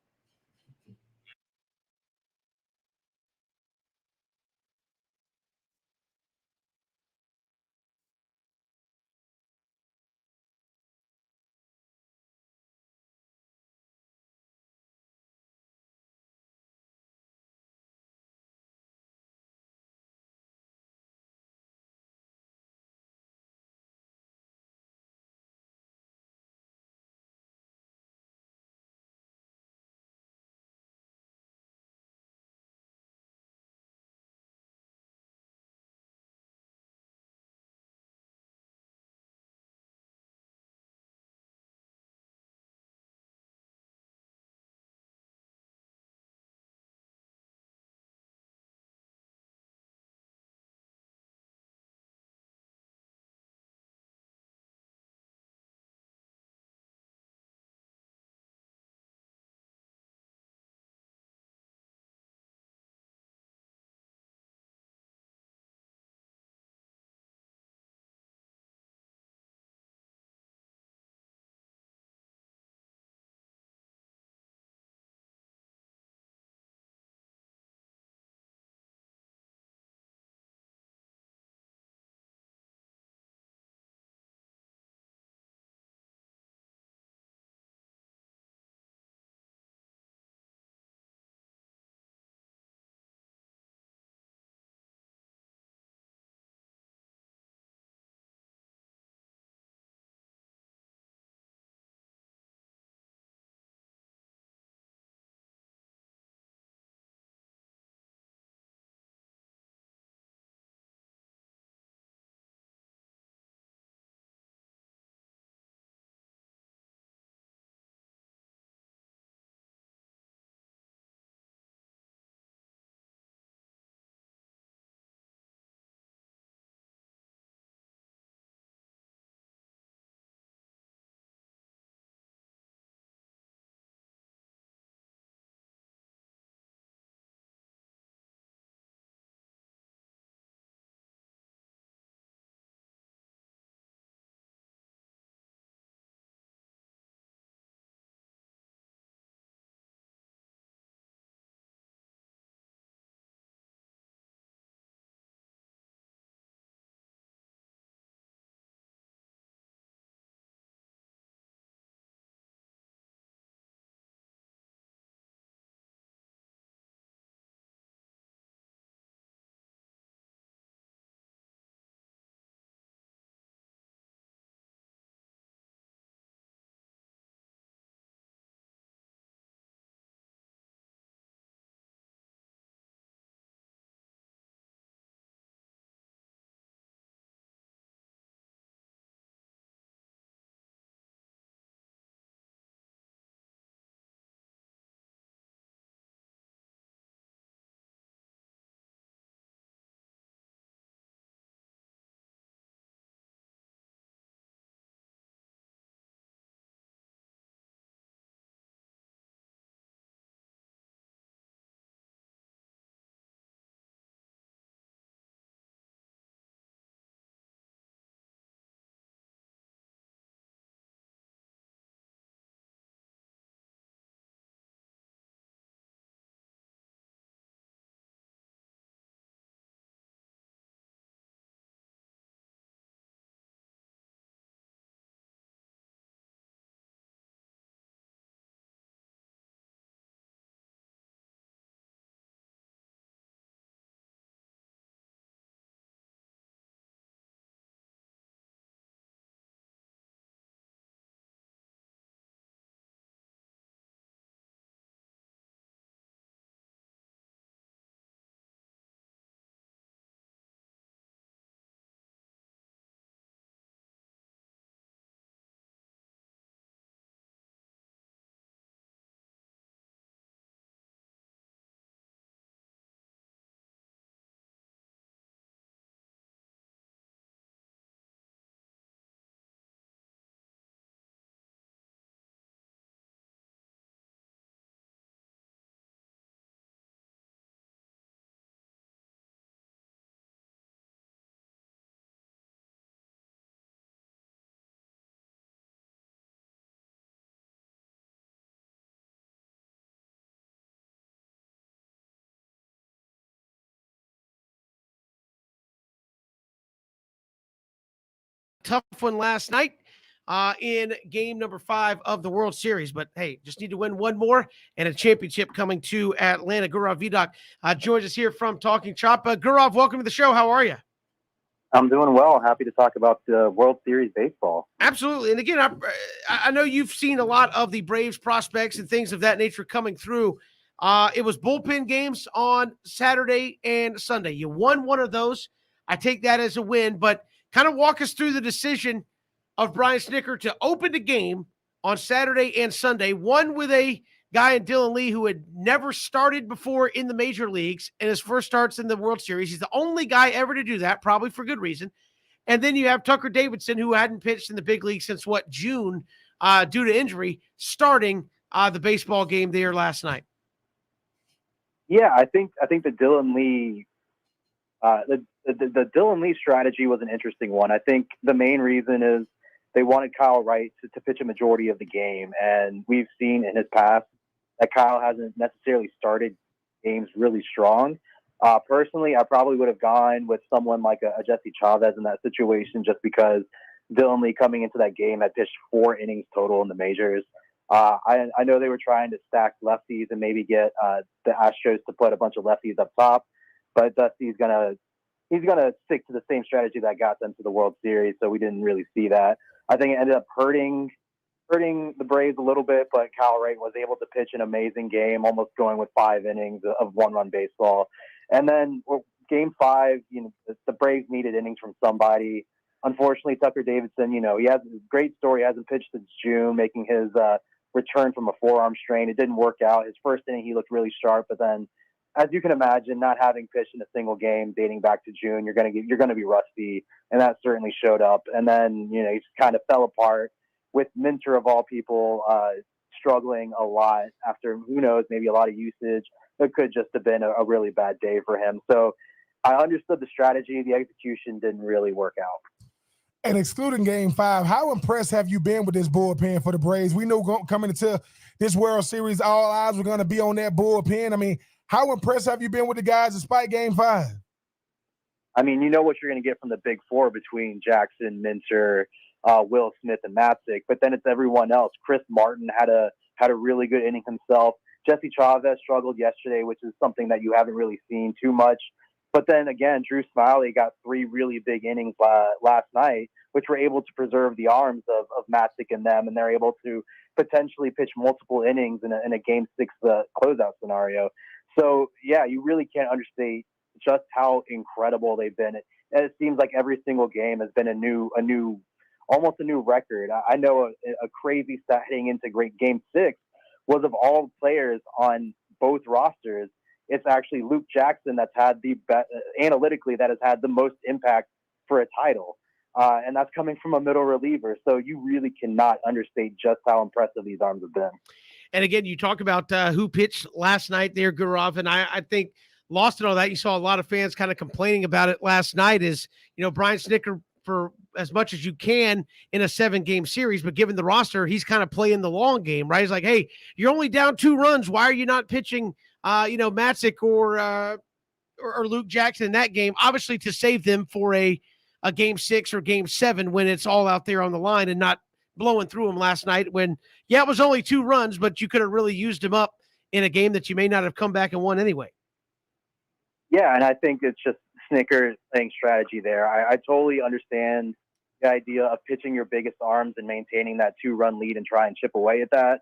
[SPEAKER 1] tough one last night in game number 5 of the World Series. But hey, just need to win one more and a championship coming to Atlanta. Gaurav Vidoc joins us here from Talking Chop. Gaurav, welcome to the show. How are you?
[SPEAKER 7] I'm doing well. Happy to talk about the World Series baseball.
[SPEAKER 1] Absolutely. And again, I know you've seen a lot of the Braves prospects and things of that nature coming through. It was bullpen games on Saturday and Sunday. You won one of those. I take that as a win, but kind of walk us through the decision of Brian Snitker to open the game on Saturday and Sunday, one with a guy in Dylan Lee who had never started before in the major leagues and his first starts in the World Series. He's the only guy ever to do that, probably for good reason. And then you have Tucker Davidson, who hadn't pitched in the big league since June, due to injury, starting the baseball game there last night.
[SPEAKER 7] Yeah, I think the Dylan Lee, the Dylan Lee strategy was an interesting one. I think the main reason is they wanted Kyle Wright to pitch a majority of the game, and we've seen in his past that Kyle hasn't necessarily started games really strong. Personally, I probably would have gone with someone like a Jesse Chavez in that situation, just because Dylan Lee coming into that game had pitched 4 innings total in the majors. I know they were trying to stack lefties and maybe get the Astros to put a bunch of lefties up top, but Dusty's gonna stick to the same strategy that got them to the World Series, so we didn't really see that. I think it ended up hurting the Braves a little bit, but Kyle Wright was able to pitch an amazing game, almost going with 5 innings of 1-run baseball. And then game 5, the Braves needed innings from somebody. Unfortunately, Tucker Davidson, he has a great story. He hasn't pitched since June, making his return from a forearm strain. It didn't work out. His first inning, he looked really sharp, but then, as you can imagine, not having pitched in a single game dating back to June, you're going to be rusty, and that certainly showed up. And then, he just kind of fell apart with Minter, of all people, struggling a lot after, who knows, maybe a lot of usage. It could just have been a really bad day for him. So I understood the strategy. The execution didn't really work out.
[SPEAKER 2] And excluding game 5, how impressed have you been with this bullpen for the Braves? We know coming into this World Series, all eyes were going to be on that bullpen. I mean, how impressed have you been with the guys despite game 5?
[SPEAKER 7] I mean, you know what you're going to get from the big 4 between Jackson, Minter, Will Smith, and Matzik, but then it's everyone else. Chris Martin had a really good inning himself. Jesse Chavez struggled yesterday, which is something that you haven't really seen too much. But then again, Drew Smiley got 3 really big innings last night, which were able to preserve the arms of Matzik and them, and they're able to potentially pitch multiple innings in a game 6 closeout scenario. So yeah, you really can't understate just how incredible they've been. It seems like every single game has been almost a new record. I know a crazy stat heading into game 6 was, of all players on both rosters, it's actually Luke Jackson that's had analytically that has had the most impact for a title. And that's coming from a middle reliever. So you really cannot understate just how impressive these arms have been.
[SPEAKER 1] And again, you talk about who pitched last night there, Gaurav, and I think lost in all that, you saw a lot of fans kind of complaining about it last night is, Brian Snitker, for as much as you can in a 7-game series, but given the roster, he's kind of playing the long game, right? He's like, hey, you're only down 2 runs. Why are you not pitching, Matzik or Luke Jackson in that game? Obviously to save them for a game 6 or game 7 when it's all out there on the line, and not blowing through them last night when, it was only 2 runs, but you could have really used them up in a game that you may not have come back and won anyway.
[SPEAKER 7] Yeah, and I think it's just Snitker playing strategy there. I totally understand the idea of pitching your biggest arms and maintaining that 2-run lead and try and chip away at that.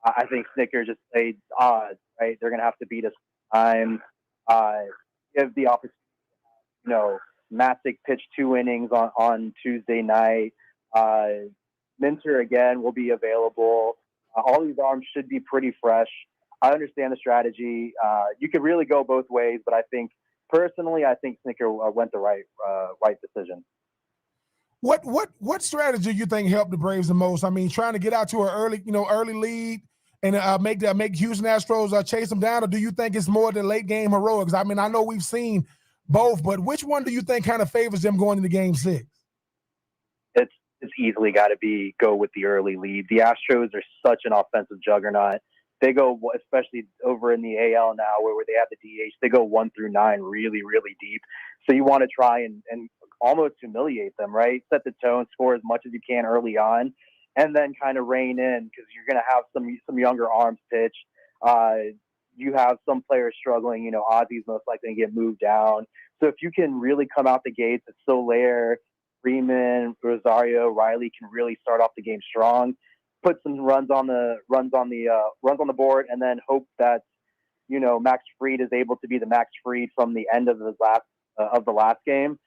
[SPEAKER 7] I think Snitker just played odds, right? They're going to have to beat us time. Give the opportunity, Matzik pitched 2 innings on Tuesday night. Minter, again, will be available. All these arms should be pretty fresh. I understand the strategy. You could really go both ways, but I think Snitker went the right decision.
[SPEAKER 2] What strategy you think helped the Braves the most? I mean, trying to get out to an early lead and make Houston Astros chase them down, or do you think it's more the late game heroics? I mean, I know we've seen both, but which one do you think kind of favors them going into game 6?
[SPEAKER 7] It's easily got to go with the early lead. The Astros are such an offensive juggernaut. They go, especially over in the AL now where they have the DH, they go 1 through 9 really, really deep. So you want to try and almost humiliate them, right? Set the tone, score as much as you can early on, and then kind of rein in because you're going to have some younger arms pitch. You have some players struggling. You know, Ozzy's most likely to get moved down. So if you can really come out the gates, it's Soler, Freeman, Rosario, Riley can really start off the game strong, put some runs on the board, and then hope that, you know, Max Fried is able to be the Max Fried from the end of the last game.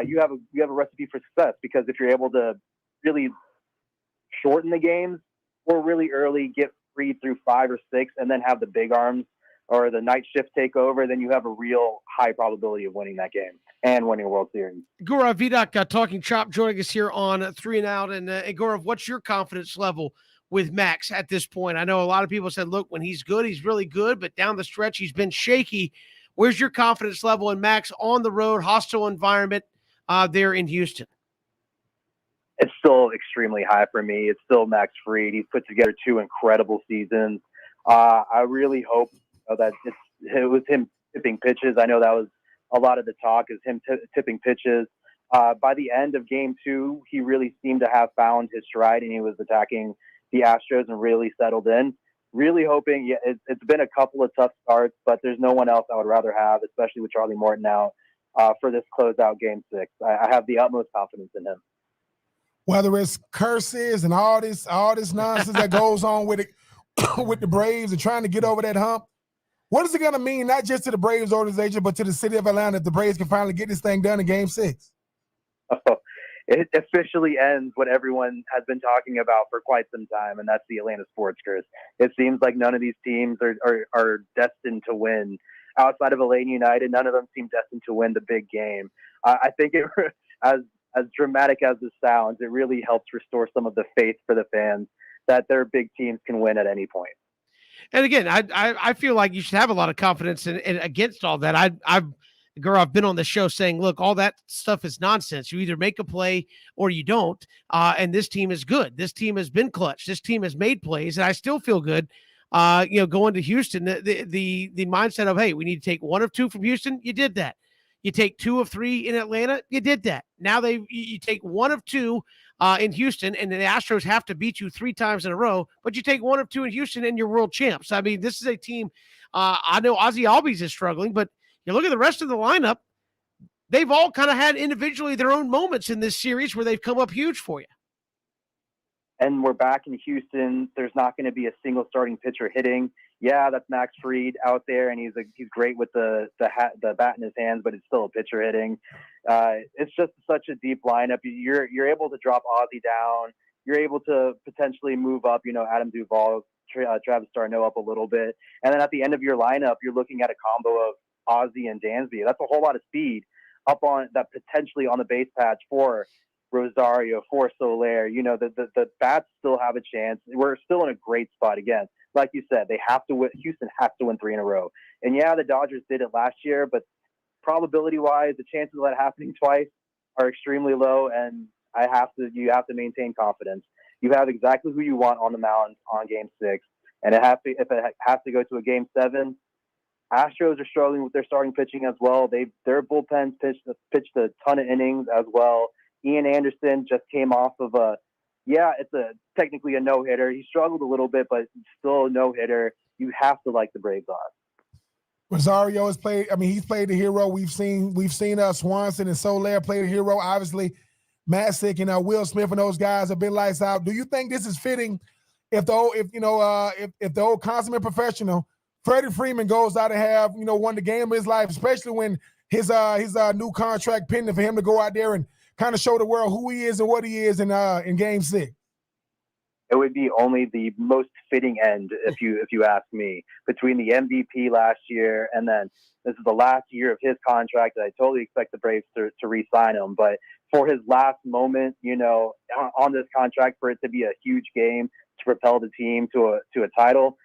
[SPEAKER 7] You have a recipe for success, because if you're able to really shorten the games or really early get Fried through 5 or 6 and then have the big arms or the night shift take over, then you have a real high probability of winning that game and winning a World Series.
[SPEAKER 1] Gaurav Vidak, Talking Chop, joining us here on 3 and Out. And Gaurav, what's your confidence level with Max at this point? I know a lot of people said, look, when he's good, he's really good, but down the stretch, he's been shaky. Where's your confidence level in Max on the road, hostile environment there in Houston?
[SPEAKER 7] It's still extremely high for me. It's still Max Fried. He's put together 2 incredible seasons. I really hope that it was him tipping pitches. I know that was a lot of the talk, is him tipping pitches. By the end of game 2, he really seemed to have found his stride, and he was attacking the Astros and really settled in. Really hoping, it's been a couple of tough starts, but there's no one else I would rather have, especially with Charlie Morton out, for this closeout game 6. I have the utmost confidence in him.
[SPEAKER 2] Whether it's curses and all this nonsense that goes on with it, with the Braves and trying to get over that hump, what is it going to mean, not just to the Braves organization, but to the city of Atlanta, if the Braves can finally get this thing done in game 6?
[SPEAKER 7] Oh, it officially ends what everyone has been talking about for quite some time, and that's the Atlanta sports curse. It seems like none of these teams are destined to win. Outside of Atlanta United, none of them seem destined to win the big game. I think as dramatic as this sounds, it really helps restore some of the faith for the fans that their big teams can win at any point.
[SPEAKER 1] And again, I feel like you should have a lot of confidence in against all that. I've been on the show saying, look, all that stuff is nonsense. You either make a play or you don't. And this team is good. This team has been clutch. This team has made plays, and I still feel good. Going to Houston, the mindset of, hey, we need to take 1 of 2 from Houston. You did that. You take 2 of 3 in Atlanta. You did that. Now you take 1 of 2 in Houston, and the Astros have to beat you 3 times in a row, but you take 1 of 2 in Houston and you're world champs. I mean, this is a team. I know Ozzy Albies is struggling, but you look at the rest of the lineup, they've all kind of had individually their own moments in this series where they've come up huge for you.
[SPEAKER 7] And we're back in Houston. There's not going to be a single starting pitcher hitting. Yeah, that's Max Fried out there, and he's great with the bat in his hands, but it's still a pitcher hitting. It's just such a deep lineup. You're able to drop Ozzy down. You're able to potentially move up, Adam Duvall, Travis d'Arnaud up a little bit. And then at the end of your lineup, you're looking at a combo of Ozzy and Dansby. That's a whole lot of speed up on that, potentially on the base patch for Rosario, for Soler. The bats still have a chance. We're still in a great spot. Again, like you said, they have to win. Houston has to win 3 in a row. And yeah, the Dodgers did it last year, but probability wise, the chances of that happening twice are extremely low. And you have to maintain confidence. You have exactly who you want on the mound on game 6. And if it has to go to a game 7, Astros are struggling with their starting pitching as well. Their bullpen pitched a ton of innings as well. Ian Anderson just came off of technically a no-hitter. He struggled a little bit, but still a no-hitter. You have to like the Braves odds.
[SPEAKER 2] Rosario has played. I mean, he's played the hero. We've seen Swanson and Soler play the hero. Obviously, Masick and Will Smith and those guys have been lights out. Do you think this is fitting? If the old consummate professional Freddie Freeman goes out and have won the game of his life, especially when his new contract pending for him to go out there and kind of show the world who he is and what he is in game 6?
[SPEAKER 7] It would be only the most fitting end, if you ask me, between the MVP last year and then this is the last year of his contract. I totally expect the Braves to re-sign him, but for his last moment, on this contract, for it to be a huge game to propel the team to a title,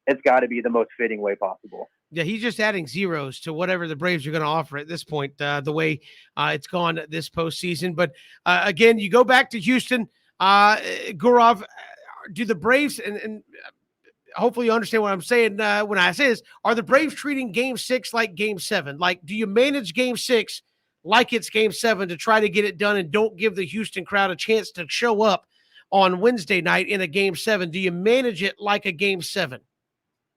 [SPEAKER 7] it's got to be the most fitting way possible.
[SPEAKER 1] Yeah, he's just adding zeros to whatever the Braves are going to offer at this point, the way it's gone this postseason. But again, you go back to Houston, Gaurav, do the Braves, and hopefully you understand what I'm saying when I say this, are the Braves treating game 6 like game 7? Like, do you manage game 6 like it's game 7 to try to get it done and don't give the Houston crowd a chance to show up on Wednesday night in a game 7? Do you manage it like a game 7?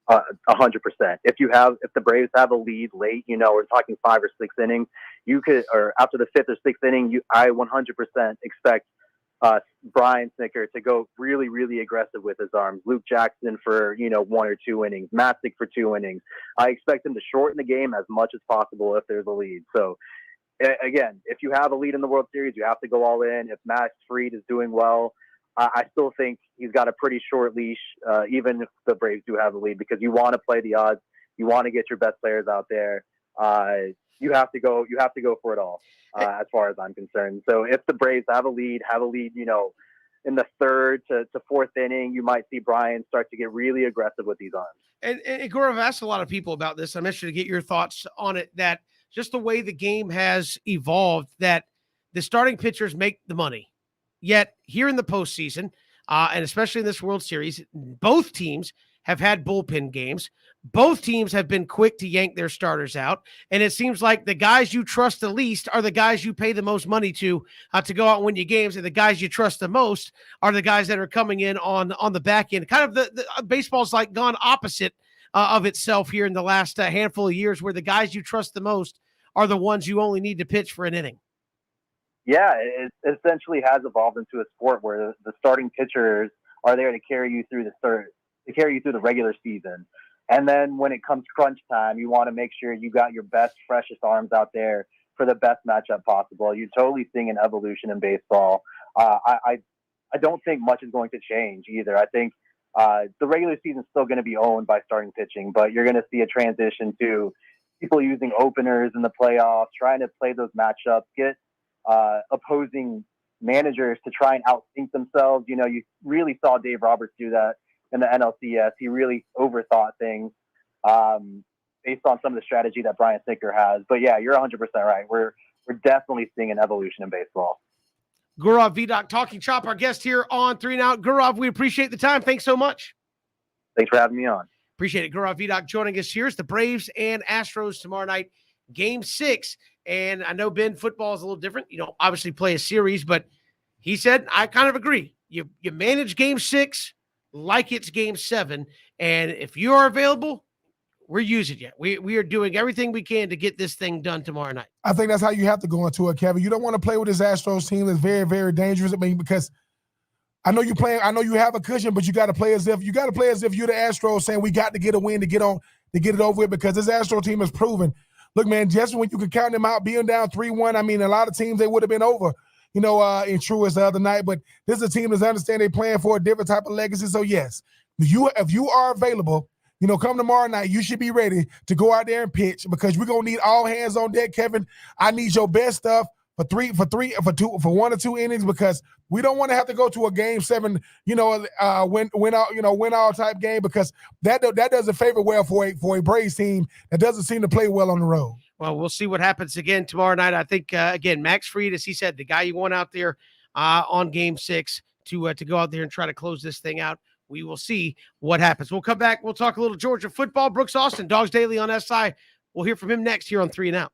[SPEAKER 7] 100%. If the Braves have a lead late, we're talking 5 or 6 innings, or after the 5th or 6th inning, I 100% expect Brian Snitker to go really, really aggressive with his arms. Luke Jackson for 1 or 2 innings, Matzik for 2 innings. I expect him to shorten the game as much as possible if there's a lead. So again, if you have a lead in the World Series, you have to go all in. If Max Fried is doing well, I still think he's got a pretty short leash, even if the Braves do have a lead, because you want to play the odds. You want to get your best players out there. You have to go for it all, as far as I'm concerned. So if the Braves have a lead, in the 3rd to 4th inning, you might see Brian start to get really aggressive with these arms.
[SPEAKER 1] And Gaurav, I've asked a lot of people about this. I'm interested to get your thoughts on it, that just the way the game has evolved, that the starting pitchers make the money. Yet here in the postseason, and especially in this World Series, both teams have had bullpen games. Both teams have been quick to yank their starters out. And it seems like the guys you trust the least are the guys you pay the most money to go out and win your games. And the guys you trust the most are the guys that are coming in on the back end. Kind of the baseball's like gone opposite of itself here in the last handful of years, where the guys you trust the most are the ones you only need to pitch for an inning.
[SPEAKER 7] Yeah, it essentially has evolved into a sport where the starting pitchers are there to carry you through the regular season. And then when it comes crunch time, you want to make sure you got your best, freshest arms out there for the best matchup possible. You're totally seeing an evolution in baseball. I don't think much is going to change either. I think the regular season is still going to be owned by starting pitching, but you're going to see a transition to people using openers in the playoffs, trying to play those matchups, get opposing managers to try and outthink themselves. You really saw Dave Roberts do that in the NLCS. He really overthought things based on some of the strategy that Brian Snitker has. But yeah, you're 100% right. We're definitely seeing an evolution in baseball.
[SPEAKER 1] Gaurav Vidoc, Talking Chop, our guest here on 3 and Out. Gaurav, we appreciate the time. Thanks so much.
[SPEAKER 7] Thanks for having me on.
[SPEAKER 1] Appreciate it. Gaurav Vidoc joining us here. It's the Braves and Astros tomorrow night, game 6. And I know, Ben, football is a little different. You don't obviously play a series, but he said, I kind of agree. You manage game 6 like it's game 7. And if you are available, we're using you. We are doing everything we can to get this thing done tomorrow night.
[SPEAKER 2] I think that's how you have to go into it, Kevin. You don't want to play with this Astros team that's very, very dangerous. I mean, because I know you're playing, I know you have a cushion, but you got to play as if you're the Astros, saying we got to get a win to get it over with, because this Astro team has proven. Look, man, just when you can count them out, being down 3-1, I mean, a lot of teams, they would have been over, in Truist the other night. But this is a team that understand they're playing for a different type of legacy. So, yes, if you are available, come tomorrow night, you should be ready to go out there and pitch, because we're going to need all hands on deck, Kevin. I need your best stuff for 1 or 2 innings, because we don't want to have to go to a game 7, win all type game, because that doesn't favor well for a Braves team that doesn't seem to play well on the road.
[SPEAKER 1] Well, we'll see what happens again tomorrow night. I think, again, Max Fried, as he said, the guy you want out there on game 6 to go out there and try to close this thing out. We will see what happens. We'll come back. We'll talk a little Georgia football. Brooks Austin, Dogs Daily on SI. We'll hear from him next here on 3 and Out.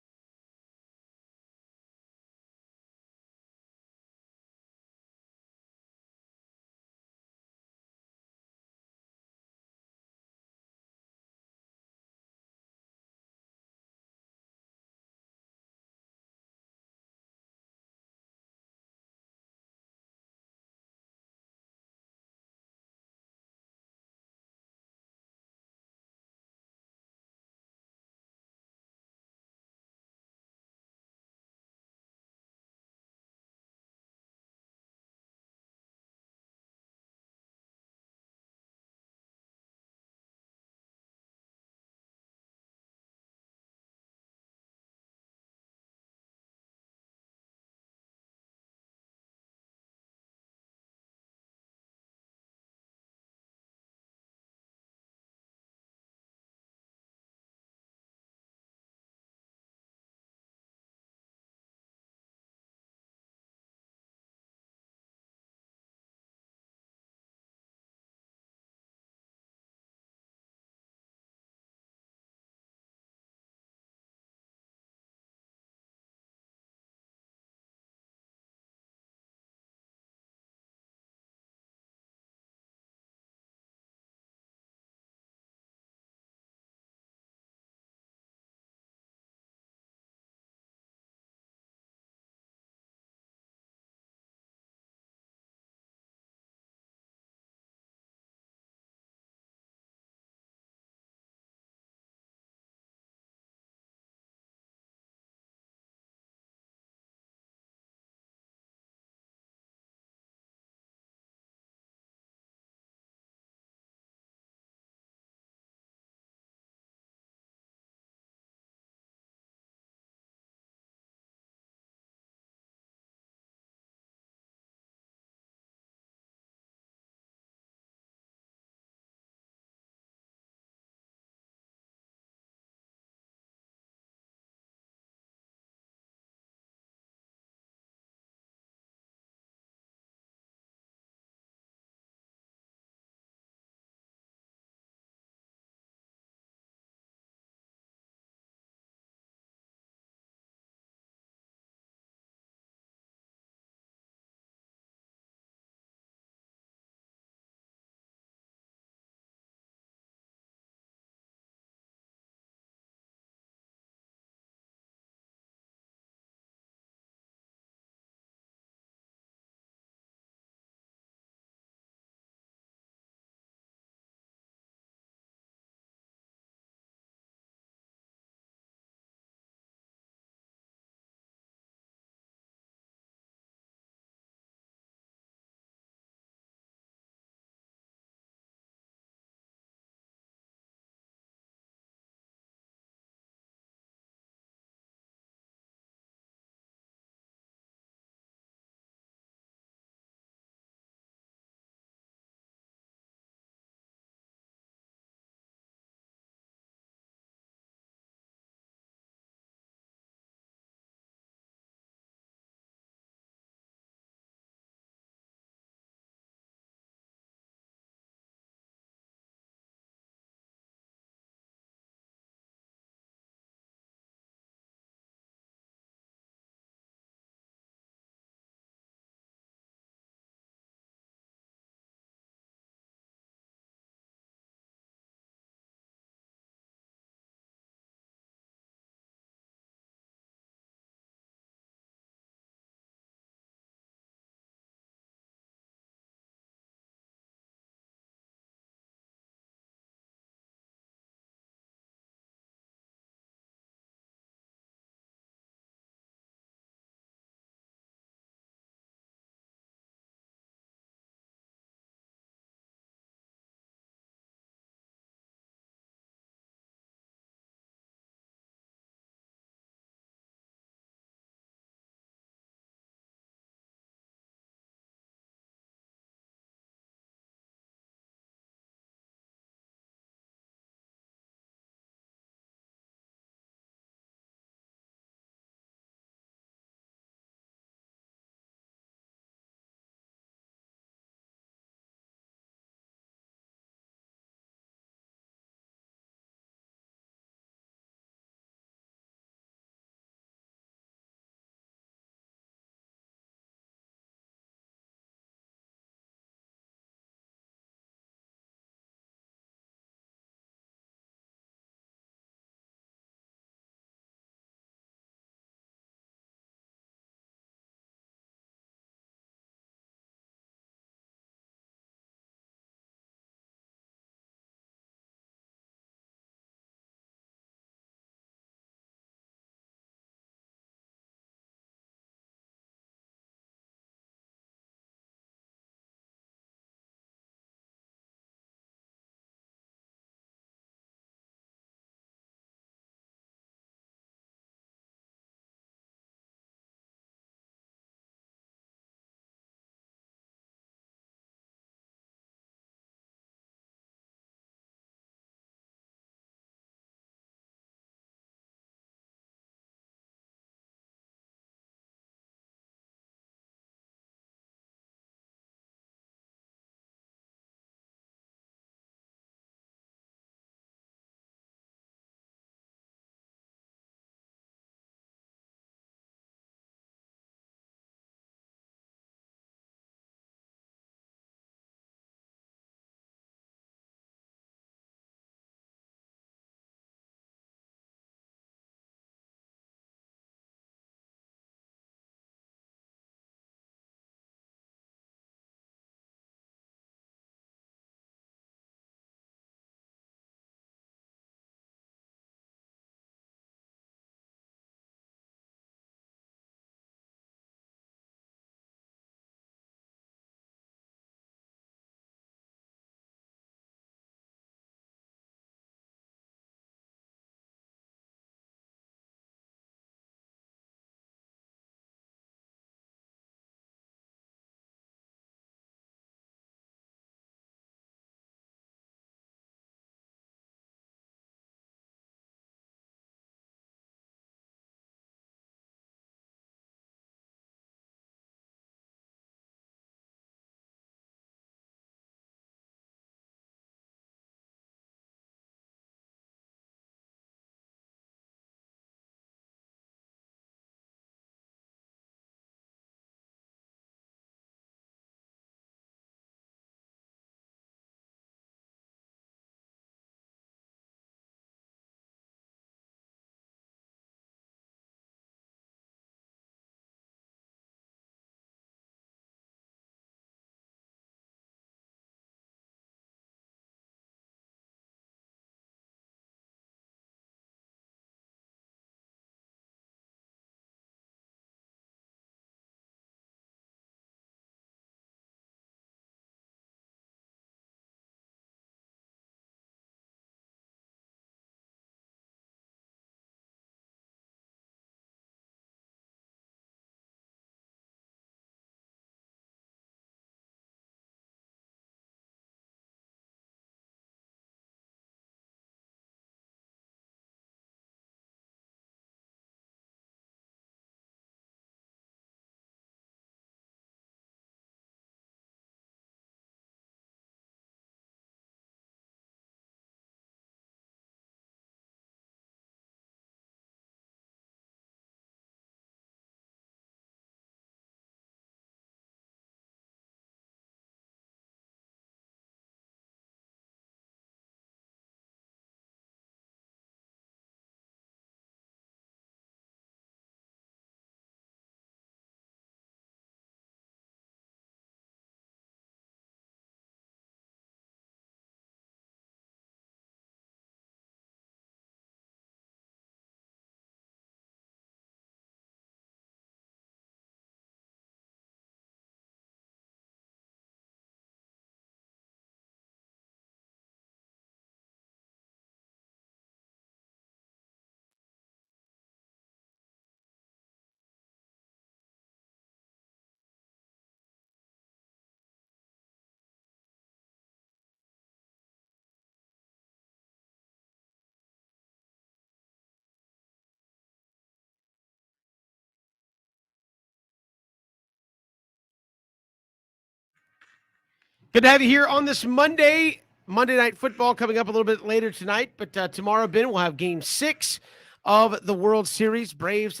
[SPEAKER 1] Good to have you here on this Monday Night Football coming up a little bit later tonight. But tomorrow, Ben, we'll have Game 6 of the World Series. Braves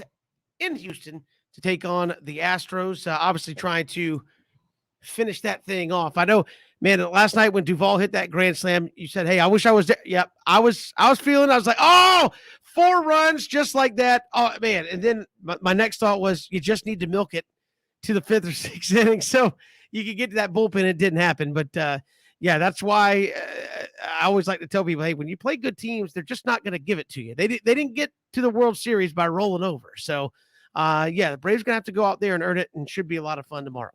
[SPEAKER 1] in Houston to take on the Astros. Obviously trying to finish that thing off. I know, man, last night when Duvall hit that grand slam, you said, hey, I wish I was there. Yep, I was feeling, I was like, oh, 4 runs just like that. Oh, man. And then my next thought was you just need to milk it to the 5th or 6th inning. So you could get to that bullpen. It didn't happen. But, yeah, that's why I always like to tell people, hey, when you play good teams, they're just not going to give it to you. They didn't get to the World Series by rolling over. So, yeah, the Braves going to have to go out there and earn it, and should be a lot of fun tomorrow.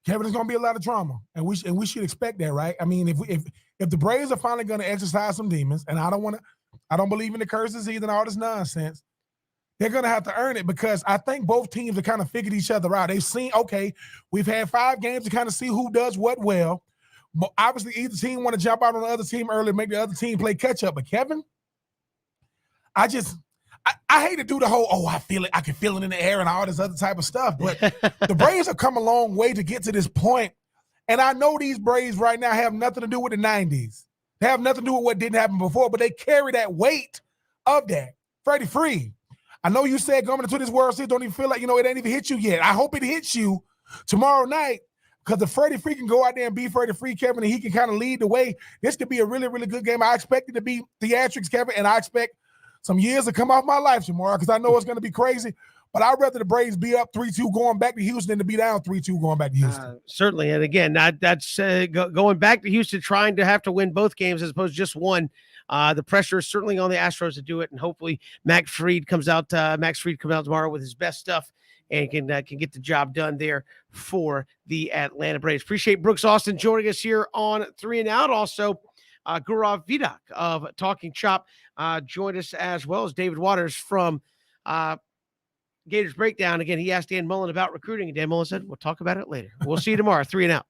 [SPEAKER 2] Kevin, it's going to be a lot of drama, and we should expect that, right? I mean, if the Braves are finally going to exercise some demons, and I don't believe in the curses either and all this nonsense, they're going to have to earn it, because I think both teams have kind of figured each other out. They've seen, okay, we've had 5 games to kind of see who does what well. But obviously, either team want to jump out on the other team early, make the other team play catch up. But Kevin, I hate to do the whole, I feel it, I can feel it in the air and all this other type of stuff. But the Braves have come a long way to get to this point. And I know these Braves right now have nothing to do with the 90s. They have nothing to do with what didn't happen before, but they carry that weight of that. Freddie Freed, I know you said going into this World Series don't even feel like, it ain't even hit you yet. I hope it hits you tomorrow night, because if Freddie Freed can go out there and be Freddie Freed, Kevin, and he can kind of lead the way, this could be a really, really good game. I expect it to be theatrics, Kevin, and I expect some years to come off my life tomorrow, because I know it's going to be crazy. But I'd rather the Braves be up 3-2 going back to Houston than to be down 3-2 going back to Houston.
[SPEAKER 1] Certainly. And again, that's going back to Houston, trying to have to win both games as opposed to just one. The pressure is certainly on the Astros to do it, and hopefully Max Fried comes out tomorrow with his best stuff and can get the job done there for the Atlanta Braves. Appreciate Brooks Austin joining us here on 3 and Out. Also, Gaurav Vidak of Talking Chop joined us, as well as David Waters from Gators Breakdown. Again, he asked Dan Mullen about recruiting, and Dan Mullen said, we'll talk about it later. We'll see you tomorrow, 3 and Out.